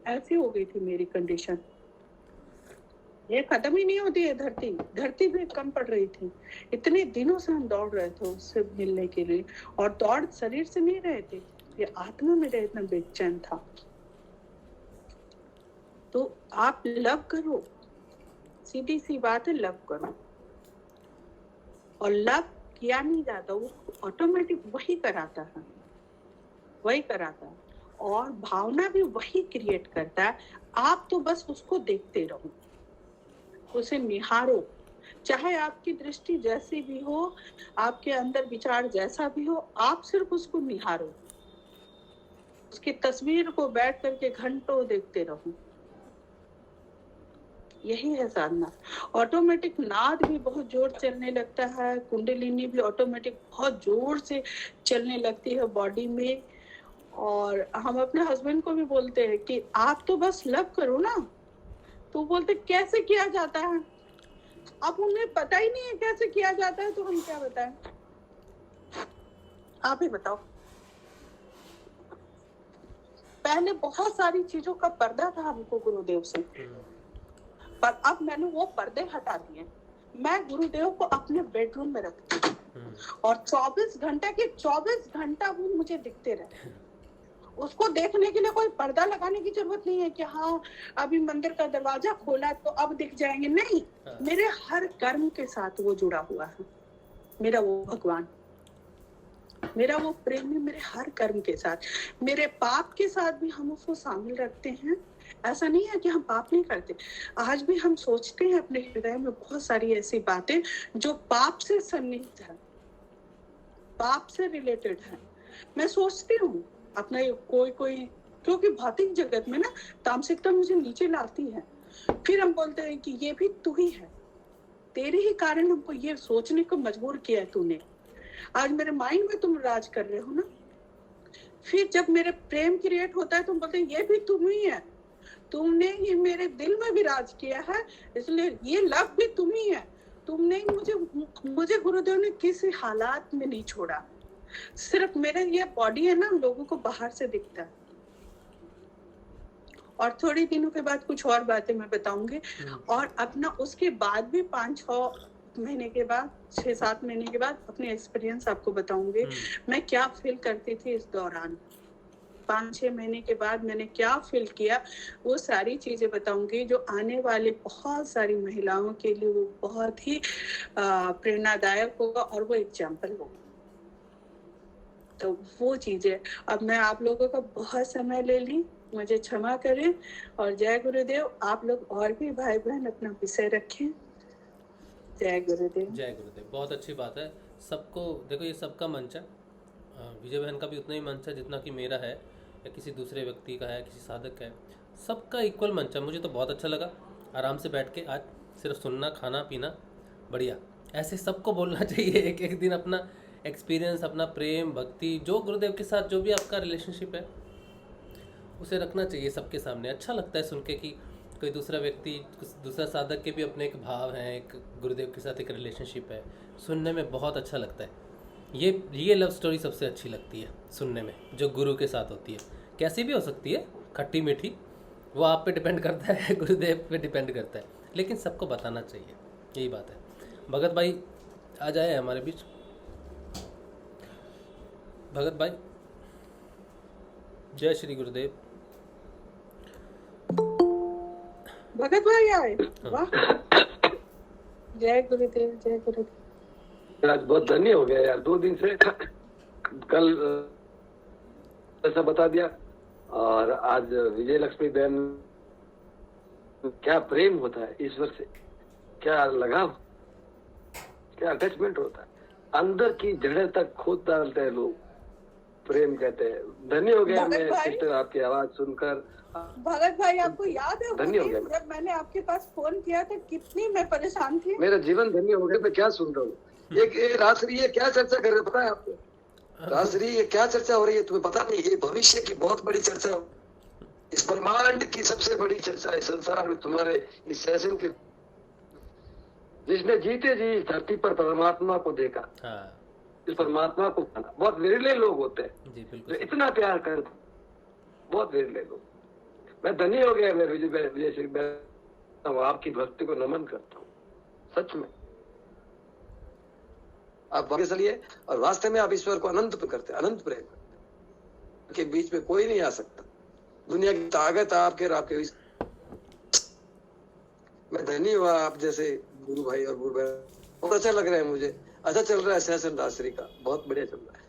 ऐसी हो गई थी मेरी कंडीशन। ये खत्म ही नहीं होती है धरती भी कम पड़ रही थी। इतने दिनों से हम दौड़ रहे थे उससे मिलने के लिए, और दौड़ शरीर से नहीं रहे थे, ये आत्मा मेरा इतना बेचैन था। तो आप लव करो, सीधी सी बात है, लव करो। और लव किया नहीं जाता, वो ऑटोमेटिक वही कराता है, वही कराता है, और भावना भी वही क्रिएट करता है। आप तो बस उसको देखते रहो, उसे निहारो, चाहे आपकी दृष्टि जैसी भी हो, आपके अंदर विचार जैसा भी हो, आप सिर्फ उसको निहारो, उसकी तस्वीर को बैठ करके घंटों देखते रहो। यही है साधना। ऑटोमेटिक नाद भी बहुत जोर चलने लगता है, कुंडलिनी भी ऑटोमेटिक बहुत जोर से चलने लगती है बॉडी में। और हम अपने हस्बैंड को भी बोलते हैं कि आप तो बस लव करो ना, तो बोलते कैसे किया जाता है? अब उन्हें पता ही नहीं है कैसे किया जाता है, तो हम क्या बताएं? आप ही बताओ। पहले बहुत सारी चीजों का पर्दा था हमको गुरुदेव से, पर अब मैंने वो पर्दे हटा दिए। मैं गुरुदेव को अपने बेडरूम में रखती हूँ, और 24 घंटा के 24 घंटा वो मुझे दिखते रहते हैं। उसको देखने के लिए कोई पर्दा लगाने की जरूरत नहीं है कि हाँ अभी मंदिर का दरवाजा खोला तो अब दिख जाएंगे, नहीं। मेरे हर कर्म के साथ वो जुड़ा हुआ है, मेरा वो भगवान, मेरा वो प्रेमी, मेरे हर कर्म के साथ, मेरे पाप के साथ भी हम उसको शामिल रखते हैं। ऐसा नहीं है कि हम पाप नहीं करते, आज भी हम सोचते हैं अपने हृदय में बहुत सारी ऐसी बातें जो पाप से सन्निहित है, पाप से रिलेटेड है। मैं सोचती हूँ अपना कोई, क्योंकि भौतिक जगत में ना तामसिकता मुझे नीचे लाती है। फिर हम बोलते हैं कि ये भी तू ही है, तेरे ही कारण हमको ये सोचने को मजबूर किया है तूने। आज मेरे माइंड में तुम राज कर रहे हो ना, फिर जब मेरे प्रेम क्रिएट होता है तुम बोलते हैं ये भी तुम ही है, तुमने ये मेरे दिल में भी राज किया है, इसलिए ये लव भी तुम ही है। तुमने मुझे गुरुदेव ने किसी हालात में नहीं छोड़ा। सिर्फ मेरा ये बॉडी है ना, लोगों को बाहर से दिखता है, और थोड़ी दिनों के बाद कुछ और बातें मैं बताऊंगी। और अपना उसके बाद भी 5-6 महीने के बाद, 6-7 महीने के बाद अपने एक्सपीरियंस आपको बताऊंगी, मैं क्या फील करती थी इस दौरान। 5-6 महीने के बाद मैंने क्या फील किया, वो सारी चीजें बताऊंगी, जो आने वाले बहुत सारी महिलाओं के लिए वो बहुत ही प्रेरणादायक होगा, और वो एग्जाम्पल होगा। तो वो चीजें, अब मैं आप लोगों का बहुत समय ले ली, मुझे क्षमा करें। और जय गुरुदेव। आप लोग और भी भाई बहन अपना विषय रखें। जय गुरुदेव। जय गुरुदेव। बहुत अच्छी बात है। सबको देखो, ये सबका मंच है, विजय बहन का भी उतना ही मंच है जितना कि मेरा है, या किसी दूसरे व्यक्ति का है, किसी साधक का है, सबका इक्वल मंच है। मुझे तो बहुत अच्छा लगा आराम से बैठ के, आज सिर्फ सुनना, खाना पीना, बढ़िया। ऐसे सबको बोलना चाहिए, एक एक दिन अपना एक्सपीरियंस, अपना प्रेम भक्ति, जो गुरुदेव के साथ जो भी आपका रिलेशनशिप है उसे रखना चाहिए सबके सामने। अच्छा लगता है सुन के कि कोई दूसरा व्यक्ति, दूसरा साधक के भी अपने एक भाव हैं, एक गुरुदेव के साथ एक रिलेशनशिप है, सुनने में बहुत अच्छा लगता है। ये लव स्टोरी सबसे अच्छी लगती है सुनने में, जो गुरु के साथ होती है। कैसी भी हो सकती है, खट्टी मीठी, वो आप पे डिपेंड करता है, गुरुदेव पे डिपेंड करता है, लेकिन सबको बताना चाहिए, यही बात है। भगत भाई, आ जाए हमारे बीच भगत भाई। जय श्री गुरुदेव। भगत भाई आए, वाह, जय गुरुदेव, जय गुरुदेव। आज बहुत धन्य हो गया यार, 2 दिन से कल ऐसा बता दिया और आज विजय लक्ष्मी बहन, क्या प्रेम होता है ईश्वर से, क्या लगाव, क्या अटैचमेंट होता है, अंदर की जड़ें तक खोद डालते हैं लोग, प्रेम कहते हैं। धन्य हो गया मैं सिस्टर आपकी आवाज सुनकर। भगत भाई आपको याद है धन्य हो गया जब मैंने आपके पास फोन किया था कितनी मैं परेशान थी। मेरा जीवन धन्य हो गया। मैं क्या सुन रहा हूँ, ये राजश्री ये क्या चर्चा कर रहे हैं, पता है आपको? राजश्री ये क्या चर्चा हो रही है तुम्हें पता नहीं? ये भविष्य की बहुत बड़ी चर्चा, इस ब्रह्मांड की सबसे बड़ी चर्चा है संसार में तुम्हारे इस सेशन के। जिसने जीते जी इस धरती पर परमात्मा को देखा, इस परमात्मा को पाना, बहुत विरले लोग होते हैं जो इतना प्यार करते, बहुत विरले लोग। मैं धन्य हो गया, मैं विजय श्री आपकी भक्ति को नमन करता हूँ सच में। आप वापस चलिए और वास्तव में आप ईश्वर को अनंत करते, अनंत प्रेम करते, के बीच में कोई नहीं आ सकता। दुनिया की ताकत आपके और आपके। मैं धन्य हुआ आप जैसे गुरु भाई और गुरु बहन, बहुत अच्छा लग रहा है मुझे। अच्छा चल रहा है सेशन राजश्री का, बहुत बढ़िया चल रहा है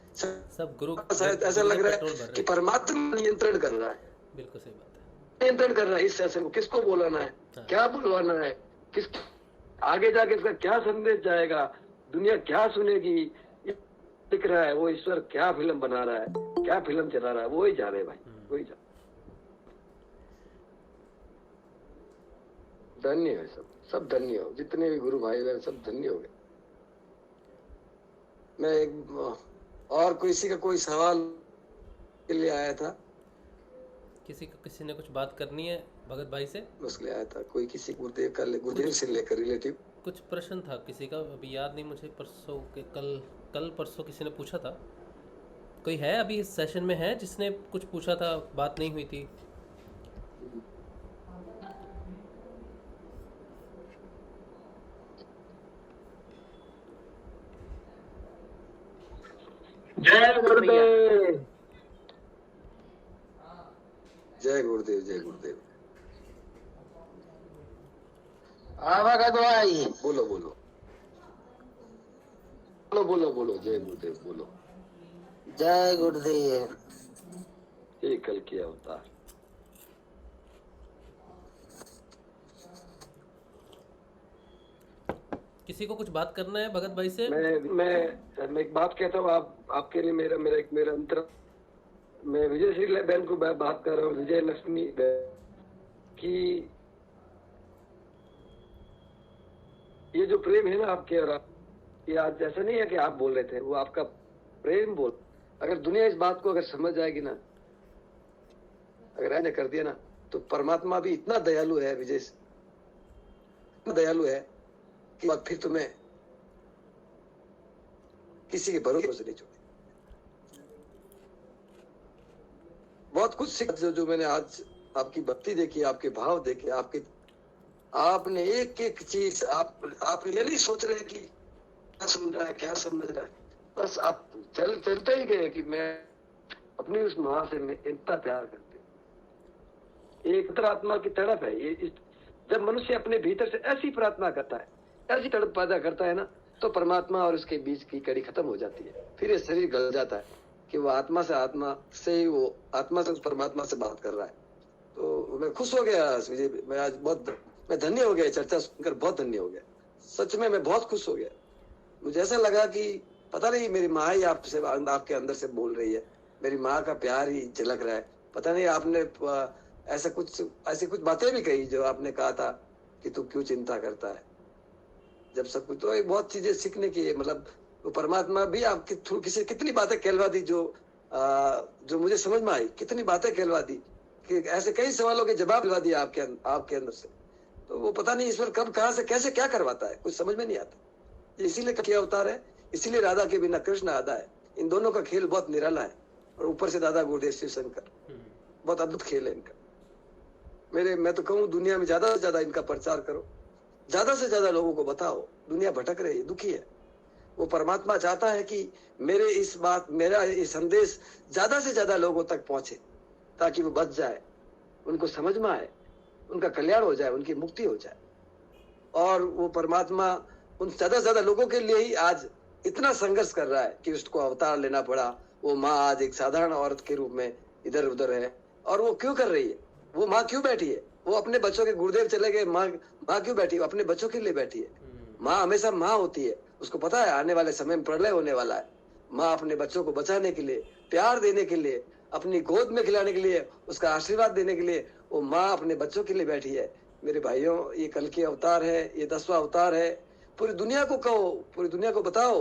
सब गुरु। ऐसा लग रहा है कि परमात्मा नियंत्रण कर रहा है। बिल्कुल सही बात है, नियंत्रण कर रहा है इस सेशन को। किसको बोलाना है, क्या बुलवाना है, किस आगे जाके इसका क्या संदेश जाएगा, दुनिया क्या सुनेगी, दिख रहा है। वो ईश्वर क्या फिल्म बना रहा है, क्या फिल्म चला रहा है, वो ही जाने भाई, वही जाने। धन्य है सब धन्य हो, जितने भी गुरु भाई बहन सब धन्य हो गए। मैं और किसी का कोई सवाल के लिए आया था? किसी ने कुछ बात करनी है भगत भाई से? उसके लिए आया था कोई, किसी गुरुदेव से लेकर रिलेटिव कुछ प्रश्न था किसी का, अभी याद नहीं मुझे। परसों के कल परसों किसी ने पूछा था। कोई है अभी इस सेशन में है जिसने कुछ पूछा था, बात नहीं हुई थी? जय गुरुदेव, जय गुरुदेव, जय गुरुदेव। भगत भाई बोलो बोलो बोलो बोलो बोलो, जय गुरुदेव बोलो। जय गुरुदेव। ये कल किया अवतार। किसी को कुछ बात करना है भगत भाई से? मैं एक बात कहता हूँ, आपके लिए मेरा अंतर। मैं विजय श्री बहन को बात कर रहा हूँ, विजय लक्ष्मी की। ये जो प्रेम है ना आपके और ये आज ऐसा नहीं है कि आप बोल रहे थे, वो आपका प्रेम बोल। अगर दुनिया इस बात को अगर समझ जाएगी ना, अगर ऐसा कर दिया ना, तो परमात्मा भी इतना दयालु है, विजय इतना दयालु है कि फिर तुम्हें किसी के भरोसे नहीं छोड़े। बहुत कुछ सीख जो मैंने आज आपकी भक्ति देखी, आपके भाव देखे, आपने एक एक चीज आप ये नहीं सोच रहे कि क्या समझ रहा है, क्या समझ रहा है, बस आप चलते ही गए कि मैं अपनी उस माँ से मैं इतना प्यार करती हूँ। एक अंतरात्मा की तड़प है ये। जब मनुष्य अपने भीतर से ऐसी प्रार्थना करता है, ऐसी तड़प पैदा करता है ना, तो परमात्मा और उसके बीच की कड़ी खत्म हो जाती है। फिर ये शरीर गल जाता है कि वो आत्मा से ही वो आत्मा से उस परमात्मा से बात कर रहा है। तो मैं खुश हो गया विजय, मैं आज मैं धन्य हो गया, चर्चा सुनकर बहुत धन्य हो गया। सच में मैं बहुत खुश हो गया। मुझे ऐसा लगा कि पता नहीं मेरी माँ ही आपसे, आपके अंदर से बोल रही है, मेरी माँ का प्यार ही झलक रहा है। पता नहीं आपने ऐसी कुछ बातें भी कही जो आपने कहा था कि तू क्यों चिंता करता है, जब सब कुछ। तो बहुत चीजें सीखने की है, मतलब वो परमात्मा भी आपके थ्रू कितनी बातें कहलवा दी जो मुझे समझ में आई। कितनी बातें कहलवा दी कि ऐसे कई सवालों के जवाब दिलवा दिया आपके अंदर से। तो वो पता नहीं ईश्वर कब कहाँ से कैसे क्या करवाता है, कुछ समझ में नहीं आता। इसीलिए क्या अवतार है, इसीलिए राधा के बिना कृष्ण आधा है। इन दोनों का खेल बहुत निराला है, और ऊपर से दादा गुरुदेव शिव शंकर, बहुत अद्भुत खेल है इनका। मैं तो कहूँ दुनिया में ज्यादा से ज्यादा इनका प्रचार करो, ज्यादा से ज्यादा लोगों को बताओ। दुनिया भटक रही है, दुखी है। वो परमात्मा चाहता है कि मेरा ये संदेश ज्यादा से ज्यादा लोगों तक पहुंचे, ताकि वो बच जाए, उनको समझ में आए, उनका कल्याण हो जाए, उनकी मुक्ति हो जाए। और वो परमात्मा उन ज्यादा से ज्यादा लोगों के लिए ही आज इतना संघर्ष कर रहा है कि उसको अवतार लेना पड़ा। वो माँ आज एक साधारण औरत के रूप में इधर उधर है। और वो क्यों कर रही है? वो माँ क्यों बैठी है? वो अपने बच्चों के, गुरुदेव चले गए, माँ क्यों बैठी है? वो अपने बच्चों के लिए बैठी है। माँ हमेशा माँ होती है, उसको पता है आने वाले समय में प्रलय होने वाला है। माँ अपने बच्चों को बचाने के लिए, प्यार देने के लिए, अपनी गोद में खिलाने के लिए, उसका आशीर्वाद देने के लिए वो माँ अपने बच्चों के लिए बैठी है। मेरे भाइयों, ये कल की अवतार है, ये 10वां अवतार है। पूरी दुनिया को कहो, पूरी दुनिया को बताओ,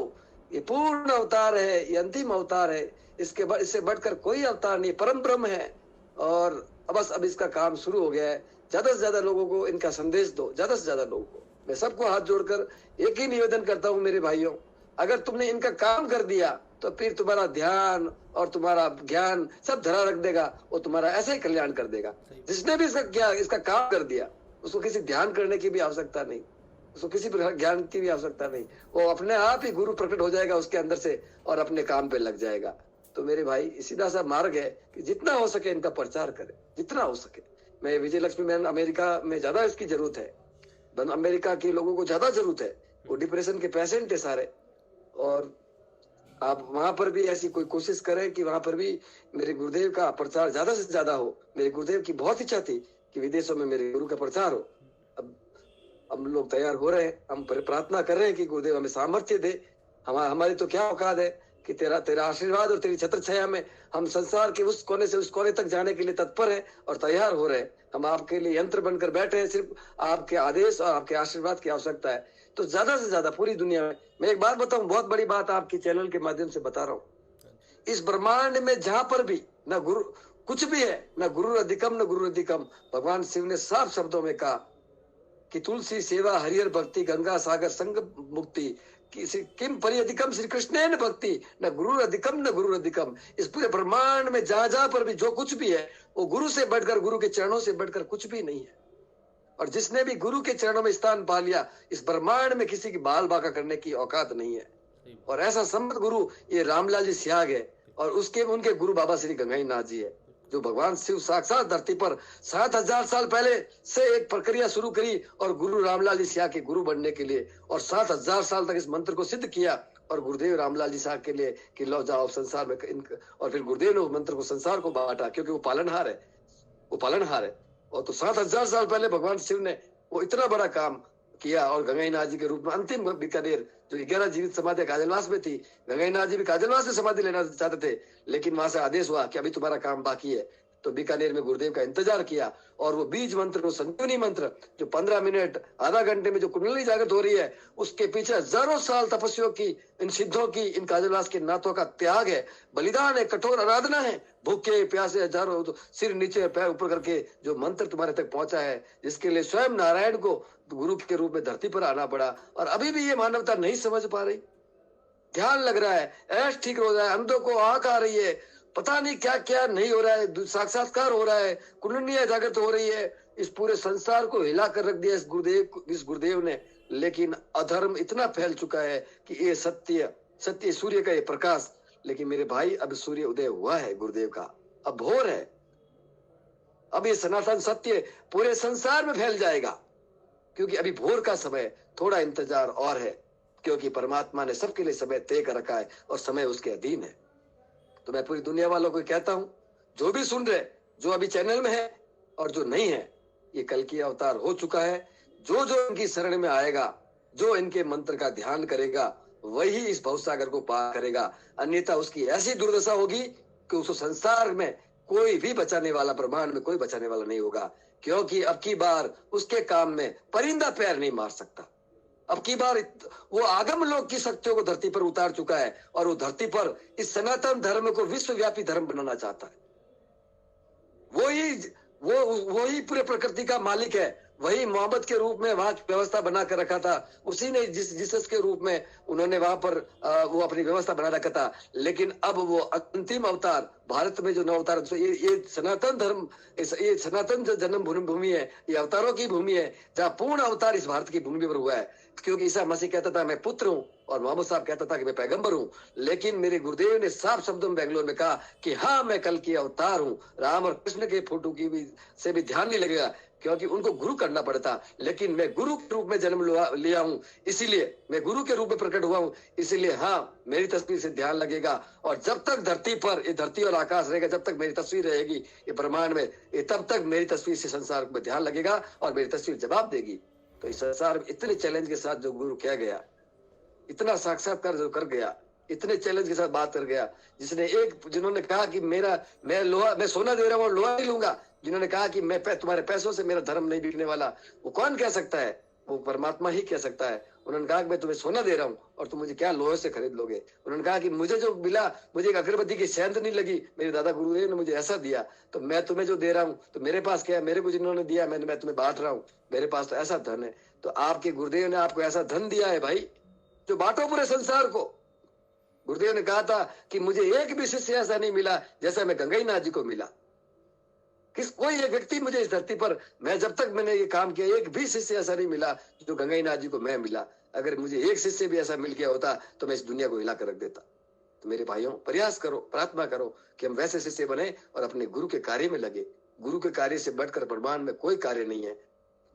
ये पूर्ण अवतार है, ये अंतिम अवतार है। इससे बढ़कर कोई अवतार नहीं, परम ब्रह्म है। और बस अब इसका काम शुरू हो गया है। ज्यादा से ज्यादा लोगों को इनका संदेश दो, ज्यादा से ज्यादा लोगों को। मैं सबको हाथ जोड़कर एक ही निवेदन करता हूँ मेरे भाइयों, अगर तुमने इनका काम कर दिया तो फिर तुम्हारा ध्यान और तुम्हारा ज्ञान सब धरा रख देगा और तुम्हारा ऐसे ही कल्याण कर देगा। जिसने भी इसका काम कर दिया, उसको किसी ध्यान करने की भी आवश्यकता नहीं, उसको किसी ज्ञान की भी आवश्यकता नहीं। वो अपने आप ही गुरु प्रकट हो जाएगा उसके अंदर से और अपने काम पे लग जाएगा। तो मेरे भाई, सीधा सा मार्ग है कि जितना हो सके इनका प्रचार करें, जितना हो सके। मैं विजय लक्ष्मी मैन, अमेरिका में ज्यादा इसकी जरूरत है, अमेरिका के लोगों को ज्यादा जरूरत है। वो डिप्रेशन के पेशेंट है सारे, और आप वहां पर भी ऐसी कोई कोशिश करें कि वहां पर भी मेरे गुरुदेव का प्रचार ज्यादा से ज्यादा हो। मेरे गुरुदेव की बहुत इच्छा थी कि विदेशों में मेरे गुरु का प्रचार हो। अब हम लोग तैयार हो रहे हैं, हम प्रार्थना कर रहे हैं कि गुरुदेव हमें सामर्थ्य दे। हमारी तो क्या औकात है कि तेरा आशीर्वाद और तेरी छत्र छाया में हम संसार के उस कोने से उस कोने तक जाने के लिए तत्पर हैं और तैयार हो रहे हैं। हम आपके लिए यंत्र बनकर बैठे हैं, सिर्फ आपके आदेश और आपके आशीर्वाद की आवश्यकता है। तो ज्यादा से ज्यादा पूरी दुनिया में, मैं एक बात बताऊं, बहुत बड़ी बात आपके चैनल के माध्यम से बता रहा हूँ, इस ब्रह्मांड में जहां पर भी न गुरु कुछ भी है, न गुरु अधिकम न गुरु अधिकम, भगवान शिव ने साफ शब्दों में कहा कि तुलसी सेवा हरिहर भक्ति गंगा सागर संग मुक्ति किम परि अधिकम श्री कृष्ण न भक्ति न गुरु अधिकम न गुरु अधिकम। इस पूरे ब्रह्मांड में जहां जहां पर भी जो कुछ भी है वो गुरु से बढ़कर, गुरु के चरणों से बढ़कर कुछ भी नहीं है। और जिसने भी गुरु के चरणों में स्थान पा लिया, इस ब्रह्मांड में किसी की बाल बाका करने की औकात नहीं है। और ऐसा संत गुरु ये रामलाल जी सियाग है, और उनके गुरु बाबा श्री गंगाई नाथ जी है, जो भगवान शिव साक्षात धरती पर 7000 साल पहले से एक प्रक्रिया शुरू करी और गुरु रामलाल जी सियाग के गुरु बनने के लिए, और 7000 साल तक इस मंत्र को सिद्ध किया। और गुरुदेव रामलाल जी साहब के लिए कि लो जाओ संसार में, और फिर गुरुदेव ने उस मंत्र को संसार को बांटा, क्योंकि वो पालनहार है, वो पालनहार है। और तो 7000 साल पहले भगवान शिव ने वो इतना बड़ा काम किया। और गंगाई नाथ जी के रूप में अंतिम बीकानेर जो 11 जीवित समाधि काजलवास में थी, गंगाई नाथ जी भी काजलवास में समाधि लेना चाहते थे, लेकिन वहां से आदेश हुआ कि अभी तुम्हारा काम बाकी है। तो बीकानेर में गुरुदेव का इंतजार किया, और वो बीज मंत्र, वो संजीवनी मंत्र जो 15 मिनट आधा घंटे में जो कुंडली जागृत हो रही है, उसके पीछे हजारों साल तपस्वियों की, इन सिद्धों की, इन काजलवास के नाथों का त्याग है, बलिदान है, कठोर आराधना है। भूखे प्यासे हजारों सिर नीचे पैर ऊपर करके जो मंत्र तुम्हारे तक पहुंचा है, जिसके लिए स्वयं नारायण को गुरु के रूप में धरती पर आना पड़ा। और अभी भी ये मानवता नहीं समझ पा रही। ध्यान लग रहा है, ऐश ठीक हो रहा है, अंधों को आंख आ रही है, पता नहीं क्या क्या नहीं हो रहा है, साक्षात्कार हो रहा है, कुंडलियां जागृत हो रही है। इस पूरे संसार को हिला कर रख दिया इस गुरुदेव ने। लेकिन अधर्म इतना फैल चुका है कि ये सत्य सूर्य का ये प्रकाश। लेकिन मेरे भाई, अब सूर्य उदय हुआ है गुरुदेव का, अब भोर है। अब ये सनातन सत्य पूरे संसार में फैल जाएगा, क्योंकि अभी भोर का समय, थोड़ा इंतजार और है, क्योंकि परमात्मा ने सबके लिए समय तय कर रखा है और समय उसके अधीन है। तो मैं पूरी दुनिया वालों को कहता हूं, जो भी सुन रहे, जो अभी चैनल में है और जो नहीं है, ये कल की अवतार हो चुका है। जो जो इनकी शरण में आएगा, जो इनके मंत्र का ध्यान करेगा, वही इस भवसागर को पार करेगा। अन्यथा उसकी ऐसी दुर्दशा होगी कि उसको संसार में कोई भी बचाने वाला, ब्रह्मांड में कोई बचाने वाला नहीं होगा। क्योंकि अब की बार उसके काम में परिंदा पैर नहीं मार सकता। अब की बार वो आगम लोक की शक्तियों को धरती पर उतार चुका है, और वो धरती पर इस सनातन धर्म को विश्वव्यापी धर्म बनाना चाहता है। वही पूरे प्रकृति का मालिक है। वही मोहम्मद के रूप में वहां व्यवस्था बना कर रखा था। उसी ने जीसस के रूप में उन्होंने वहां पर वो अपनी व्यवस्था बना रखा था। लेकिन अब वो अंतिम अवतार भारत में जो 9 अवतार, ये सनातन धर्म, ये सनातन जो जन्म भूमि है, ये अवतारों की भूमि है, जहाँ पूर्ण अवतार इस भारत की भूमि पर हुआ है। क्योंकि ईसा मसीह कहता था, मैं पुत्र हूँ, और मोहम्मद साहब कहता था कि मैं पैगंबर हूँ, लेकिन मेरे गुरुदेव ने साफ शब्दों में बेंगलोर में कहा कि हाँ मैं कल की अवतार हूँ। राम और कृष्ण के फोटो की भी से भी ध्यान नहीं लगेगा, क्योंकि उनको गुरु करना पड़ता, लेकिन मैं गुरु के रूप में जन्म लिया हूँ, इसीलिए मैं गुरु के रूप में प्रकट हुआ हूँ, इसीलिए हाँ मेरी तस्वीर से ध्यान लगेगा। और जब तक धरती पर ये धरती और आकाश रहेगा, जब तक मेरी तस्वीर रहेगी ये ब्रह्मांड में, ये तब तक मेरी तस्वीर से संसार में ध्यान लगेगा और मेरी तस्वीर जवाब देगी। तो इस संसार में इतने चैलेंज के साथ जो गुरु किया गया, इतना साक्षात्कार जो कर गया, इतने चैलेंज के साथ बात कर गया, जिन्होंने कहा कि मैं सोना दे रहा हूँ और लोहा नहीं लूंगा, जिन्होंने कहा कि मैं तुम्हारे पैसों से मेरा धर्म नहीं बिकने वाला, वो कौन कह सकता है? वो परमात्मा ही कह सकता है। उन्होंने कहा कि मैं तुम्हें सोना दे रहा हूँ और तुम मुझे क्या लोहे से खरीद लोगे। उन्होंने कहा कि मुझे जो मिला, मुझे एक अगरबत्ती की सेंध नहीं लगी, मेरे दादा गुरुदेव ने मुझे ऐसा दिया, तो मैं तुम्हें जो दे रहा हूँ तो मेरे पास क्या है? मेरे को जिन्होंने दिया मैं तुम्हें बांट रहा हूँ, मेरे पास तो ऐसा धन है। तो आपके गुरुदेव ने आपको ऐसा धन दिया है भाई, जो बांटो पूरे संसार को। गुरुदेव ने कहा था कि मुझे एक भी शिष्य ऐसा नहीं मिला जैसा मैं गंगाई नाथ जी को मिला। कोई एक व्यक्ति मुझे इस धरती पर, मैं जब तक मैंने ये काम किया, एक भी शिष्य ऐसा नहीं मिला जो गंगाई नाथ जी को मैं मिला। अगर मुझे एक शिष्य भी ऐसा मिल गया होता तो मैं इस दुनिया को हिला कर रख देता। तो मेरे भाइयों, प्रयास करो, प्रार्थना करो कि हम वैसे शिष्य बने और अपने गुरु के कार्य में लगे। गुरु के कार्य से बढ़कर ब्रह्मांड में कोई कार्य नहीं है।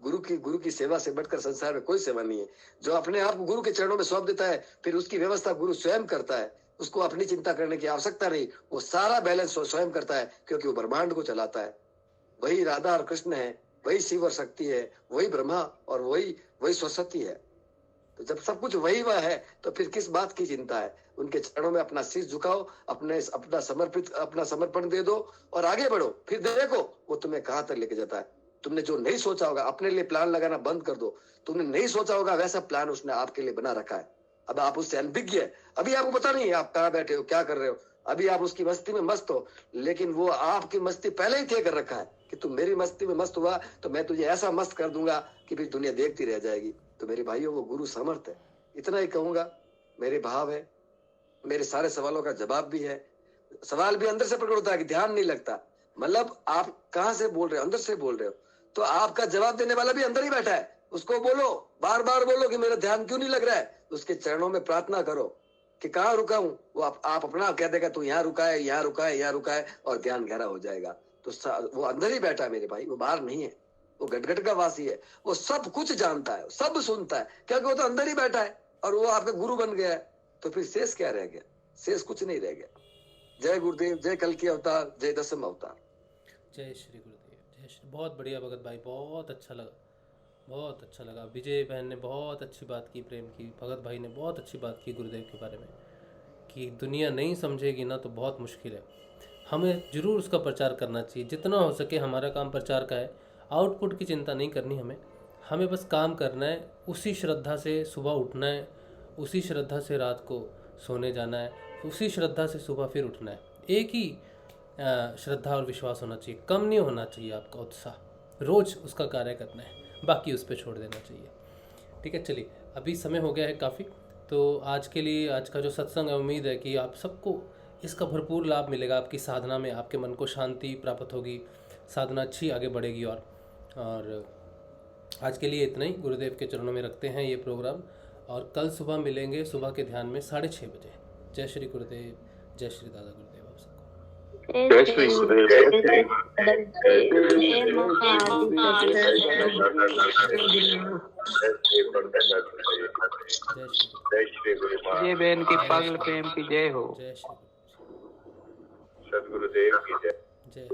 गुरु की सेवा से बढ़कर संसार में कोई सेवा नहीं है। जो अपने आप को गुरु के चरणों में सौंप देता है, फिर उसकी व्यवस्था गुरु स्वयं करता है। उसको अपनी चिंता करने की आवश्यकता नहीं, वो सारा बैलेंस स्वयं करता है, क्योंकि वो ब्रह्मांड को चलाता है। वही राधा और कृष्ण है, वही शिव और शक्ति है, वही ब्रह्मा और वही सरस्वती है। तो जब सब कुछ वही वह है तो फिर किस बात की चिंता है? उनके चरणों में अपना शीश झुकाओ, अपना समर्पण दे दो और आगे बढ़ो। फिर देखो वो तुम्हें कहाँ तक लेके जाता है। तुमने जो नहीं सोचा होगा, अपने लिए प्लान लगाना बंद कर दो। तुमने नहीं सोचा होगा वैसा प्लान उसने आपके लिए बना रखा है। अब आप उससे अनभिज्ञ है, अभी आपको पता नहीं है आप कहाँ बैठे हो, क्या कर रहे हो। अभी आप उसकी मस्ती में मस्त हो, लेकिन वो आपकी मस्ती पहले ही तय कर रखा है कि तुम मेरी मस्ती में मस्त हुआ तो मैं तुझे ऐसा मस्त कर दूंगा कि फिर दुनिया देखती रह जाएगी। तो मेरे भाइयों, वो गुरु समर्थ है। इतना ही कहूंगा, मेरे भाव है, मेरे सारे सवालों का जवाब भी है। सवाल भी अंदर से प्रकट होता है कि ध्यान नहीं लगता, मतलब आप कहाँ से बोल रहे हो, अंदर से बोल रहे हो, तो आपका जवाब देने वाला भी अंदर ही बैठा है। उसको बोलो, बार बार बोलो कि मेरा ध्यान क्यों नहीं लग रहा है। उसके चरणों में प्रार्थना करो कि कहाँ रुका हूँ। वो आप अपना कह देगा तू यहाँ रुका है, यहाँ रुका है, यहाँ रुका है, और ध्यान गहरा हो जाएगा। तो वो अंदर ही बैठा है मेरे भाई, वो बाहर नहीं है। वो गटगट का वासी है, वो सब कुछ जानता है, सब सुनता है, क्योंकि वो तो अंदर ही बैठा है और वो आपका गुरु बन गया है। तो फिर शेष क्या रह गया? शेष कुछ नहीं रह गया। जय गुरुदेव, जय कल की अवतार, जय दसम अवतार। जय श्री गुरुदेव, जय श्री। बहुत बढ़िया भगत भाई, बहुत अच्छा लगा, बहुत अच्छा लगा। विजय बहन ने बहुत अच्छी बात की, प्रेम की। भगत भाई ने बहुत अच्छी बात की गुरुदेव के बारे में, कि दुनिया नहीं समझेगी ना तो बहुत मुश्किल है। हमें ज़रूर उसका प्रचार करना चाहिए, जितना हो सके। हमारा काम प्रचार का है, आउटपुट की चिंता नहीं करनी हमें बस काम करना है। उसी श्रद्धा से सुबह उठना है, उसी श्रद्धा से रात को सोने जाना है, उसी श्रद्धा से सुबह फिर उठना है। एक ही श्रद्धा और विश्वास होना चाहिए, कम नहीं होना चाहिए आपका उत्साह। रोज़ उसका कार्य करना है, बाकी उस पर छोड़ देना चाहिए। ठीक है, चलिए अभी समय हो गया है काफ़ी। तो आज के लिए, आज का जो सत्संग है, उम्मीद है कि आप सबको इसका भरपूर लाभ मिलेगा। आपकी साधना में आपके मन को शांति प्राप्त होगी, साधना अच्छी आगे बढ़ेगी। और आज के लिए इतना ही। गुरुदेव के चरणों में रखते हैं ये प्रोग्राम, और कल सुबह मिलेंगे सुबह के ध्यान में 6:30 बजे। जय श्री गुरुदेव, जय श्री दादा गुरुदेव आप सबको। जय श्री गुरुदेव, जय श्री गुरुदेव। जय बहन की पागल प्रेम की जय हो। जय श्री सदगुरुदेव की जय। जय।